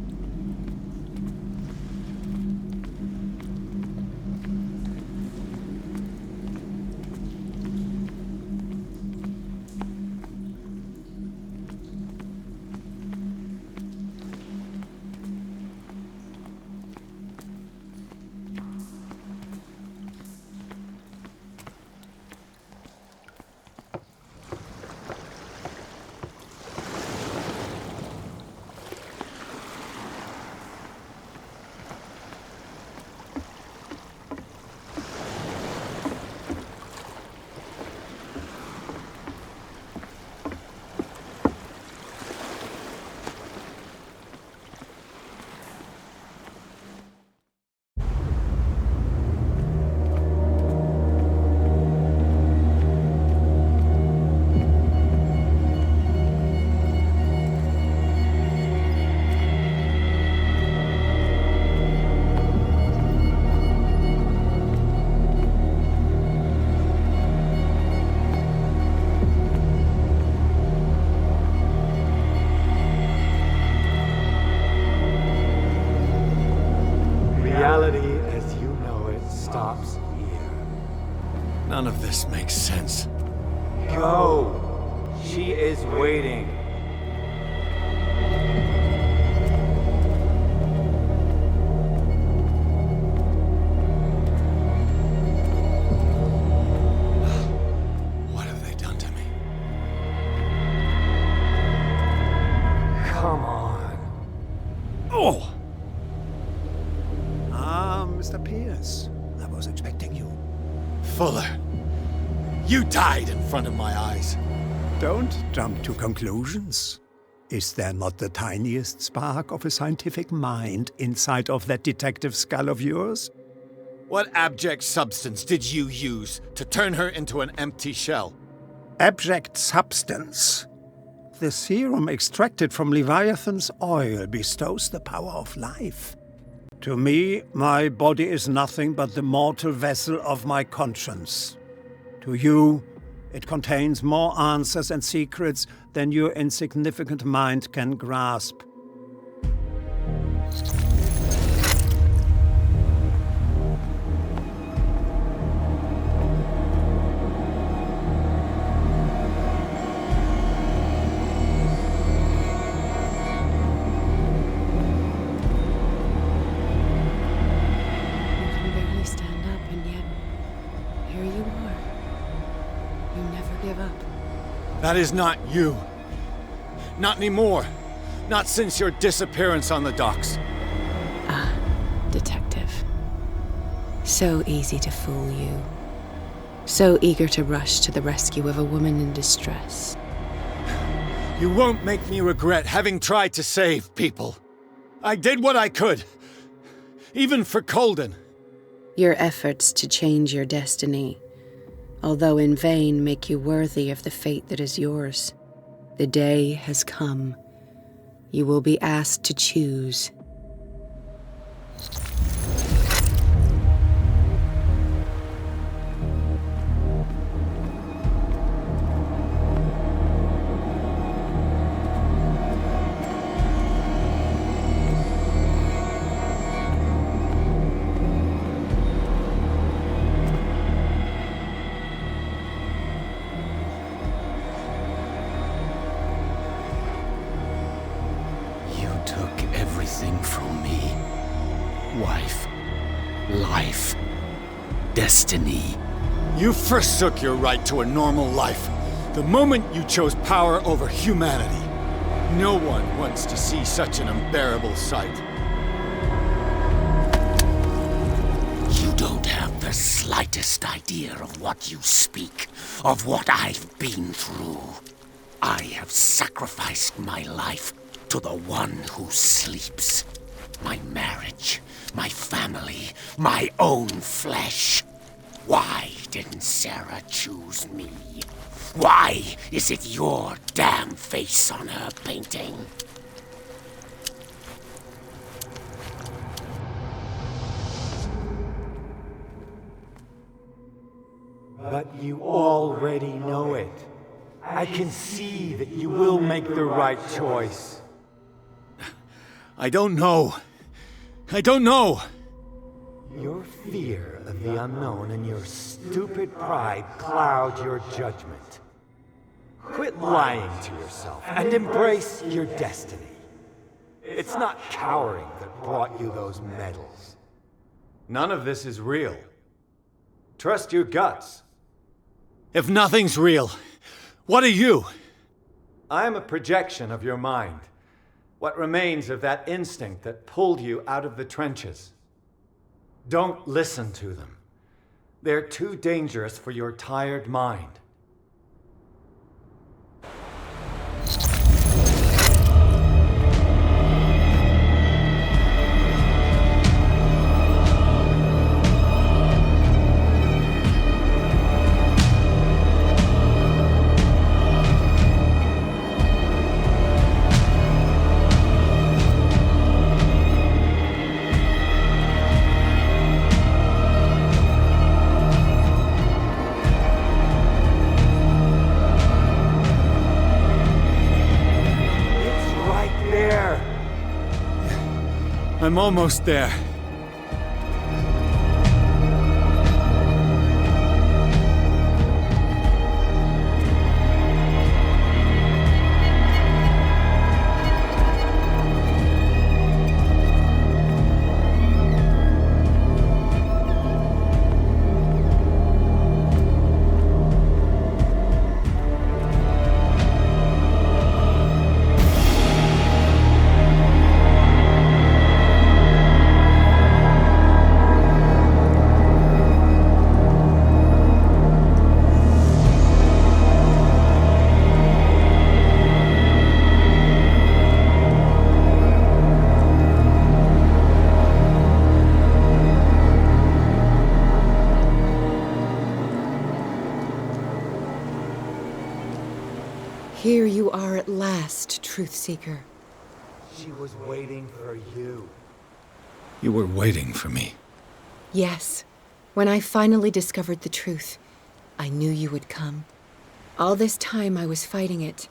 [SPEAKER 10] Reality as you know it stops here.
[SPEAKER 2] None of this makes sense.
[SPEAKER 10] Go! She is waiting.
[SPEAKER 2] What have they done to me?
[SPEAKER 10] Come on.
[SPEAKER 2] Oh!
[SPEAKER 20] Mr. Pierce, I was expecting you.
[SPEAKER 2] Fuller, you died in front of my eyes.
[SPEAKER 20] Don't jump to conclusions. Is there not the tiniest spark of a scientific mind inside of that detective skull of yours?
[SPEAKER 2] What abject substance did you use to turn her into an empty shell?
[SPEAKER 20] Abject substance? The serum extracted from Leviathan's oil bestows the power of life. To me, my body is nothing but the mortal vessel of my conscience. To you, it contains more answers and secrets than your insignificant mind can grasp.
[SPEAKER 2] That is not you. Not anymore. Not since your disappearance on the docks.
[SPEAKER 15] Ah, detective. So easy to fool you. So eager to rush to the rescue of a woman in distress.
[SPEAKER 2] You won't make me regret having tried to save people. I did what I could. Even for Colden.
[SPEAKER 15] Your efforts to change your destiny, although in vain, make you worthy of the fate that is yours. The day has come. You will be asked to choose.
[SPEAKER 17] From me. Wife, life, destiny.
[SPEAKER 2] You forsook your right to a normal life the moment you chose power over humanity. No one wants to see such an unbearable sight.
[SPEAKER 17] You don't have the slightest idea of what you speak, of what I've been through. I have sacrificed my life to the one who sleeps. My marriage, my family, my own flesh. Why didn't Sarah choose me? Why is it your damn face on her painting?
[SPEAKER 10] But you already know it. I can see that you will make the right choice.
[SPEAKER 2] I don't know. I don't know.
[SPEAKER 10] Your fear of the unknown and your stupid pride cloud your judgment. Quit lying to yourself and embrace your destiny. It's not cowering that brought you those medals. None of this is real. Trust your guts.
[SPEAKER 2] If nothing's real, what are you?
[SPEAKER 10] I am a projection of your mind. What remains of that instinct that pulled you out of the trenches. Don't listen to them. They're too dangerous for your tired mind.
[SPEAKER 2] I'm almost there.
[SPEAKER 9] Here you are at last, Truth Seeker.
[SPEAKER 10] She was waiting for you.
[SPEAKER 2] You were waiting for me.
[SPEAKER 9] Yes. When I finally discovered the truth, I knew you would come. All this time I was fighting it,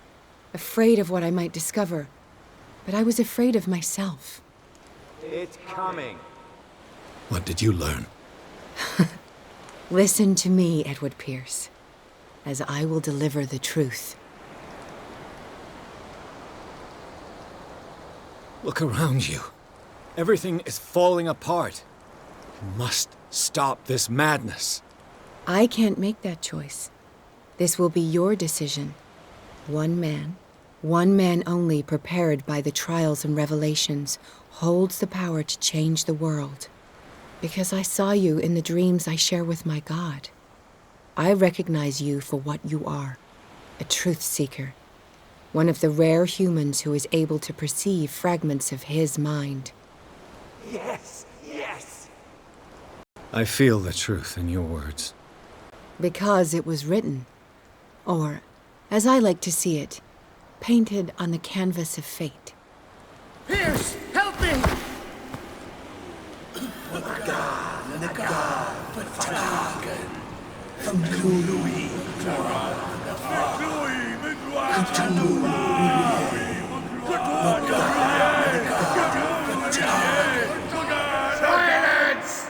[SPEAKER 9] afraid of what I might discover. But I was afraid of myself.
[SPEAKER 10] It's coming.
[SPEAKER 2] What did you learn?
[SPEAKER 9] Listen to me, Edward Pierce, as I will deliver the truth.
[SPEAKER 2] Look around you. Everything is falling apart. You must stop this madness.
[SPEAKER 9] I can't make that choice. This will be your decision. One man only prepared by the trials and revelations, holds the power to change the world. Because I saw you in the dreams I share with my God. I recognize you for what you are, a truth seeker. One of the rare humans who is able to perceive fragments of his mind.
[SPEAKER 10] Yes, yes!
[SPEAKER 2] I feel the truth in your words.
[SPEAKER 9] Because it was written. Or, as I like to see it, painted on the canvas of fate.
[SPEAKER 17] Pierce, help me! The god, Patagan, from Cthulhu, Silence!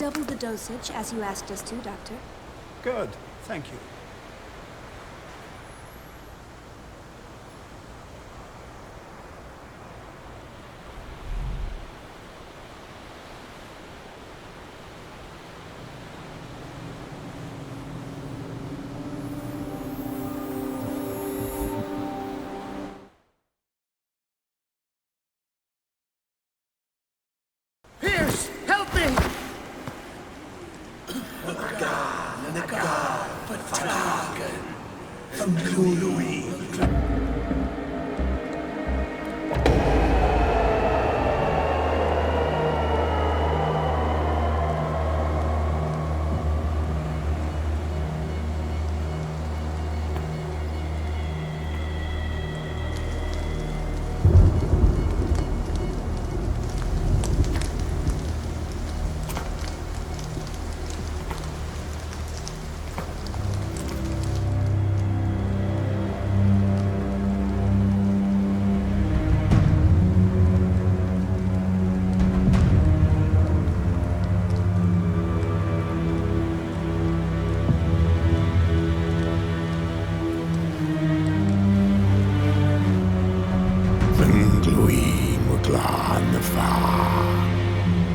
[SPEAKER 11] double the dosage, as you asked us to, Doctor.
[SPEAKER 20] Good, thank you.
[SPEAKER 8] Pierce, help me!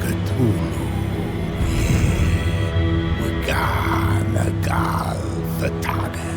[SPEAKER 17] Cthulhu, ye, Wagana Gal, the Tagan.